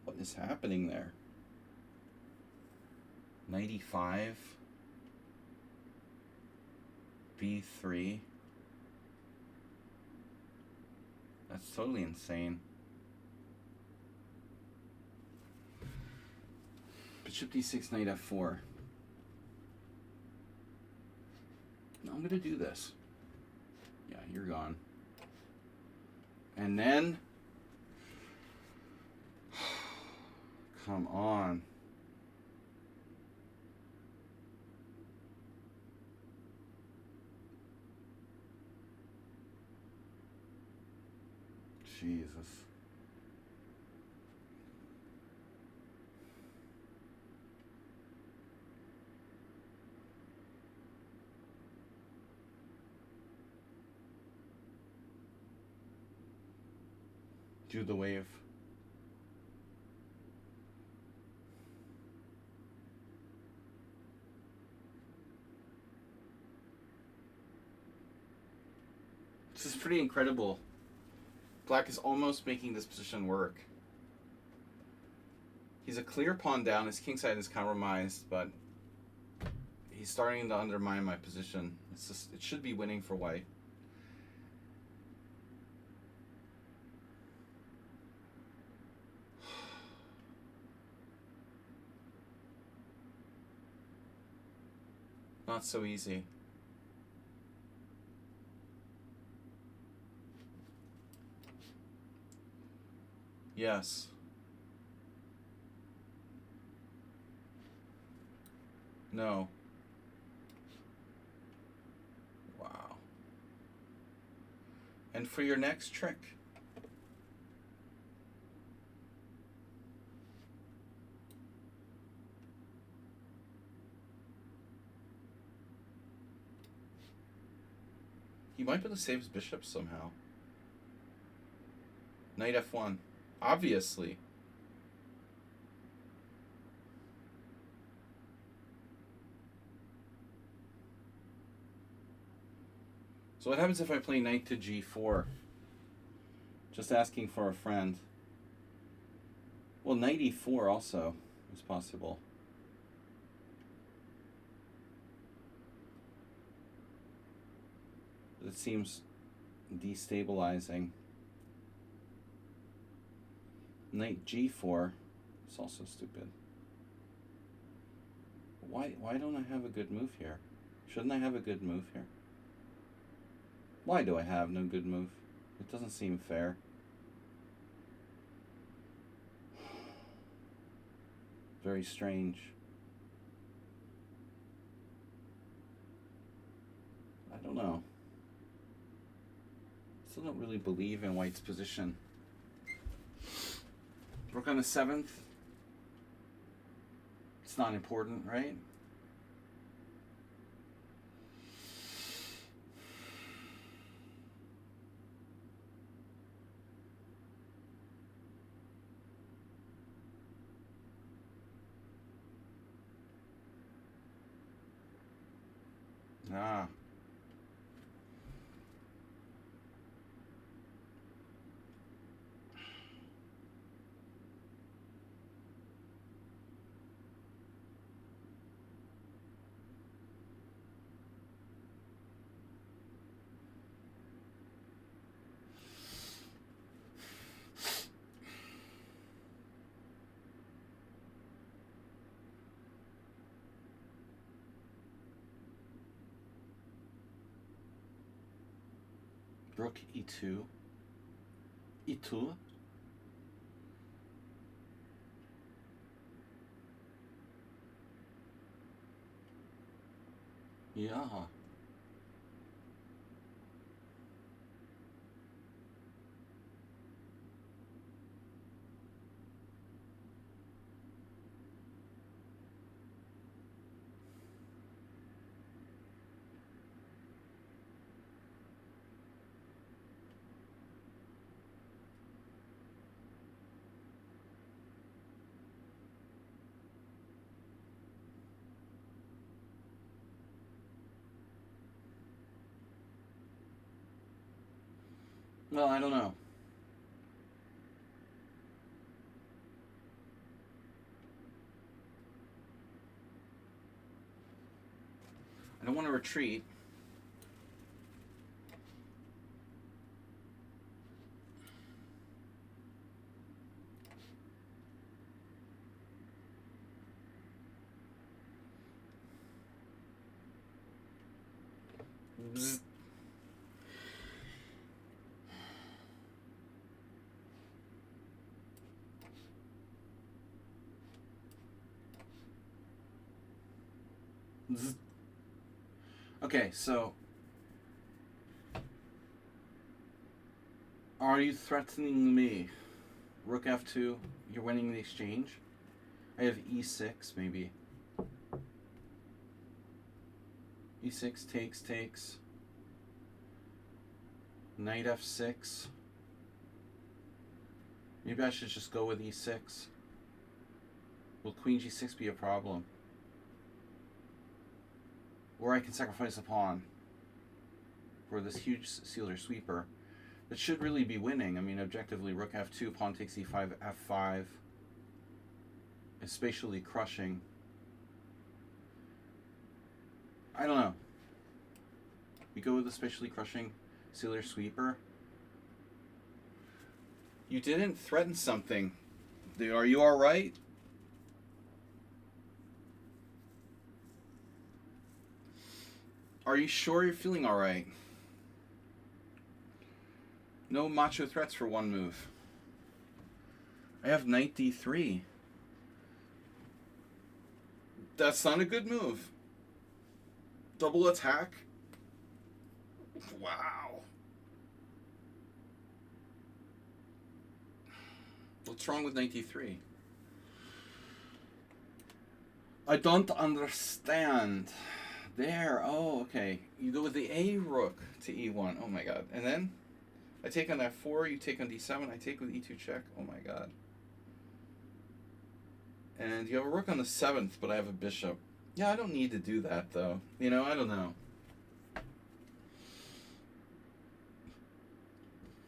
What is happening there? Knight e5, b3. That's totally insane. Bishop d6, knight f4. No, I'm going to do this. Yeah, you're gone. And then... Come on. Jesus. Do the wave. This is pretty incredible. Black is almost making this position work. He's a clear pawn down. His kingside is compromised, but he's starting to undermine my position. It's just, it should be winning for white. Not so easy. Yes. No. Wow. And for your next trick. He might be able to save his bishop somehow. Knight f1. Obviously. So what happens if I play knight to g4? Just asking for a friend. Well, knight e4 also is possible. But it seems destabilizing. Knight g4. It's also stupid. Why don't I have a good move here? Shouldn't I have a good move here? Why do I have no good move? It doesn't seem fair. Very strange. I don't know. Still don't really believe in White's position. Rook on the 7th. It's not important, right? Ah. Rook e2. E2. Yeah. Well, I don't know. I don't want to retreat. Bzz. Bzz. Okay, so are you threatening me? Rook f2, you're winning the exchange. I have e6, maybe. e6 takes. Knight f6. Maybe I should just go with e6. Will queen g6 be a problem? Or I can sacrifice a pawn for this huge sealer sweeper. It should really be winning. I mean, objectively, rook f2, pawn takes e5, f5. Is spatially crushing. I don't know. We go with the spatially crushing sealer sweeper. You didn't threaten something. Are you all right? Are you sure you're feeling all right? No macho threats for one move. I have knight d3. That's not a good move. Double attack. Wow. What's wrong with knight d3? I don't understand. There. Oh, okay. You go with the A rook to e1. Oh my god. And then I take on f4. You take on d7. I take with e2 check. Oh my god. And you have a rook on the 7th, but I have a bishop. Yeah, I don't need to do that, though. You know, I don't know.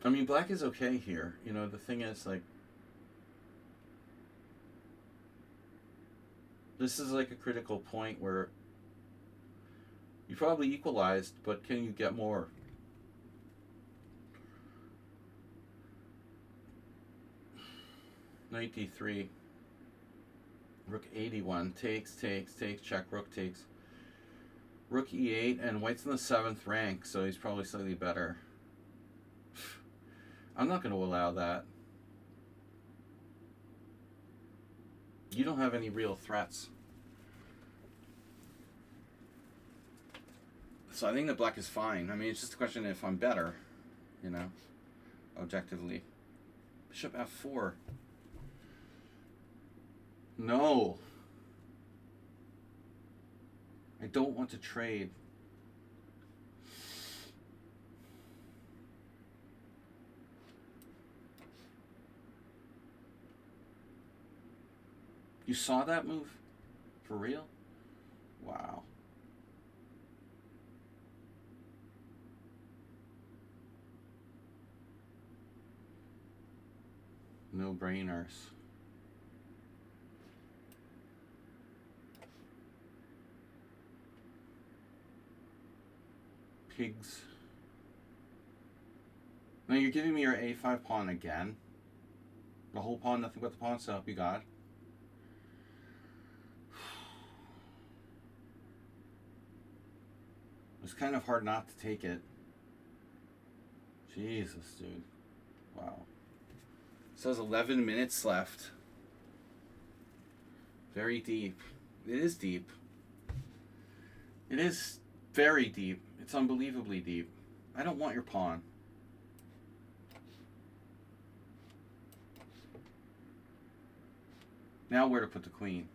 I mean, black is okay here. You know, the thing is, like, this is like a critical point where you probably equalized, but can you get more? Knight d3. Rook 81. Takes, check, rook takes. Rook e8, and white's in the 7th rank, so he's probably slightly better. I'm not going to allow that. You don't have any real threats. So I think the black is fine. I mean, it's just a question if I'm better, you know, objectively. Bishop f4. No. I don't want to trade. You saw that move? For real? Wow. No brainers. Pigs. Now you're giving me your a5 pawn again. The whole pawn, nothing but the pawn, so help you God. It's kind of hard not to take it. Jesus, dude. Wow. So there's 11 minutes left. Very deep. It is deep. It is very deep. It's unbelievably deep. I don't want your pawn. Now where to put the queen?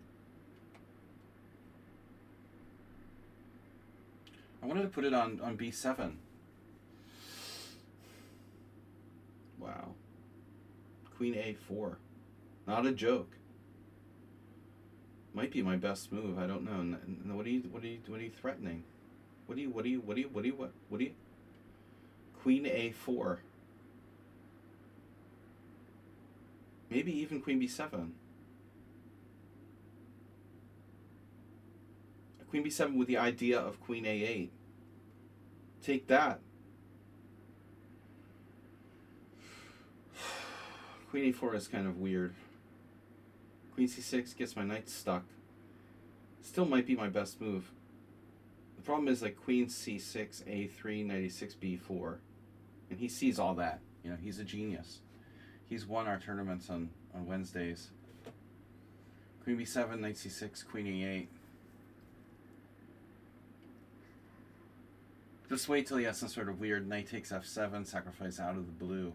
I wanted to put it on b7. Wow. Queen a4. Not a joke. Might be my best move. I don't know. What are you threatening? What are you? Queen a4. Maybe even queen b7. Queen b7 with the idea of queen a8. Take that. Queen a4 is kind of weird. Queen c6 gets my knight stuck. Still might be my best move. The problem is like queen c6, a3, knight a6, b4. And he sees all that. You know, he's a genius. He's won our tournaments on Wednesdays. Queen b7, knight c6, queen e8. Just wait till he has some sort of weird knight takes f7, sacrifice out of the blue.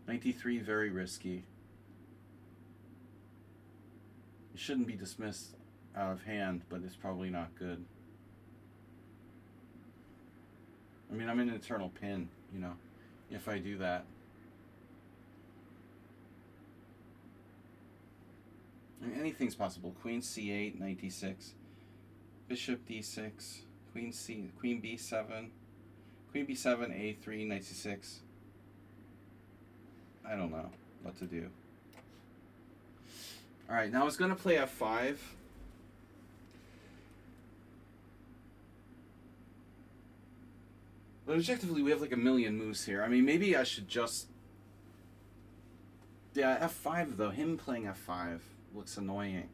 Knight d3, very risky. It shouldn't be dismissed out of hand, but it's probably not good. I mean, I'm in an eternal pin, you know, if I do that. I mean, anything's possible. Queen c8, knight d6, bishop d6, queen b7, queen b7, a3, knight c6. I don't know what to do. All right, now I was going to play f5. But objectively, we have like a million moves here. I mean, maybe I should just... Yeah, f5 though. Him playing f5 looks annoying.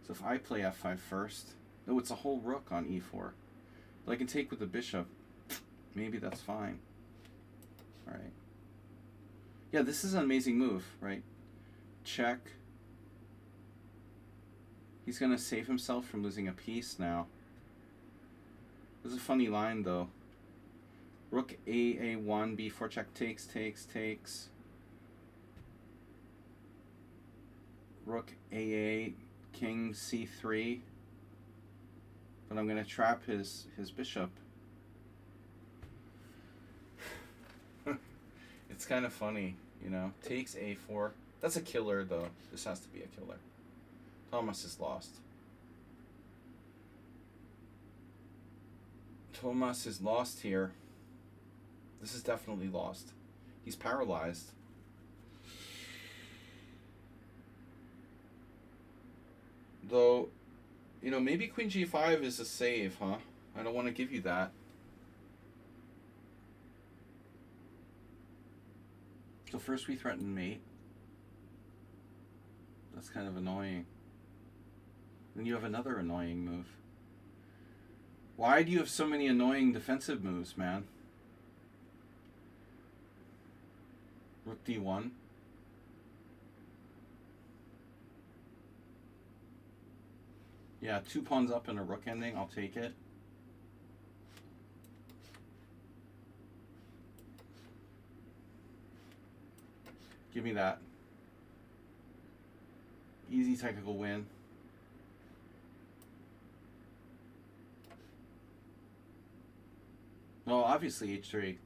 So if I play f5 first... No, it's a whole rook on e4. But I can take with the bishop. Maybe that's fine. All right. Yeah, this is an amazing move, right? Check. He's going to save himself from losing a piece now. There's a funny line, though. Rook a1, b4 check, takes. Rook a8, king c3. But I'm going to trap his bishop. It's kind of funny, you know. Takes a4. That's a killer, though. This has to be a killer. Thomas is lost. Thomas is lost here. This is definitely lost. He's paralyzed. Though, you know, maybe queen g5 is a save, huh? I don't want to give you that. So first we threaten mate. That's kind of annoying. Then you have another annoying move. Why do you have so many annoying defensive moves, man? Rook d1. Yeah, 2 pawns up and a rook ending. I'll take it. Give me that. Easy technical win. Well, obviously h3.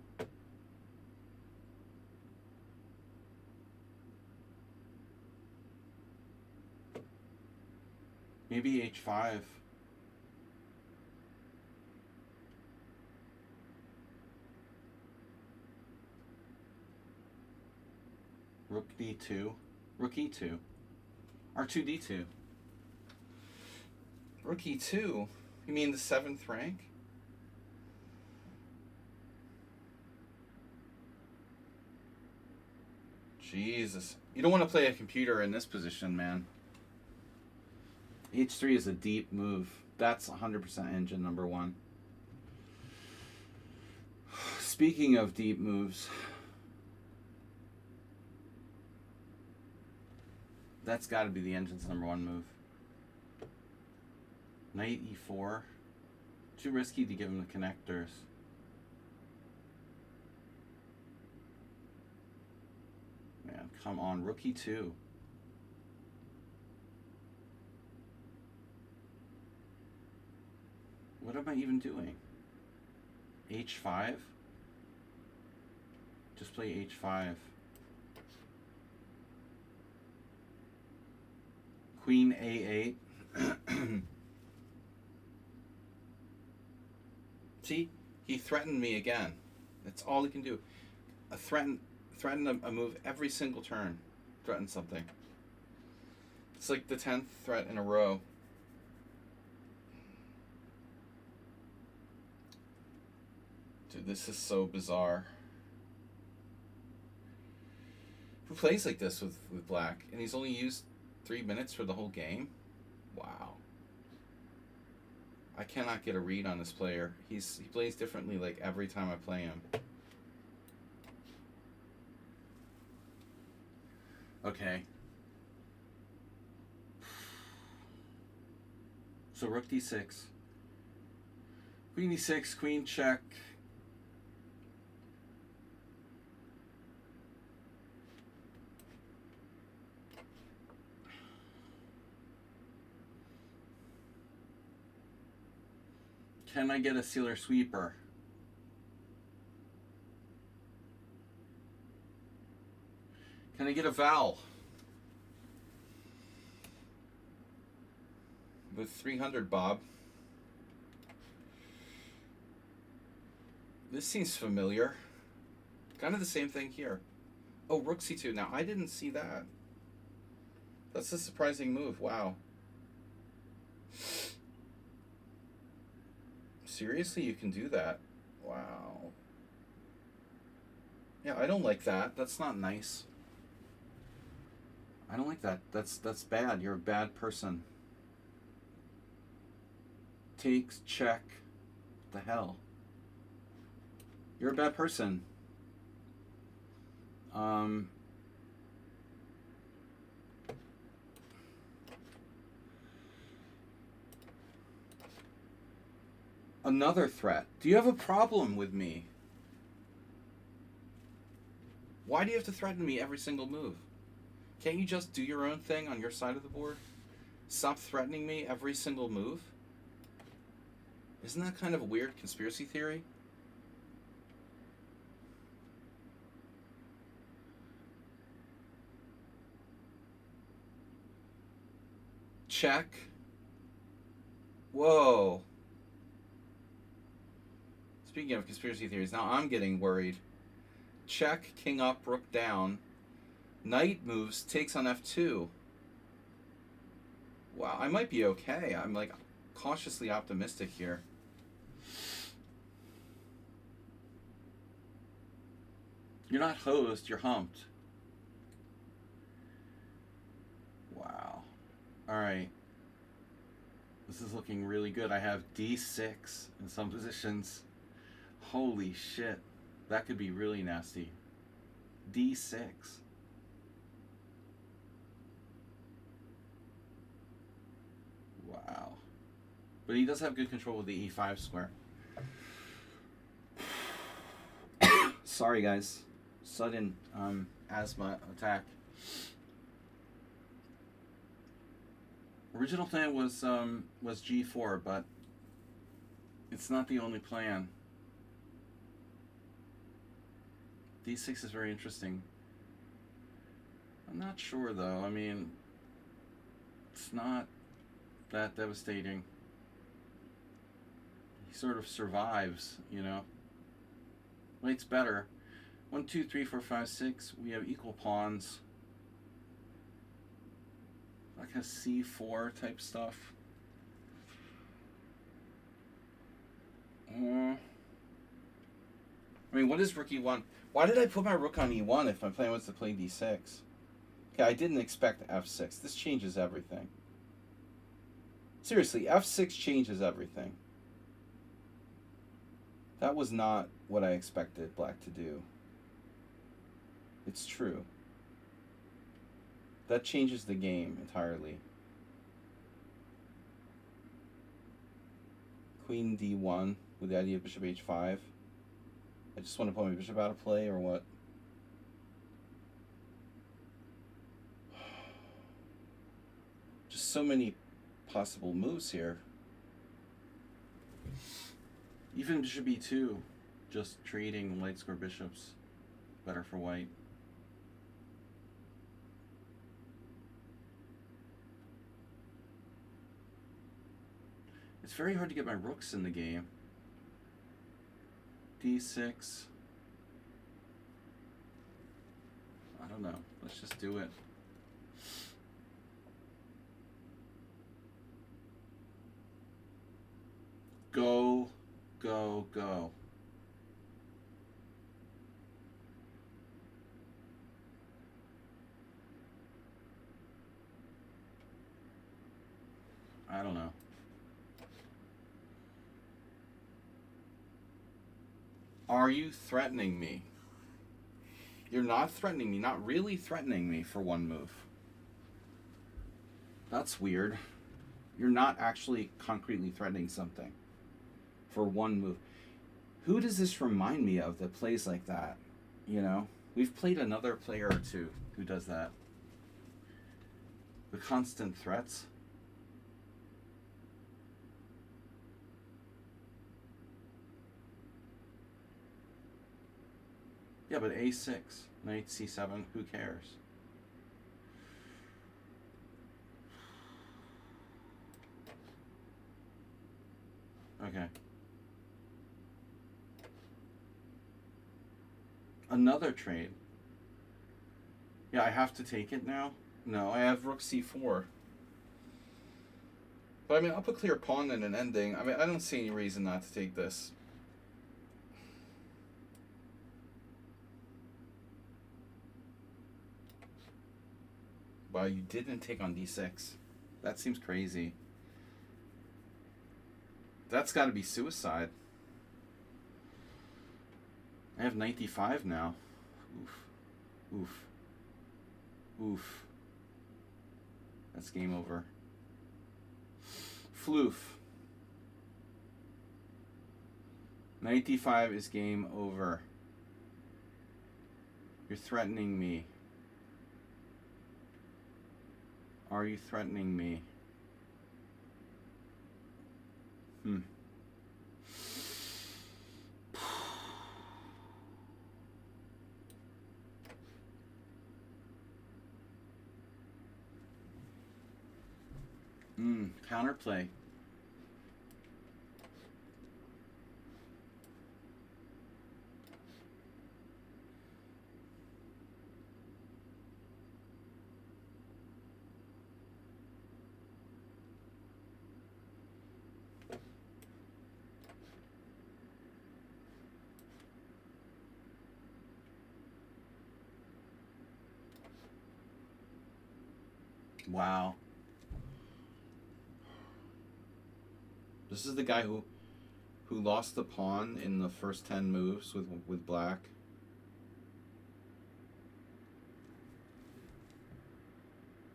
Maybe h5. Rook d2. Rook e2. R2 d2. Rook e2? You mean the 7th rank? Jesus. You don't want to play a computer in this position, man. H3 is a deep move. That's 100% engine number 1. Speaking of deep moves, that's got to be the engine's number 1 move. Knight e4. Too risky to give him the connectors. Man, come on. Rook e2. What am I even doing? H5? Just play H5. Queen A8. See? He threatened me again. That's all he can do. Threaten a move every single turn. Threaten something. It's like the 10th threat in a row. Dude, this is so bizarre. Who plays like this with black? And he's only used 3 minutes for the whole game? Wow. I cannot get a read on this player. He plays differently like every time I play him. Okay. So rook d6. Queen e6, queen check. Can I get a sealer sweeper? Can I get a vowel? With 300, Bob. This seems familiar. Kind of the same thing here. Oh, rook c2. Now, I didn't see that. That's a surprising move. Wow. Seriously, you can do that? Wow. Yeah, I don't like that. That's not nice. I don't like that. That's bad. You're a bad person. Takes, check. What the hell? You're a bad person. Another threat. Do you have a problem with me? Why do you have to threaten me every single move? Can't you just do your own thing on your side of the board? Stop threatening me every single move? Isn't that kind of a weird conspiracy theory? Check. Whoa. Speaking of conspiracy theories, now I'm getting worried. Check, king up, rook down. Knight moves, takes on f2. Wow, I might be okay. I'm like cautiously optimistic here. You're not hosed, you're humped. right. This is looking really good. I have d6 in some positions. Holy shit. That could be really nasty. d6. Wow. But he does have good control with the e5 square. Sorry, guys. Sudden asthma attack. Original plan was g4, but it's not the only plan. d6 is very interesting. I'm not sure though. I mean, it's not that devastating. He sort of survives, you know. White's better. 1, 2, 3, 4, 5, 6. We have equal pawns. Like a c4 type stuff. I mean, what is rook e1? Why did I put my rook on e1 if my plan was to play d6? Okay, I didn't expect f6. This changes everything. Seriously, f6 changes everything. That was not what I expected black to do. It's true. That changes the game entirely. Queen d1 with the idea of bishop h5. I just want to put my bishop out of play or what? Just so many possible moves here. Even bishop e2, just trading light square bishops. Better for white. It's very hard to get my rooks in the game. d6. I don't know. Let's just do it. Go, go, go. I don't know. Are you threatening me? You're not threatening me, not really threatening me for one move. That's weird. You're not actually concretely threatening something for one move. Who does this remind me of that plays like that? You know? We've played another player or two who does that. The constant threats. Yeah, but a6, knight c7, who cares? Okay. Another trade. Yeah, I have to take it now? No, I have rook c4. But I mean, I'll put clear pawn in an ending. I mean, I don't see any reason not to take this. Wow, you didn't take on d6. That seems crazy. That's got to be suicide. I have knight d5 now. Oof. Oof. Oof. That's game over. Floof. Knight d5 is game over. You're threatening me. Are you threatening me? Counterplay. Wow. This is the guy who lost the pawn in the first 10 moves with black.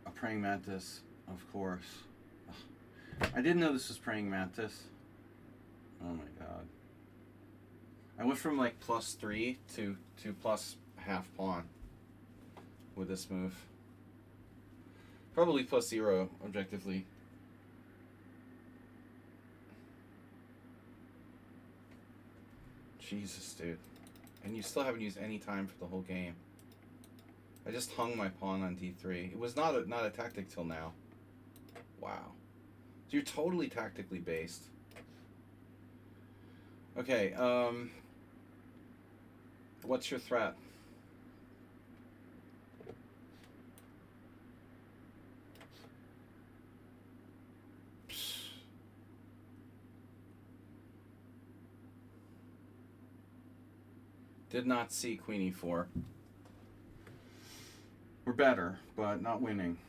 A praying mantis, of course. Ugh. I didn't know this was praying mantis. Oh my god. I went from like +3 to plus half pawn with this move. Probably +0 objectively. Jesus, dude. And you still haven't used any time for the whole game. I just hung my pawn on d3. It was not a tactic till now. Wow. So you're totally tactically based. Okay, what's your threat? Did not see queen e4. We're better, but not winning.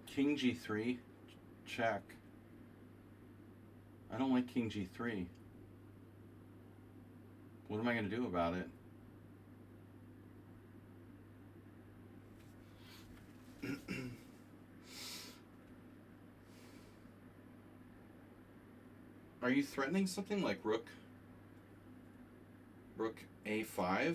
King g3, check. I don't like king g3. What am I going to do about it? Are you threatening something like rook a5?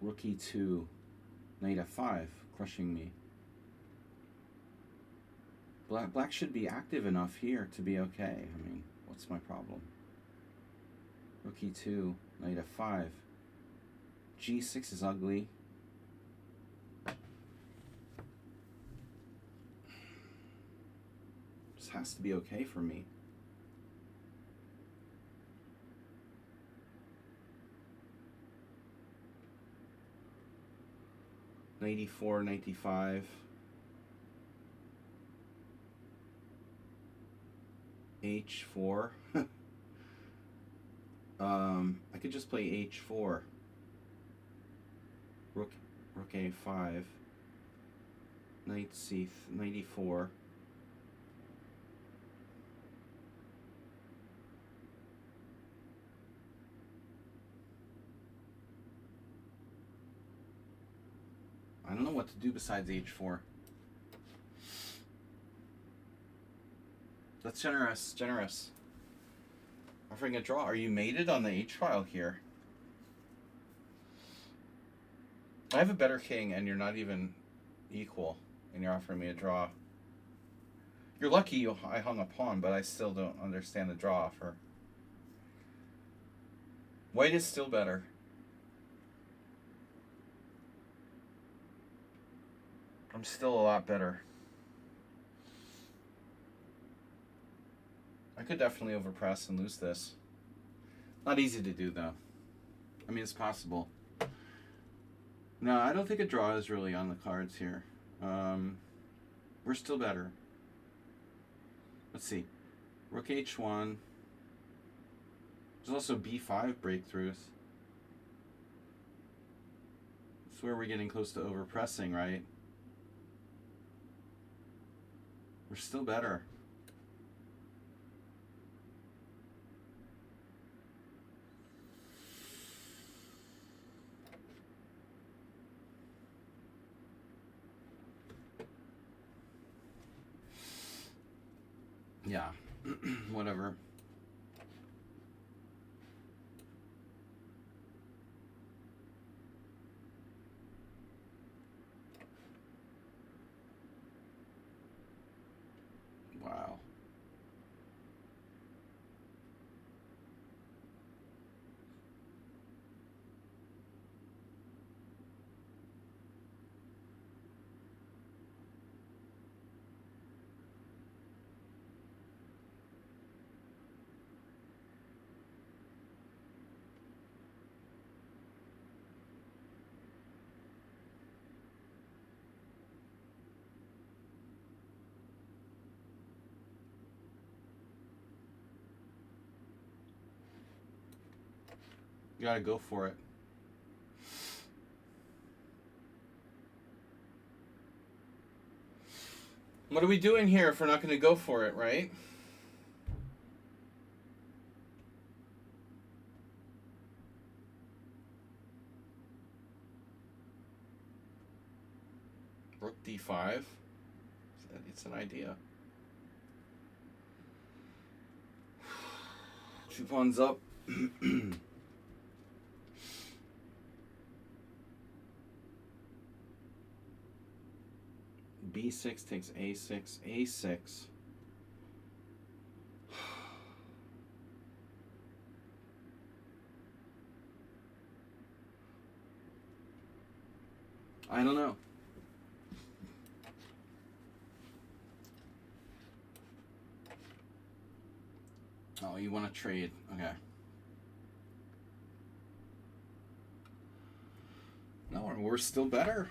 Rook e2, knight f5, crushing me. Black should be active enough here to be okay. I mean, what's my problem? Rook e2, knight f5. g6 is ugly. This has to be okay for me. Knight e4, knight d5. h4. I could just play h4. Rook a5. Knight e4. I don't know what to do besides h4. That's generous. Offering a draw. Are you mated on the h file here? I have a better king and you're not even equal and you're offering me a draw. You're lucky I hung a pawn, but I still don't understand the draw offer. White is still better. I'm still a lot better. I could definitely overpress and lose this. Not easy to do though. I mean, it's possible. No, I don't think a draw is really on the cards here. We're still better. Let's see. Rook h1. There's also b5 breakthroughs. That's where we're getting close to overpressing, right? We're still better. Yeah, whatever. Wow. You gotta go for it. What are we doing here if we're not going to go for it, right? Rook d5. It's an idea. 2 pawns up. B6 takes A6, A6. I don't know. Oh, you want to trade. Okay. No, we're still better.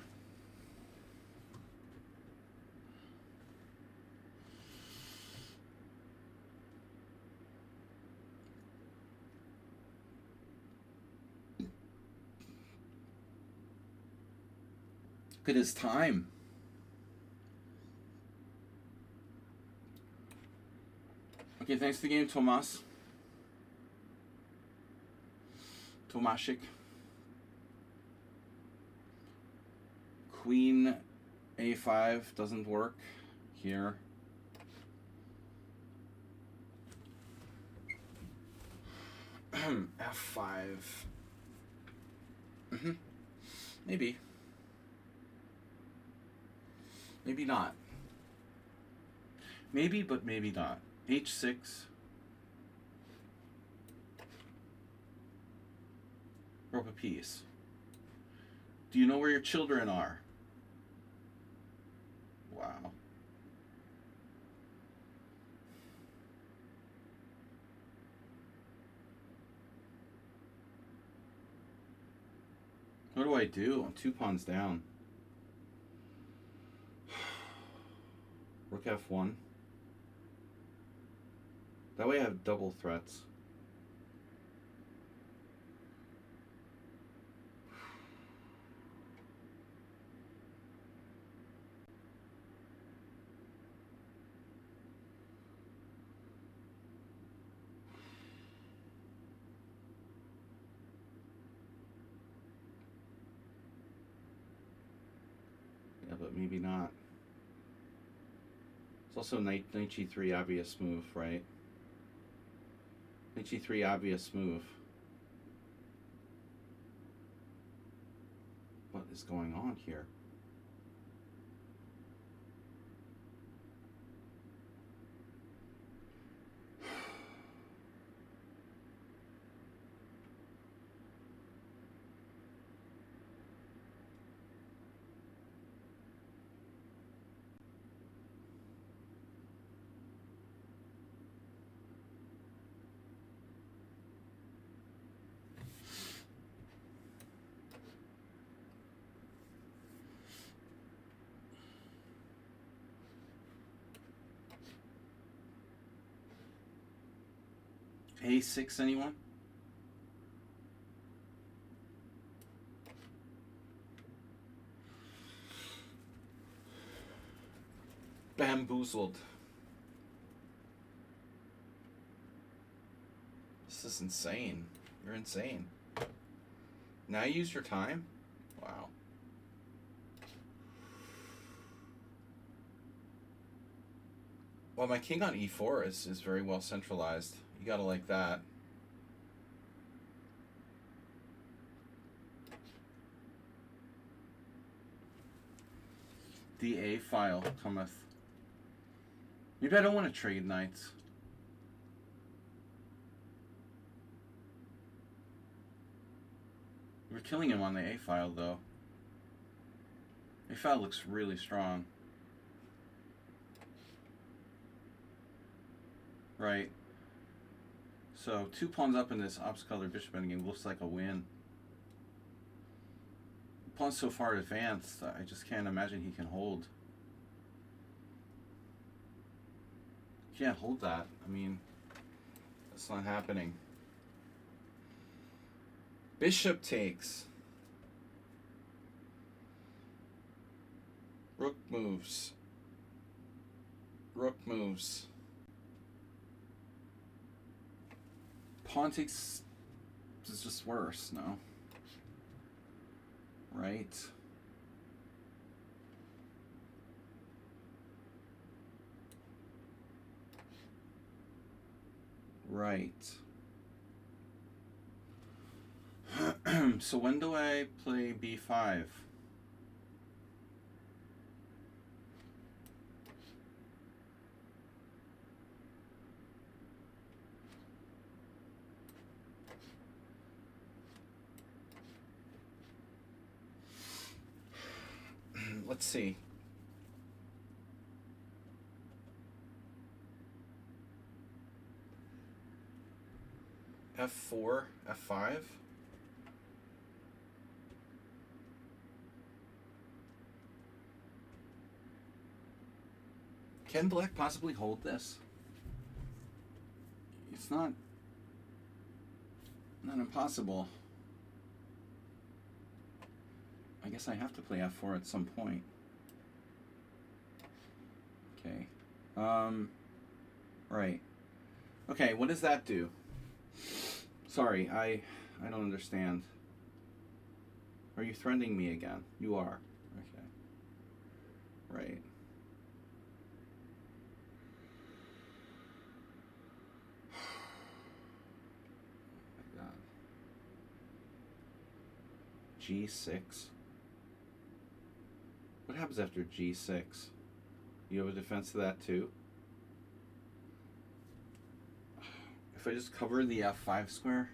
Look at his time. Okay, thanks for the game, Tomas. Tomashik. Queen A5 doesn't work here. F5. Maybe. Maybe not. Maybe, but maybe not. H6. Rope a piece. Do you know where your children are? Wow. What do I do? I'm 2 pawns down. Rook F1. That way I have double threats. Yeah, but maybe not. It's also knight G3 obvious move, right? Knight G3 obvious move. What is going on here? A6, anyone? Bamboozled. This is insane. You're insane. Now you use your time? Wow. Well, my king on E4 is very well centralized. You gotta like that. The A file cometh. Maybe I don't want to trade knights. We're killing him on the A file though. A file looks really strong. Right. So 2 pawns up in this ops color bishop endgame looks like a win. The pawn's so far advanced, I just can't imagine he can hold. Can't hold that. I mean, that's not happening. Bishop takes. Rook moves. Rook moves. Pawn takes is just worse, no? Right? Right. So when do I play b5? Let's see. F4, F5. Can black possibly hold this? It's not impossible. I guess I have to play F4 at some point. Okay. Right. Okay, what does that do? Sorry, I don't understand. Are you threatening me again? You are. Okay. Right. Oh my God. G6. What happens after G6? You have a defense to that too? If I just cover the F5 square,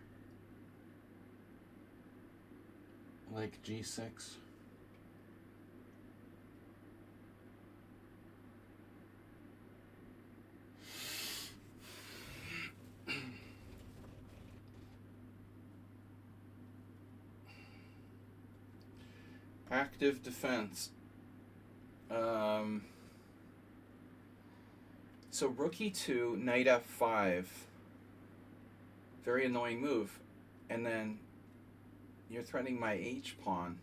like G6. Active defense. So rook e2, knight f5. Very annoying move. And then you're threatening my h pawn.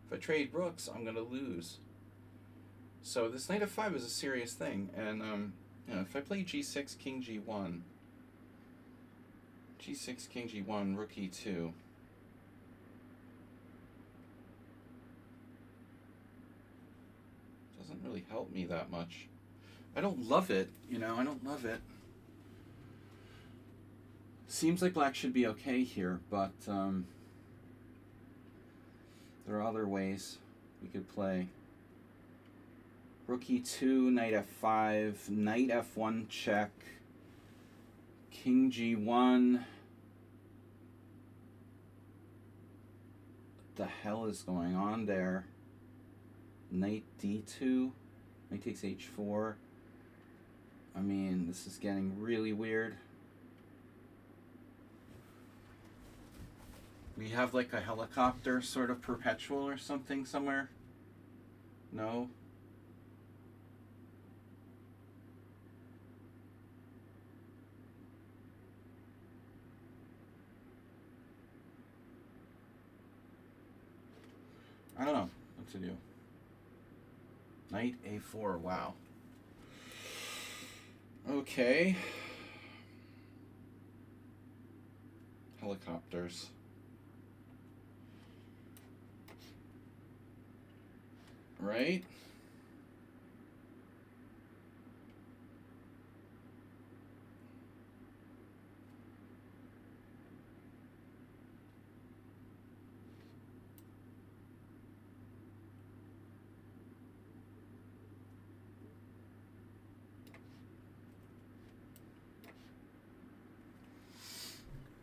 If I trade rooks, I'm going to lose. So this knight f5 is a serious thing. And you know, if I play g6, king g1, g6, king g1, rook e2. Doesn't really help me that much. I don't love it, you know, I don't love it. Seems like black should be okay here, but there are other ways we could play. Rook e2, knight f5, knight f1 check, king g1. What the hell is going on there? Knight d2, knight takes h4. I mean, this is getting really weird. We have like a helicopter sort of perpetual or something somewhere? No? I don't know what to do. Knight a4, wow. Okay. Helicopters. Right?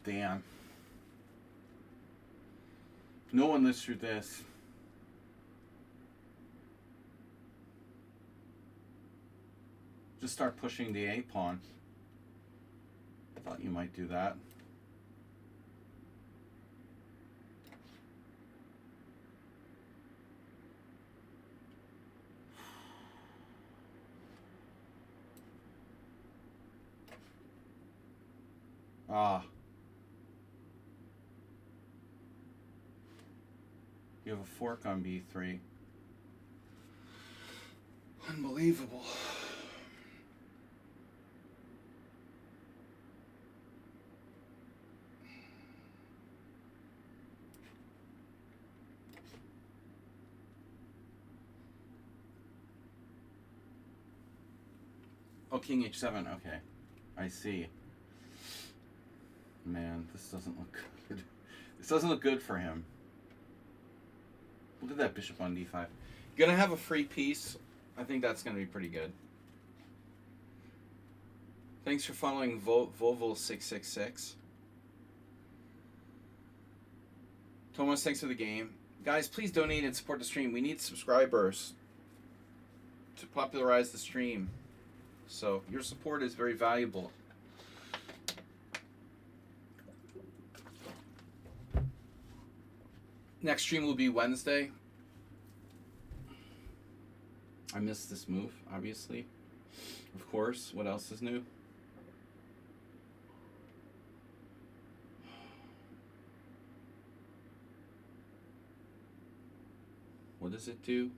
Damn. No one lives through this. Just start pushing the A pawn. I thought you might do that. Ah. You have a fork on b3. Unbelievable. Oh, king h7. Okay. I see. Man, this doesn't look good. This doesn't look good for him. Look at that bishop on d5. Gonna have a free piece. I think that's gonna be pretty good. Thanks for following Volvo666. Thomas, thanks for the game. Guys, please donate and support the stream. We need subscribers to popularize the stream. So your support is very valuable. Next stream will be Wednesday. I missed this move, obviously. Of course. What else is new? What does it do?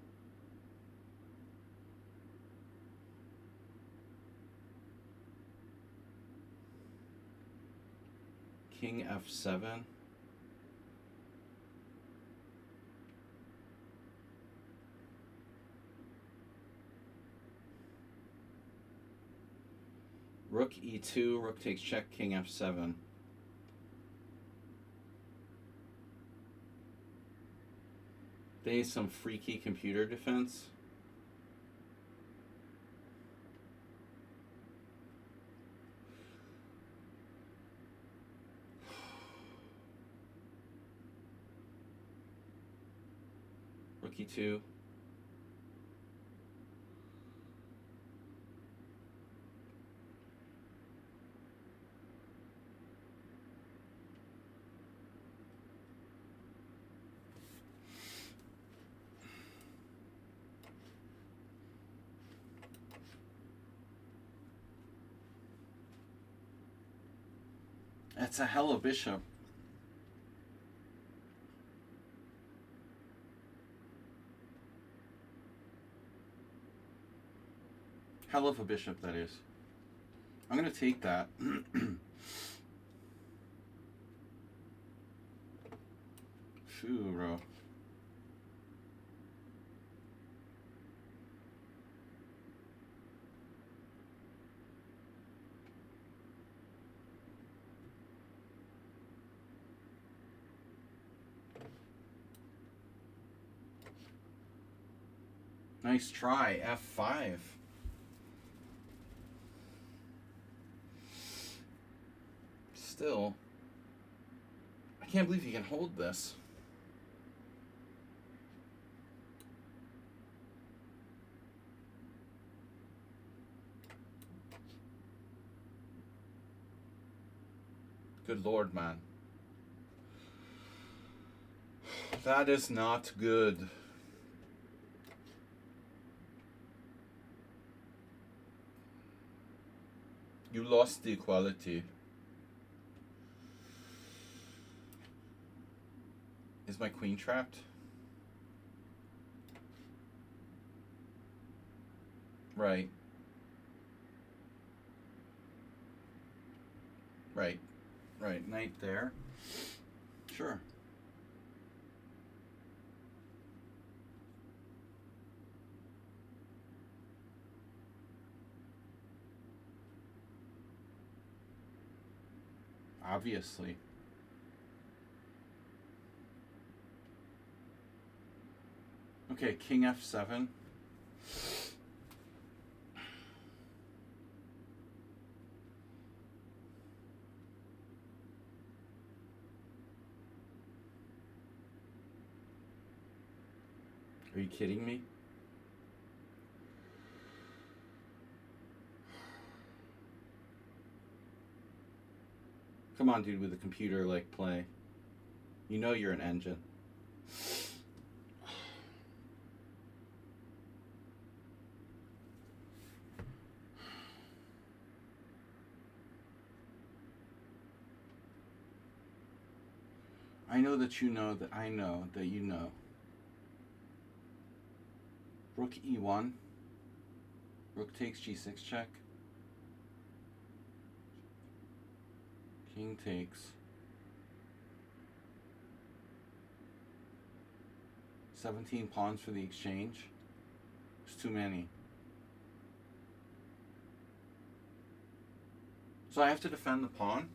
King f7. Rook e2, rook takes check, king f7. They need some freaky computer defense. Rook e2. That's a hell of a bishop. Hell of a bishop, that is. I'm going to take that. Phew, bro. Nice try, f5. Still, I can't believe he can hold this. Good Lord, man. That is not good. You lost the equality. Is my queen trapped? Right. Right. Right. Knight there. Sure. Obviously. Okay, king f7. Are you kidding me? Come on, dude, with a computer like play. You know you're an engine. I know that you know that I know that you know. Rook e1. Rook takes g6 check. King takes. 17 pawns for the exchange. It's too many. So I have to defend the pawn.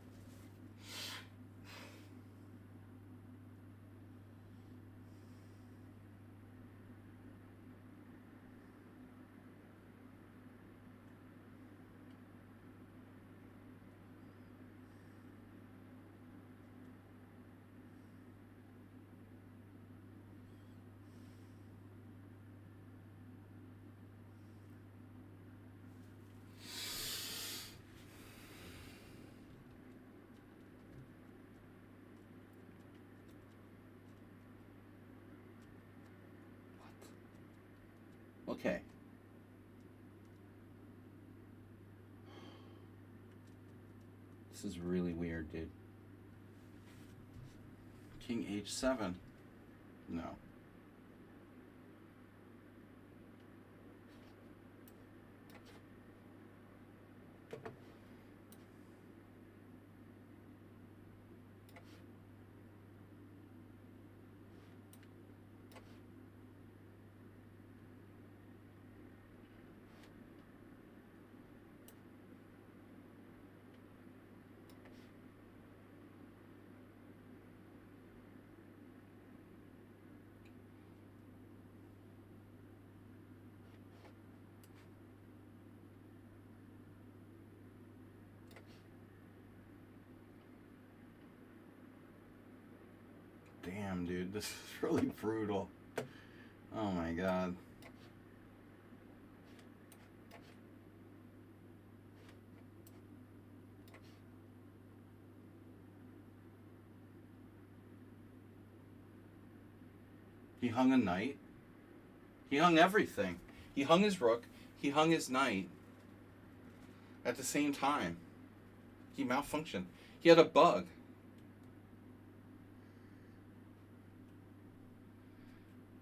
Okay. This is really weird, dude. King h7. No. Damn, dude, this is really brutal. Oh my god. He hung a knight. He hung everything. He hung his rook. He hung his knight. At the same time. He malfunctioned. He had a bug.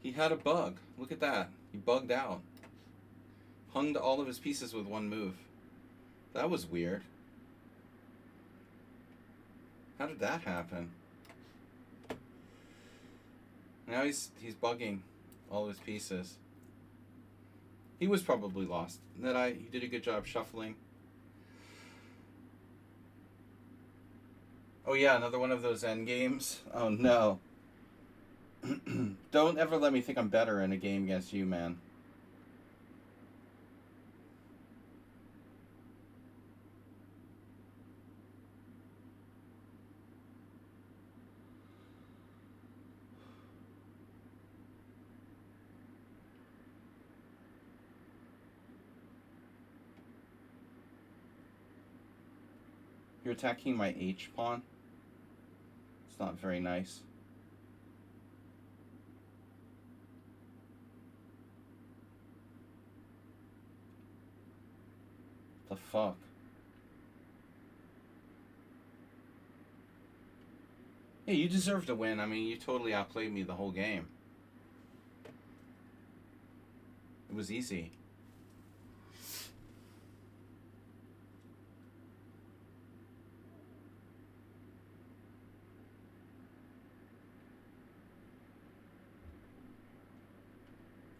He had a bug. Look at that. He bugged out. Hung all of his pieces with one move. That was weird. How did that happen? Now he's bugging all of his pieces. He was probably lost. He did a good job shuffling. Oh yeah, another one of those end games. Oh no. Don't ever let me think I'm better in a game against you, man. You're attacking my H pawn. It's not very nice. The fuck? Hey, you deserve to win. I mean, you totally outplayed me the whole game. It was easy.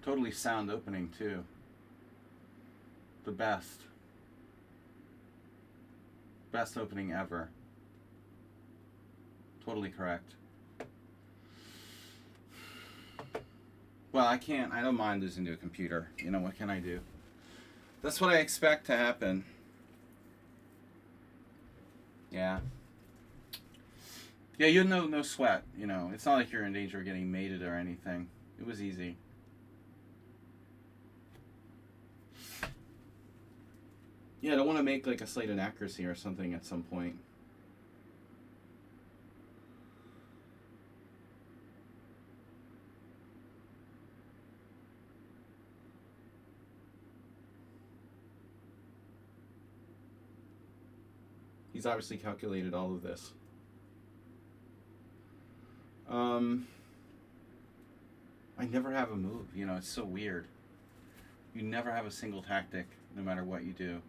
Totally sound opening, too. The best. Best opening ever. Totally correct. Well, I don't mind losing to a computer. You know, what can I do? That's what I expect to happen. Yeah. Yeah, you had no sweat, you know. It's not like you're in danger of getting mated or anything. It was easy. Yeah, I don't want to make like a slight inaccuracy or something at some point. He's obviously calculated all of this. I never have a move, you know, it's so weird. You never have a single tactic, no matter what you do.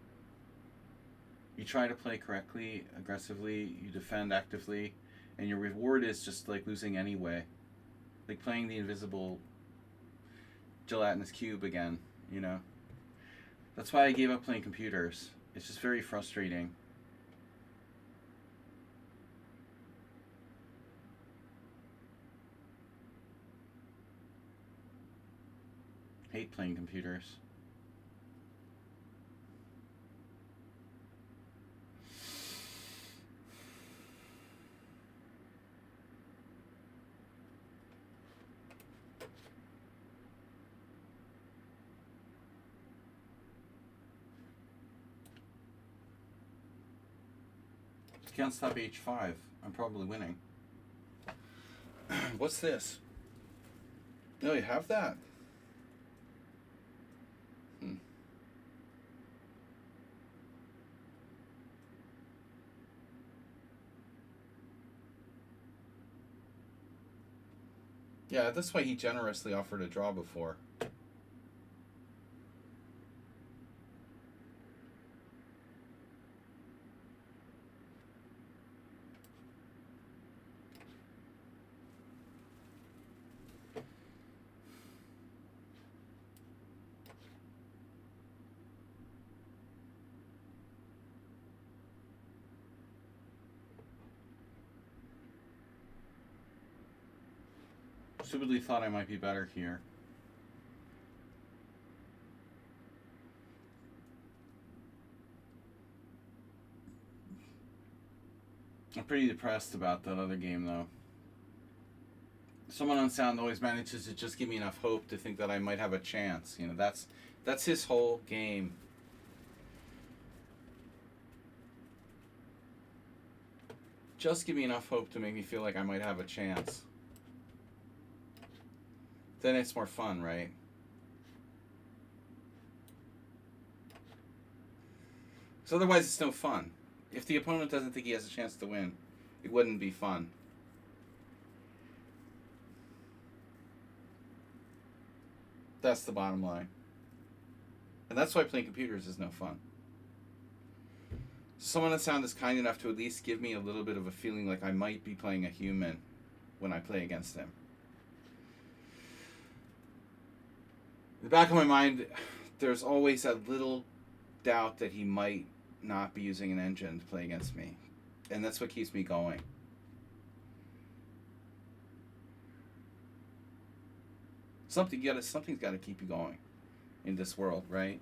You try to play correctly, aggressively, you defend actively, and your reward is just like losing anyway. Like playing the invisible gelatinous cube again, you know? That's why I gave up playing computers. It's just very frustrating. Hate playing computers. Can't stop H5. I'm probably winning. What's this? No, you have that. Yeah, that's why he generously offered a draw before. Stupidly thought I might be better here. I'm pretty depressed about that other game, though. Someone on Sound always manages to just give me enough hope to think that I might have a chance. You know, that's his whole game. Just give me enough hope to make me feel like I might have a chance. Then it's more fun, right? So otherwise it's no fun. If the opponent doesn't think he has a chance to win, it wouldn't be fun. That's the bottom line. And that's why playing computers is no fun. Someone on Sound is kind enough to at least give me a little bit of a feeling like I might be playing a human when I play against him. In the back of my mind, there's always that little doubt that he might not be using an engine to play against me. And that's what keeps me going. Something's got to keep you going in this world, right?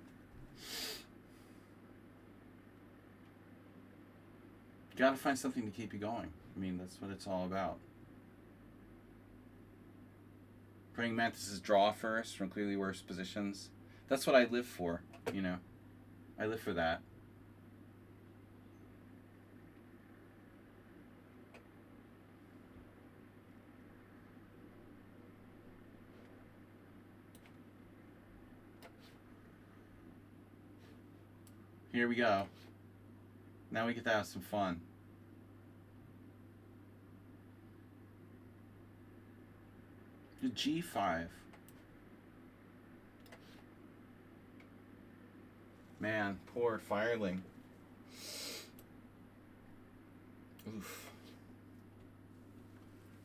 You got to find something to keep you going. I mean, that's what it's all about. Praying Mantis's draw first from clearly worse positions. That's what I live for, you know. I live for that. Here we go. Now we get to have some fun. G5. Man, poor Fireling. Oof.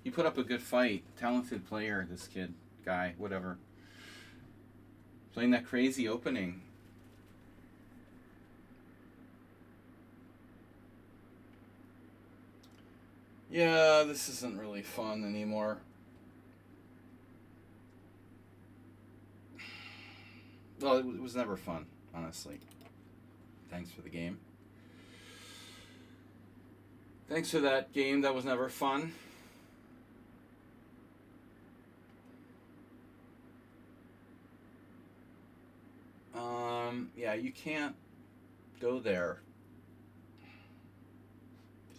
He put up a good fight. Talented player, this kid. Guy, whatever. Playing that crazy opening. Yeah, this isn't really fun anymore. Well, it was never fun, honestly. Thanks for the game. Thanks for that game. That was never fun. Yeah, you can't go there.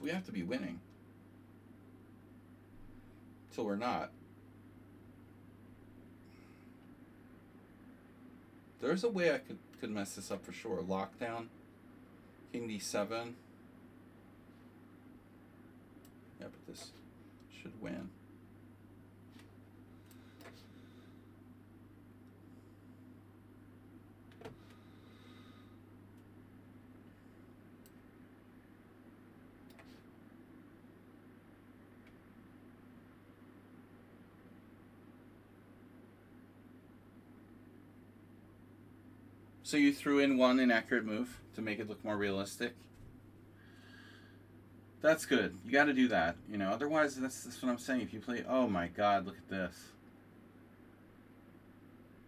We have to be winning. So we're not. There's a way I could mess this up for sure. Lockdown. King D7. Yeah, but this should win. So you threw in one inaccurate move to make it look more realistic. That's good. You got to do that, you know. Otherwise, that's what I'm saying. If you play, oh my God, look at this.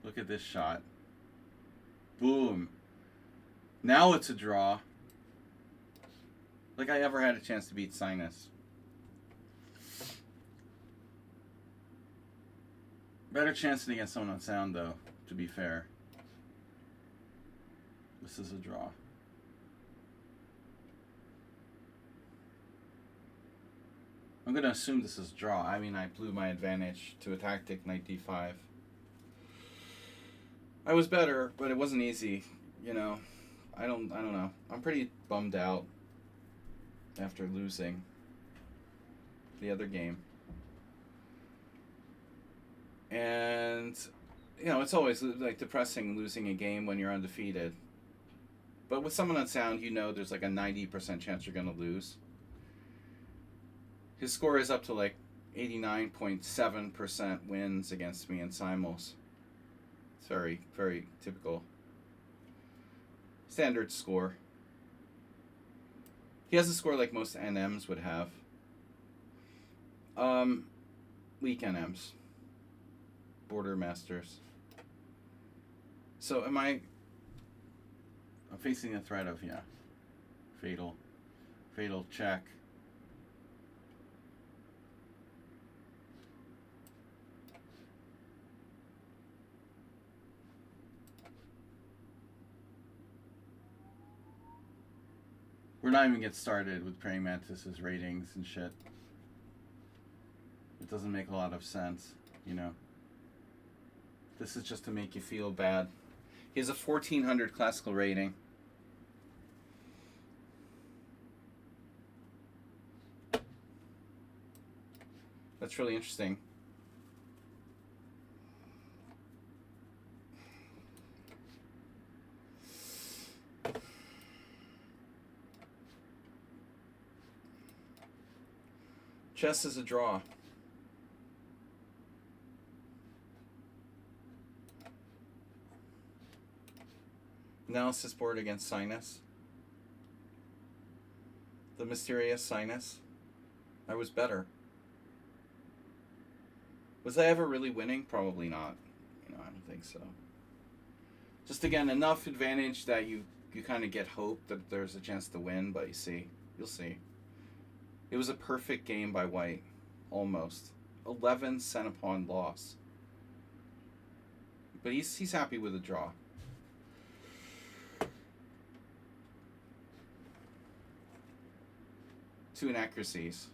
Look at this shot. Boom. Now it's a draw. Like I ever had a chance to beat Sinus. Better chance than against someone on sound, though, to be fair. This is a draw. I'm going to assume this is a draw. I mean, I blew my advantage to a tactic, knight d5. I was better, but it wasn't easy, you know. I don't know. I'm pretty bummed out after losing the other game. And, you know, it's always like depressing losing a game when you're undefeated. But with someone on sound, you know there's like a 90% chance you're going to lose. His score is up to like 89.7% wins against me in Simuls. It's very, very typical. Standard score. He has a score like most NMs would have. Weak NMs. Border Masters. So am I... I'm facing the threat of, yeah. Fatal. Fatal check. We're not even get started with Praying Mantis's ratings and shit. It doesn't make a lot of sense, you know. This is just to make you feel bad. He has a 1400 classical rating. That's really interesting. Chess is a draw. Analysis board against Sinus. The mysterious Sinus. I was better. Was I ever really winning? Probably not. You know, I don't think so. Just again, enough advantage that you kind of get hope that there's a chance to win, but you'll see. It was a perfect game by White, almost. 11 cent-upon loss. But he's happy with a draw. Two inaccuracies.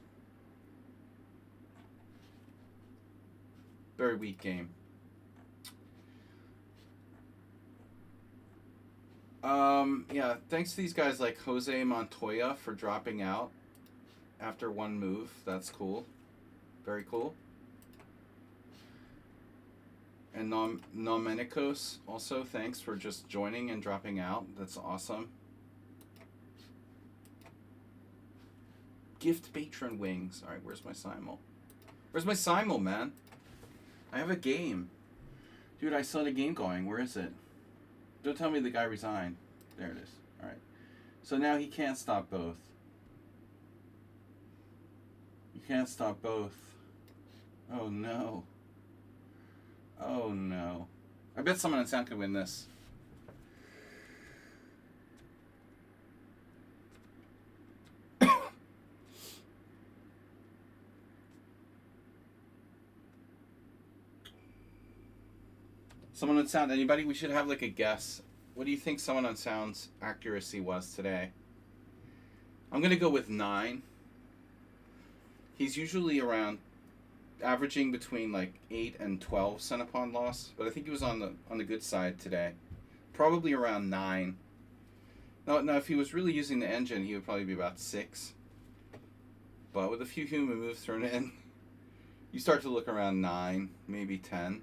Very weak game. Yeah, thanks to these guys like Jose Montoya for dropping out after one move. That's cool. Very cool. And Nomenikos also, thanks for just joining and dropping out. That's awesome. Gift patron wings. Alright, where's my Simul? Where's my Simul, man? I have a game. Dude, I still had a game going. Where is it? Don't tell me the guy resigned. There it is. Alright. So now he can't stop both. You can't stop both. Oh no. Oh no. I bet someone in sound could win this. Someone on sound, anybody? We should have like a guess. What do you think someone on sound's accuracy was today? I'm going to go with 9. He's usually around averaging between like 8 and 12 cent upon loss, but I think he was on the good side today. Probably around 9. Now if he was really using the engine, he would probably be about 6. But with a few human moves thrown in, you start to look around 9, maybe 10.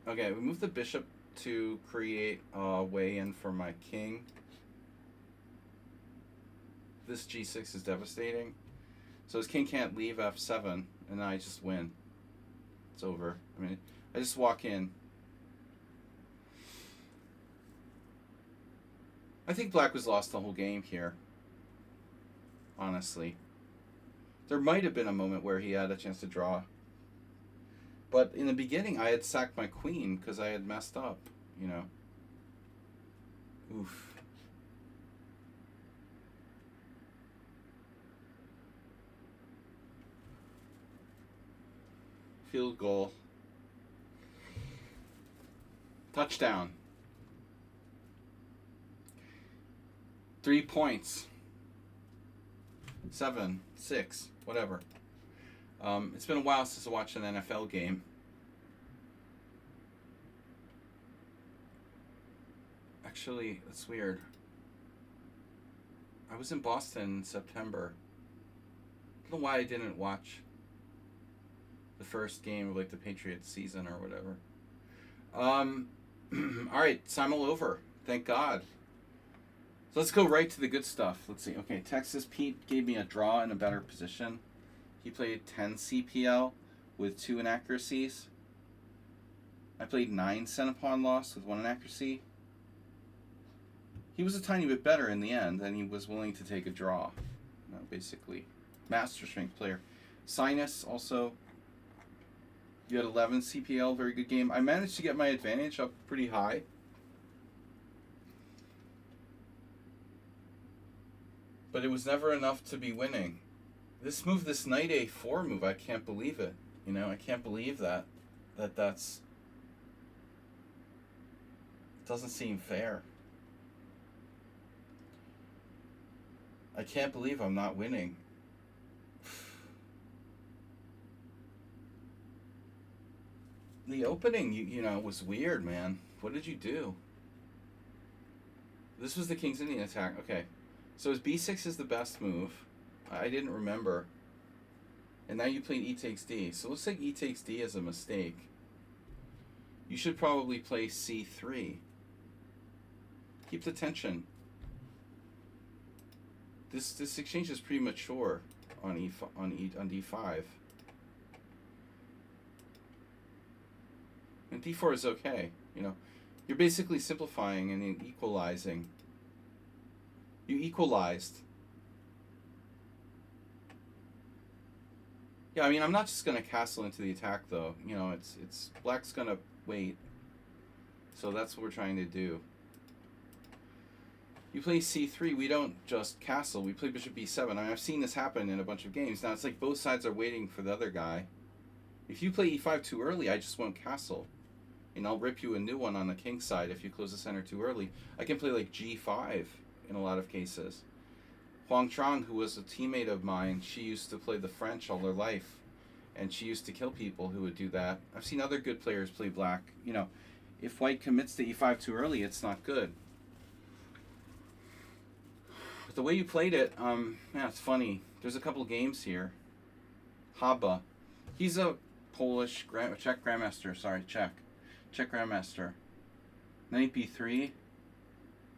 Okay, we move the bishop to create a way in for my king. This g6 is devastating. So his king can't leave f7, and I just win. It's over. I mean, I just walk in. I think black was lost the whole game here. Honestly. There might have been a moment where he had a chance to draw. But in the beginning, I had sacked my queen because I had messed up, you know. Oof. Field goal. Touchdown. 3 points. 7, 6, whatever. It's been a while since I watched an NFL game. Actually, that's weird. I was in Boston in September. I don't know why I didn't watch the first game of like the Patriots season or whatever. All right, Simul over. Thank God. So let's go right to the good stuff. Let's see. Okay, Texas Pete gave me a draw in a better position. He played 10 CPL with 2 inaccuracies. I played 9 Centipon loss with 1 inaccuracy. He was a tiny bit better in the end, and he was willing to take a draw. Basically, master strength player. Sinus also. You had 11 CPL, very good game. I managed to get my advantage up pretty high. But it was never enough to be winning. This move, this knight a4 move, I can't believe it. You know, I can't believe that's... It doesn't seem fair. I can't believe I'm not winning. The opening, you know, was weird, man. What did you do? This was the King's Indian attack. Okay. So his b6 is the best move. I didn't remember. And now you played e takes d. So it looks like e takes d is a mistake. You should probably play c3. Keep the tension. This exchange is pretty mature on d5. And d4 is okay. You know, you're basically simplifying and equalizing. You equalized. Yeah, I mean, I'm not just gonna castle into the attack though. You know, it's black's gonna wait. So that's what we're trying to do. You play c3, we don't just castle, we play bishop b7. I mean, I've seen this happen in a bunch of games. Now, it's like both sides are waiting for the other guy. If you play e5 too early, I just won't castle. And I'll rip you a new one on the king side if you close the center too early. I can play like g5 in a lot of cases. Huang Trang, who was a teammate of mine, she used to play the French all her life. And she used to kill people who would do that. I've seen other good players play black. You know, if white commits to e5 too early, it's not good. The way you played it, yeah, it's funny. There's a couple games here. Haba. He's a Polish, Czech Grandmaster. Sorry, Czech Grandmaster. Knight b3.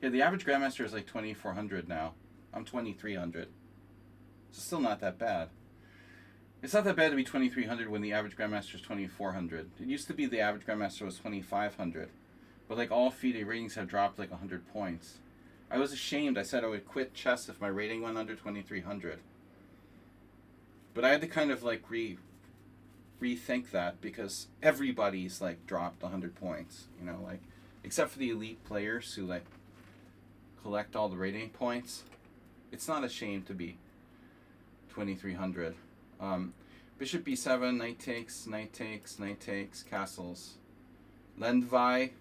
Yeah, the average Grandmaster is like 2,400 now. I'm 2,300. So still not that bad. It's not that bad to be 2,300 when the average Grandmaster is 2,400. It used to be the average Grandmaster was 2,500. But like all FIDE ratings have dropped like 100 points. I was ashamed. I said I would quit chess if my rating went under 2,300. But I had to kind of like rethink that because everybody's like dropped 100 points, you know, like except for the elite players who like collect all the rating points. It's not a shame to be 2,300. Bishop b7, knight takes, knight takes, knight takes, castles. Lendvai,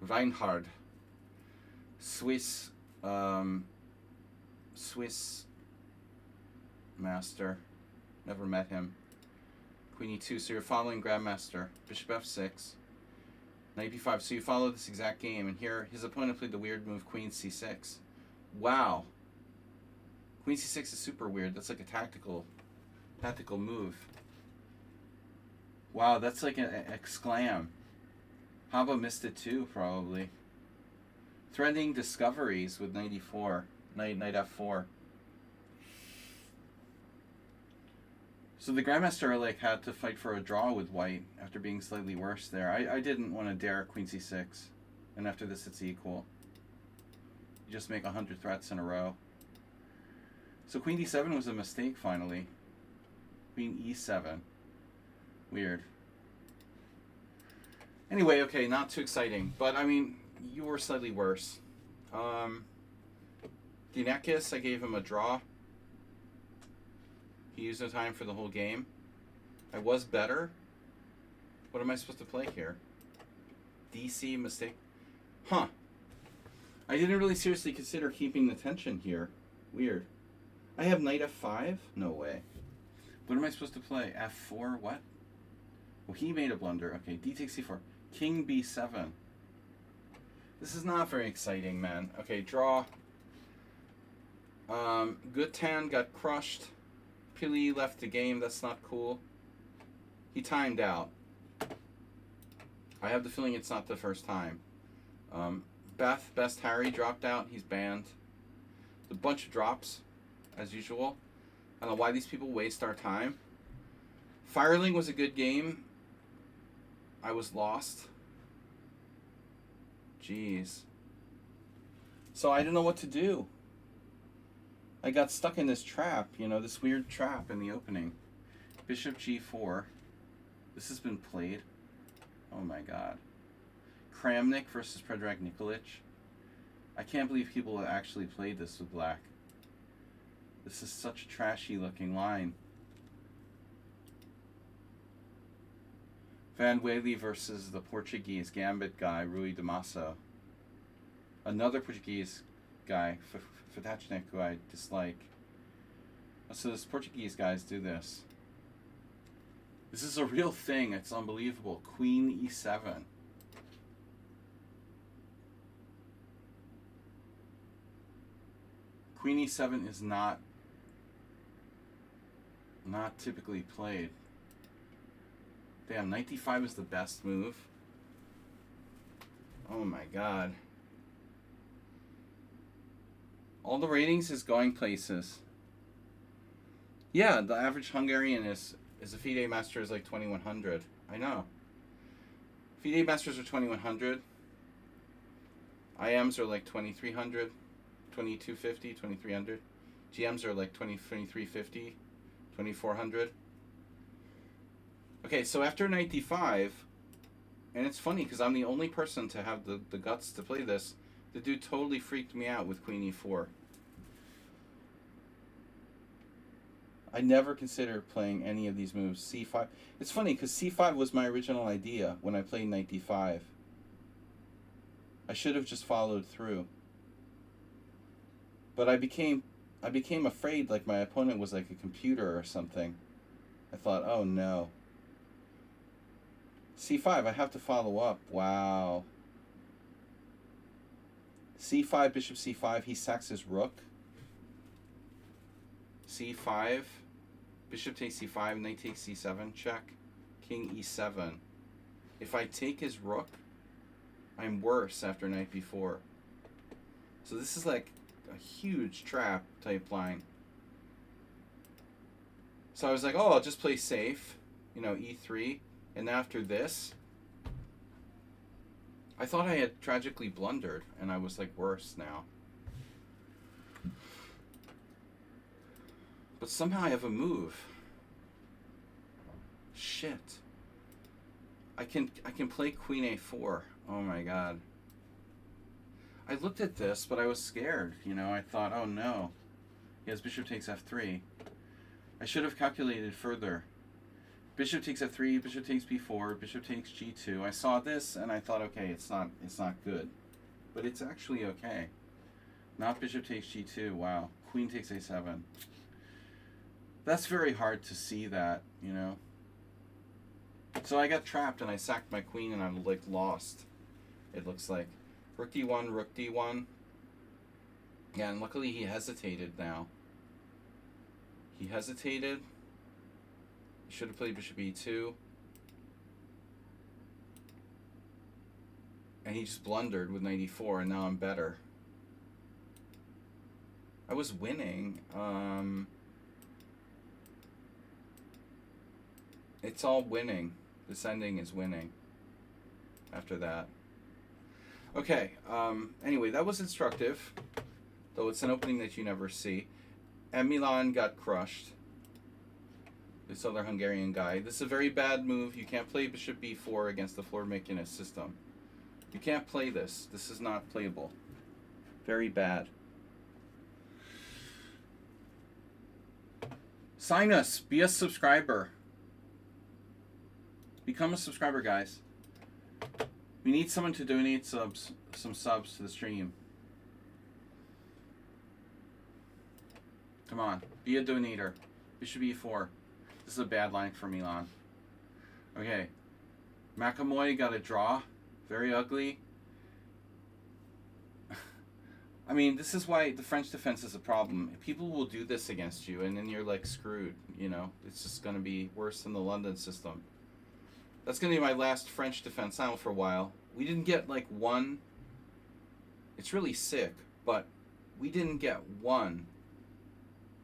Weinhard. Swiss master. Never met him. Queen e2, so you're following Grandmaster. Bishop f6. Knight b5, so you follow this exact game, and here his opponent played the weird move Queen c6. Wow. Queen c6 is super weird. That's like a tactical move. Wow, that's like an exclam. Haba missed it too, probably. Threatening discoveries with knight e4, knight f4. So the Grandmaster like had to fight for a draw with white after being slightly worse there. I didn't want to dare Queen c6. And after this it's equal. You just make 100 threats in a row. So Queen d7 was a mistake finally. Queen e7. Weird. Anyway, okay, not too exciting. But I mean, you were slightly worse. Dinekis, I gave him a draw. He used no time for the whole game. I was better. What am I supposed to play here? DC mistake. Huh. I didn't really seriously consider keeping the tension here. Weird. I have knight f5? No way. What am I supposed to play? f4? What? Well, he made a blunder. Okay, d takes c4. King b7. This is not very exciting, man. Okay, draw. Gutan got crushed. Pili left the game. That's not cool. He timed out. I have the feeling it's not the first time. Best Harry dropped out. He's banned. A bunch of drops, as usual. I don't know why these people waste our time. Fireling was a good game. I was lost. Jeez. So I didn't know what to do. I got stuck in this trap, you know, this weird trap in the opening. Bishop g4. This has been played. Oh my god. Kramnik versus Predrag Nikolic. I can't believe people have actually played this with black. This is such a trashy looking line. Van Wely versus the Portuguese Gambit guy, Rui Damaso. Another Portuguese guy, Fatachnik, who I dislike. So these Portuguese guys do this. This is a real thing. It's unbelievable. Queen e7. Queen e7 is not typically played. Damn, knight d5 is the best move. Oh my god. All the ratings is going places. Yeah, the average Hungarian is a FIDE master is like 2100. I know. FIDE masters are 2100. IMs are like 2300, 2250, 2300. GMs are like 2350, 2400. Okay, so after knight d5, and it's funny because I'm the only person to have the guts to play this, the dude totally freaked me out with queen e4. I never considered playing any of these moves. c5. It's funny because c5 was my original idea when I played knight d5. I should have just followed through. But I became afraid like my opponent was like a computer or something. I thought, oh no. c5, I have to follow up. Wow. c5, bishop c5, he sacks his rook. c5, bishop takes c5, knight takes c7, check. King e7. If I take his rook, I'm worse after knight b4. So this is like a huge trap type line. So I was like, oh, I'll just play safe, you know, e3. And after this, I thought I had tragically blundered, and I was like worse now. But somehow I have a move. Shit. I can play queen a4. Oh my god. I looked at this, but I was scared, you know. I thought, oh no. He has bishop takes f3. I should have calculated further. Bishop takes f3, bishop takes b4, bishop takes g2. I saw this and I thought, okay, it's not good. But it's actually okay. Not bishop takes g2. Wow. Queen takes a7. That's very hard to see that, you know. So I got trapped and I sacked my queen and I'm like lost. It looks like. Rook d1, rook d1. Yeah, and luckily he hesitated now. He hesitated. Should have played bishop e2. And he just blundered with knight e4, and now I'm better. I was winning. It's all winning. This ending is winning. After that. Okay. Anyway, that was instructive. Though it's an opening that you never see. And Milan got crushed. This other Hungarian guy. This is a very bad move. You can't play bishop b4 against the floor Mekinist system. You can't play this. This is not playable. Very bad. Sign us. Be a subscriber. Become a subscriber, guys. We need someone to donate some subs to the stream. Come on. Be a donator. Bishop e4. This is a bad line for Milan. Okay. Makamoy got a draw. Very ugly. I mean, this is why the French defense is a problem. People will do this against you, and then you're like screwed, you know? It's just going to be worse than the London system. That's going to be my last French defense now for a while. We didn't get like one. It's really sick, but we didn't get one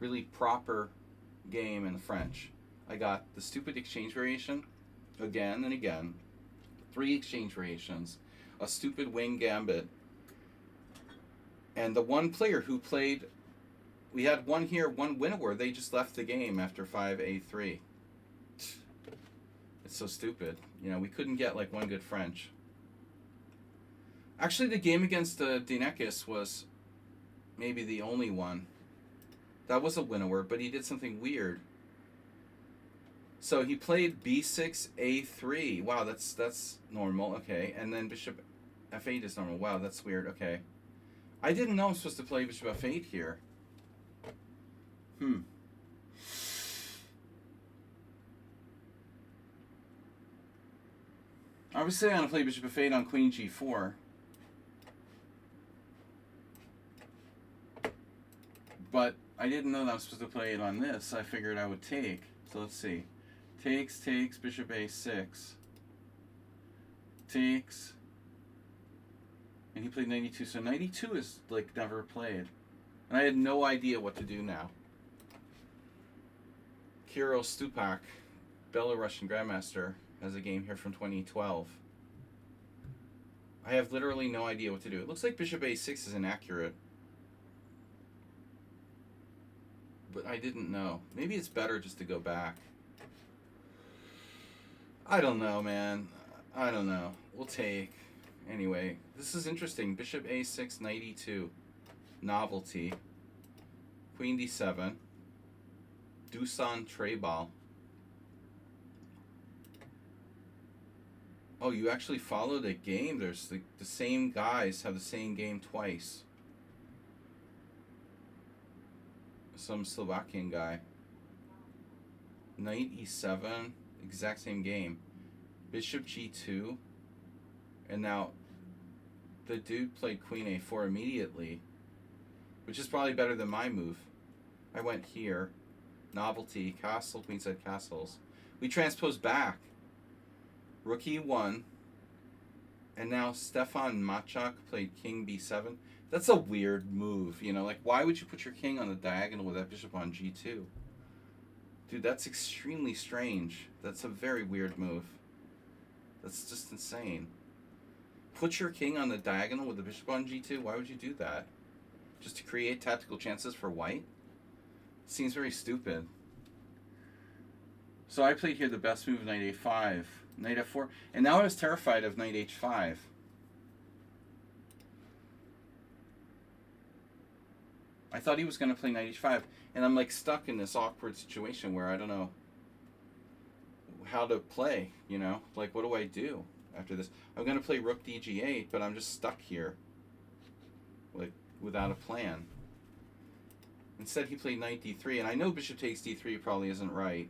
really proper game in the French. I got the stupid exchange variation again and again. 3 exchange variations. A stupid wing gambit. And the one player who played, we had one here, one winner, they just left the game after 5a3. It's so stupid. You know, we couldn't get like one good French. Actually, the game against Dinekis was maybe the only one. That was a winner, but he did something weird. So he played b6, a3. Wow, that's normal. Okay, and then bishop f8 is normal. Wow, that's weird. Okay. I didn't know I'm supposed to play bishop f8 here. Obviously, I'm going to play bishop f8 on queen g4. But I didn't know that I was supposed to play it on this. I figured I would take. So let's see. Takes, bishop a6. Takes. And he played 92. So 92 is like never played. And I had no idea what to do now. Kirill Stupak, Belarusian Grandmaster, has a game here from 2012. I have literally no idea what to do. It looks like bishop a6 is inaccurate. But I didn't know. Maybe it's better just to go back. I don't know, man. I don't know. We'll take. Anyway, this is interesting. Bishop a6, 92. Novelty. Queen d7. Dusan Trebal. Oh, you actually followed a game. There's the same guys have the same game twice. Some Slovakian guy. Knight e7, exact same game. Bishop g2, and now the dude played queen a4 immediately, which is probably better than my move. I went here, novelty, castle, queenside castles. We transposed back. Rook e1, and now Stefan Machak played king b7. That's a weird move, you know, like why would you put your king on the diagonal with that bishop on g2? Dude, that's extremely strange. That's a very weird move. That's just insane. Put your king on the diagonal with the bishop on g2? Why would you do that? Just to create tactical chances for white? Seems very stupid. So I played here the best move, knight a5, knight f4, and now I was terrified of knight h5. I thought he was going to play knight h5, and I'm like stuck in this awkward situation where I don't know how to play, you know? Like, what do I do after this? I'm going to play rook dg8, but I'm just stuck here, like, without a plan. Instead, he played knight d3, and I know bishop takes d3 probably isn't right.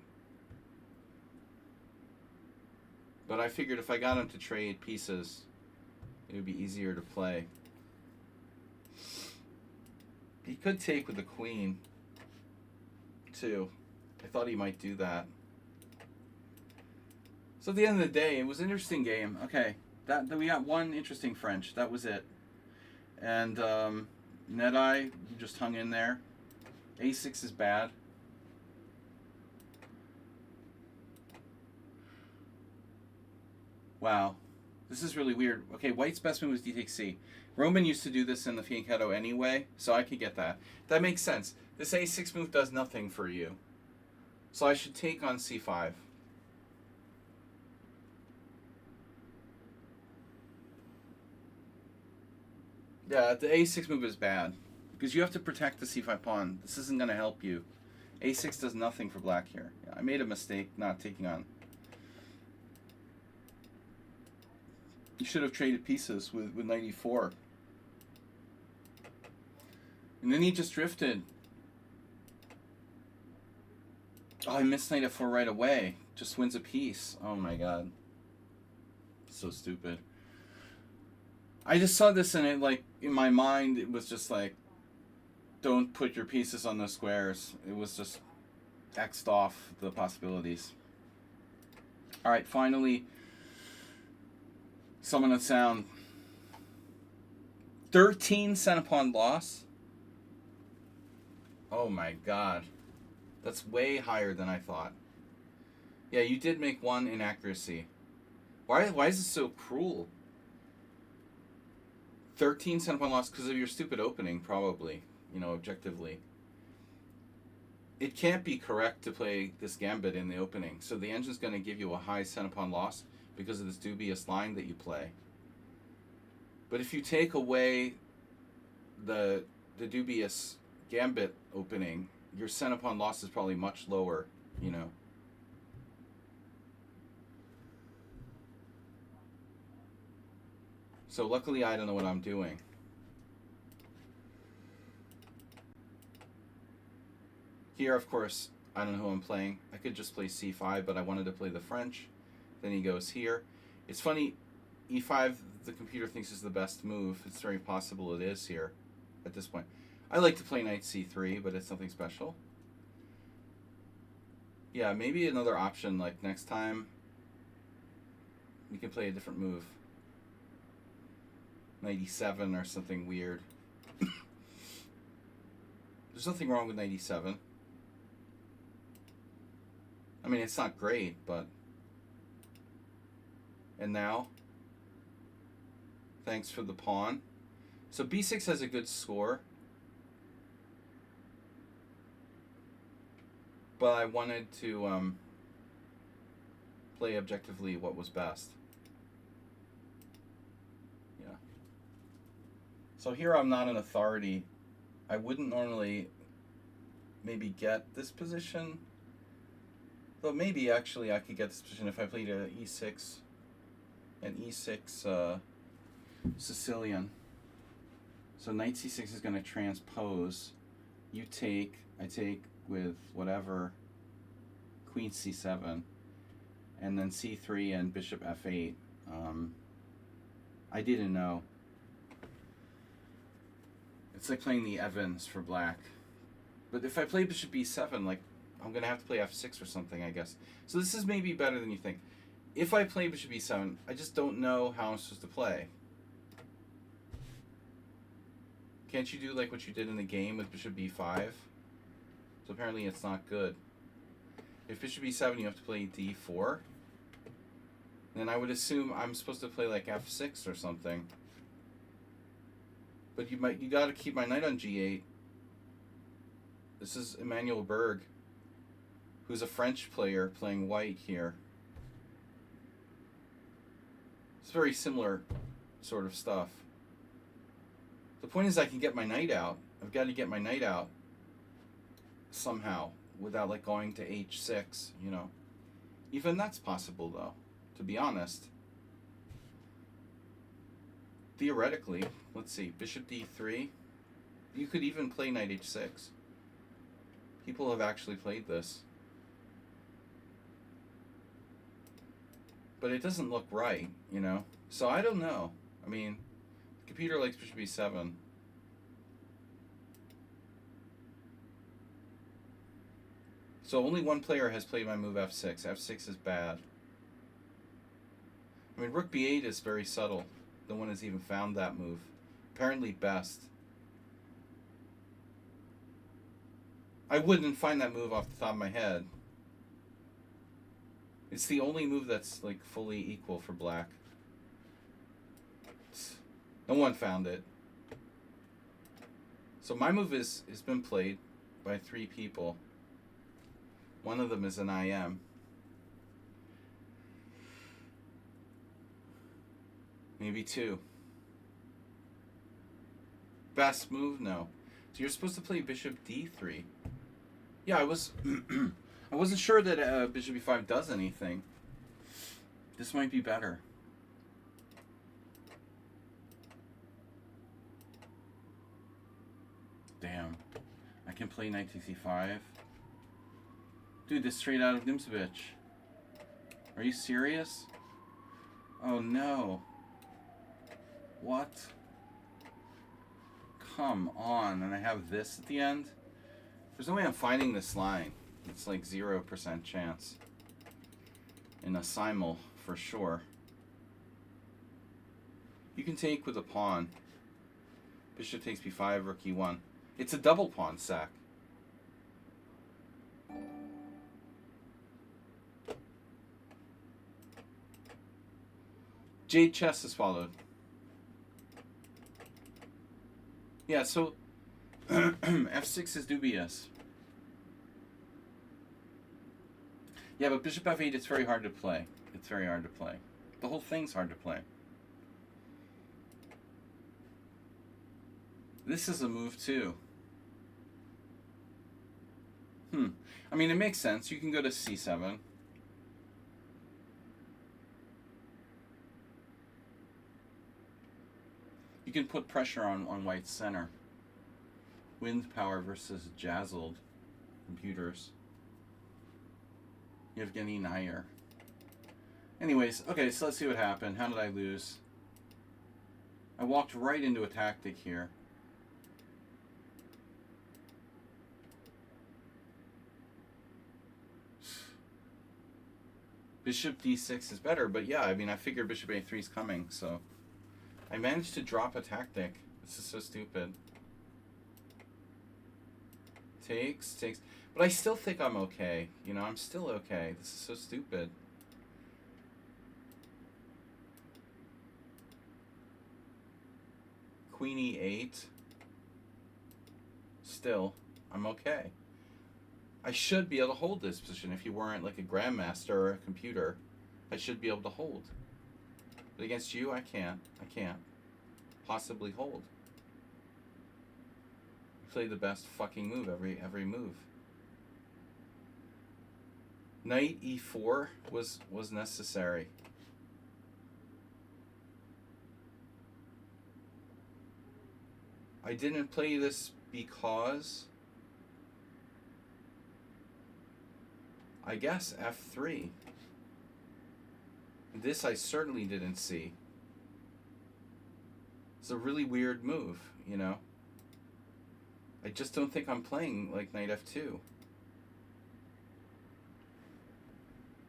But I figured if I got him to trade pieces, it would be easier to play. He could take with the queen, too. I thought he might do that. So at the end of the day, it was an interesting game. Okay, that we got one interesting French. That was it. And Nedeye just hung in there. A6 is bad. Wow. This is really weird. Okay, white's best move is d takes c. Roman used to do this in the fianchetto anyway, so I could get that. That makes sense. This a6 move does nothing for you. So I should take on c5. Yeah, the a6 move is bad. Because you have to protect the c5 pawn. This isn't going to help you. a6 does nothing for black here. Yeah, I made a mistake not taking on. You should have traded pieces with knight e4. And then he just drifted. Oh, I missed knight f4 right away. Just wins a piece. Oh my god. So stupid. I just saw this and it, like, in my mind, it was just like, don't put your pieces on those squares. It was just X'd off the possibilities. Alright, finally, Summon of Sound. 13 centipede loss? Oh my god. That's way higher than I thought. Yeah, you did make one inaccuracy. Why is it so cruel? 13 centipede loss because of your stupid opening, probably. You know, objectively. It can't be correct to play this gambit in the opening. So the engine's going to give you a high centipede loss because of this dubious line that you play. But if you take away the dubious gambit opening, your centipede loss is probably much lower, you know. So luckily I don't know what I'm doing. Here, of course, I don't know who I'm playing. I could just play c5, but I wanted to play the French. Then he goes here. It's funny, e5, the computer thinks is the best move. It's very possible it is here at this point. I like to play knight c3, but it's nothing special. Yeah, maybe another option, like next time, we can play a different move. Knight e7 or something weird. There's nothing wrong with knight e7. I mean, it's not great, but... And now? Thanks for the pawn. So b6 has a good score. But I wanted to play objectively what was best. Yeah. So here I'm not an authority. I wouldn't normally maybe get this position. Though maybe actually I could get this position if I played a e6 and e6 Sicilian. So knight c6 is going to transpose. You take, I take with whatever, queen c7, and then c3 and bishop f8. I didn't know. It's like playing the Evans for black. But if I play bishop b7, like, I'm going to have to play f6 or something, I guess. So this is maybe better than you think. If I play bishop e7, I just don't know how I'm supposed to play. Can't you do like what you did in the game with bishop b5? So apparently it's not good. If bishop e7, you have to play d4. Then I would assume I'm supposed to play like f6 or something. But you got to keep my knight on g8. This is Emmanuel Berg, who's a French player playing white here. It's very similar sort of stuff. The point is I can get my knight out. I've got to get my knight out somehow without like going to h6, you know. Even that's possible though, to be honest. Theoretically, let's see, bishop d3. You could even play knight h6. People have actually played this. But it doesn't look right, you know? So I don't know. I mean, the computer likes bishop e7. So only one player has played my move f6. f6 is bad. I mean, rook b8 is very subtle. No one has even found that move. Apparently best. I wouldn't find that move off the top of my head. It's the only move that's like fully equal for black. No one found it. So my move has been played by 3 people. One of them is an IM. Maybe 2. Best move? No. So you're supposed to play bishop d3. Yeah, I was... I wasn't sure that bishop e5 does anything. This might be better. Damn. I can play knight to c5. Dude, this is straight out of Nimzovich. Are you serious? Oh no. What? Come on. And I have this at the end? There's no way I'm finding this line. It's like 0% chance. In a simul, for sure. You can take with a pawn. Bishop takes b5, rook e1. It's a double pawn sack. Jade chess is followed. Yeah, so f6 is dubious. Yeah, but bishop f8, it's very hard to play. It's very hard to play. The whole thing's hard to play. This is a move too. I mean, it makes sense. You can go to c7. You can put pressure on white's center. Wind power versus jazzled computers. Yevgeny Nair. Anyways, okay, so let's see what happened. How did I lose? I walked right into a tactic here. Bishop d6 is better, but yeah, I mean, I figured bishop a3 is coming, so... I managed to drop a tactic. This is so stupid. Takes. But I still think I'm okay. You know, I'm still okay. This is so stupid. Queen e8. Still, I'm okay. I should be able to hold this position. If you weren't like a grandmaster or a computer, I should be able to hold. But against you, I can't. I can't possibly hold. You play the best fucking move every move. Knight e4 was necessary. I didn't play this because I guess f3. This I certainly didn't see. It's a really weird move, you know. I just don't think I'm playing like knight f2.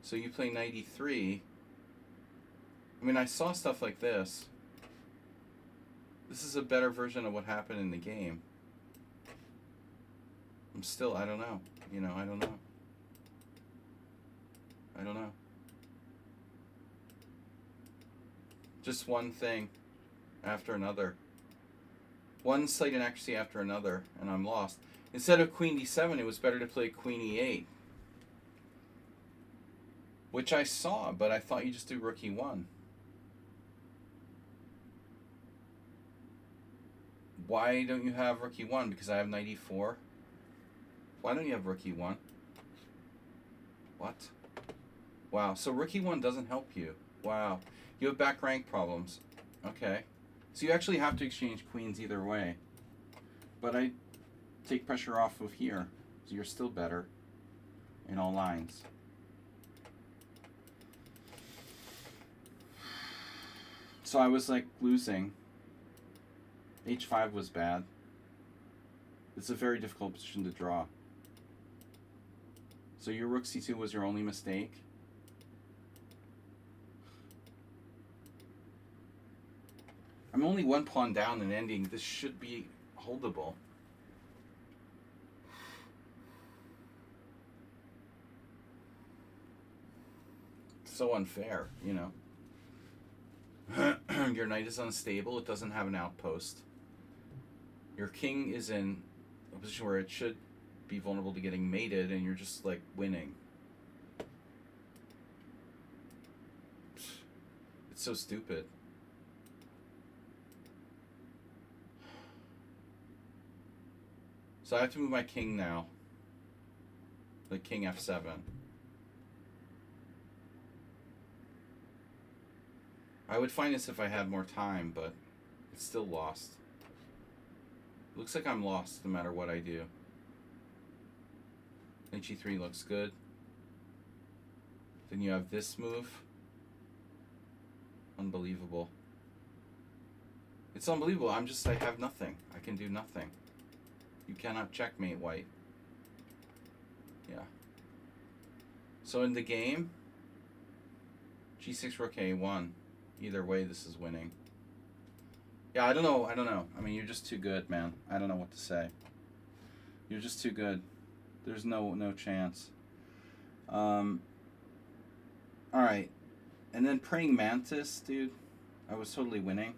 So you play knight e3. I mean, I saw stuff like this. This is a better version of what happened in the game. I'm still, I don't know. You know, I don't know. I don't know. Just one thing after another. One slight inaccuracy after another, and I'm lost. Instead of queen d7, it was better to play queen e8. Which I saw, but I thought you just do rook e1. Why don't you have rook e1? Because I have knight e4? Why don't you have rook e1? What? Wow, so rook e1 doesn't help you. Wow. You have back rank problems. Okay. So you actually have to exchange queens either way. But I take pressure off of here. So you're still better in all lines. So I was like losing. h5 was bad. It's a very difficult position to draw. So your rook c2 was your only mistake? I'm only one pawn down and ending. This should be holdable. so unfair, you know. Your knight is unstable. It doesn't have an outpost. Your king is in a position where it should be vulnerable to getting mated, and you're just like winning. It's so stupid. So I have to move my king now. Like king f7. I would find this if I had more time, but it's still lost. Looks like I'm lost no matter what I do. Knight g3 looks good. Then you have this move. Unbelievable. It's unbelievable. I have nothing. I can do nothing. You cannot checkmate white. Yeah. So in the game, g6 rook a1. Either way, this is winning. Yeah, I don't know. I mean, you're just too good, man. I don't know what to say. You're just too good. There's no chance. All right. And then Praying Mantis, dude. I was totally winning.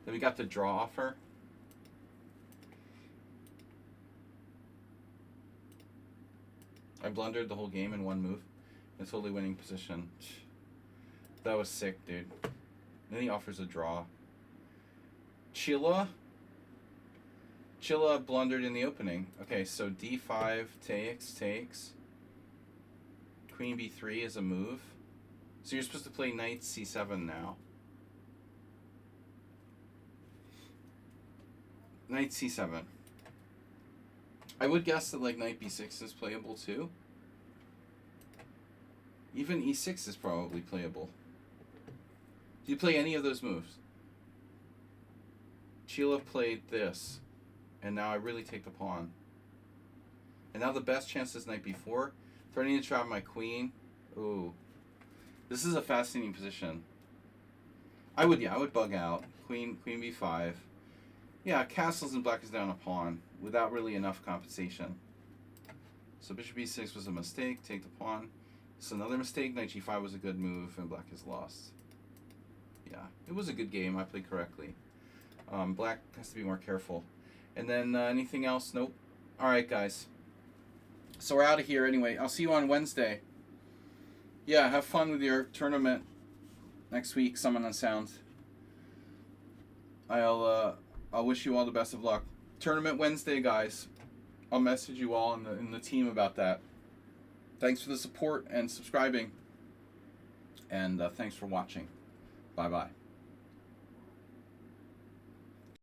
Then we got the draw offer. I blundered the whole game in one move. A totally winning position. That was sick, dude. Then he offers a draw. Chilla blundered in the opening. Okay, so d5 takes. Queen b3 is a move. So you're supposed to play knight c7 now. Knight c7. I would guess that like knight b6 is playable too. Even e6 is probably playable. Do you play any of those moves? Chila played this, and now I really take the pawn. And now the best chance is knight b4. Threatening to trap my queen. Ooh. This is a fascinating position. I would bug out. Queen b5. Yeah, castles and black is down a pawn without really enough compensation. So bishop b6 was a mistake. Take the pawn. It's another mistake. Knight g5 was a good move, and black is lost. Yeah, it was a good game. I played correctly. Black has to be more careful. And then anything else? Nope. All right, guys. So we're out of here anyway. I'll see you on Wednesday. Yeah, have fun with your tournament next week, Summon and Sound. I'll wish you all the best of luck. Tournament Wednesday, guys. I'll message you all in the team about that. Thanks for the support and subscribing. And thanks for watching. Bye-bye.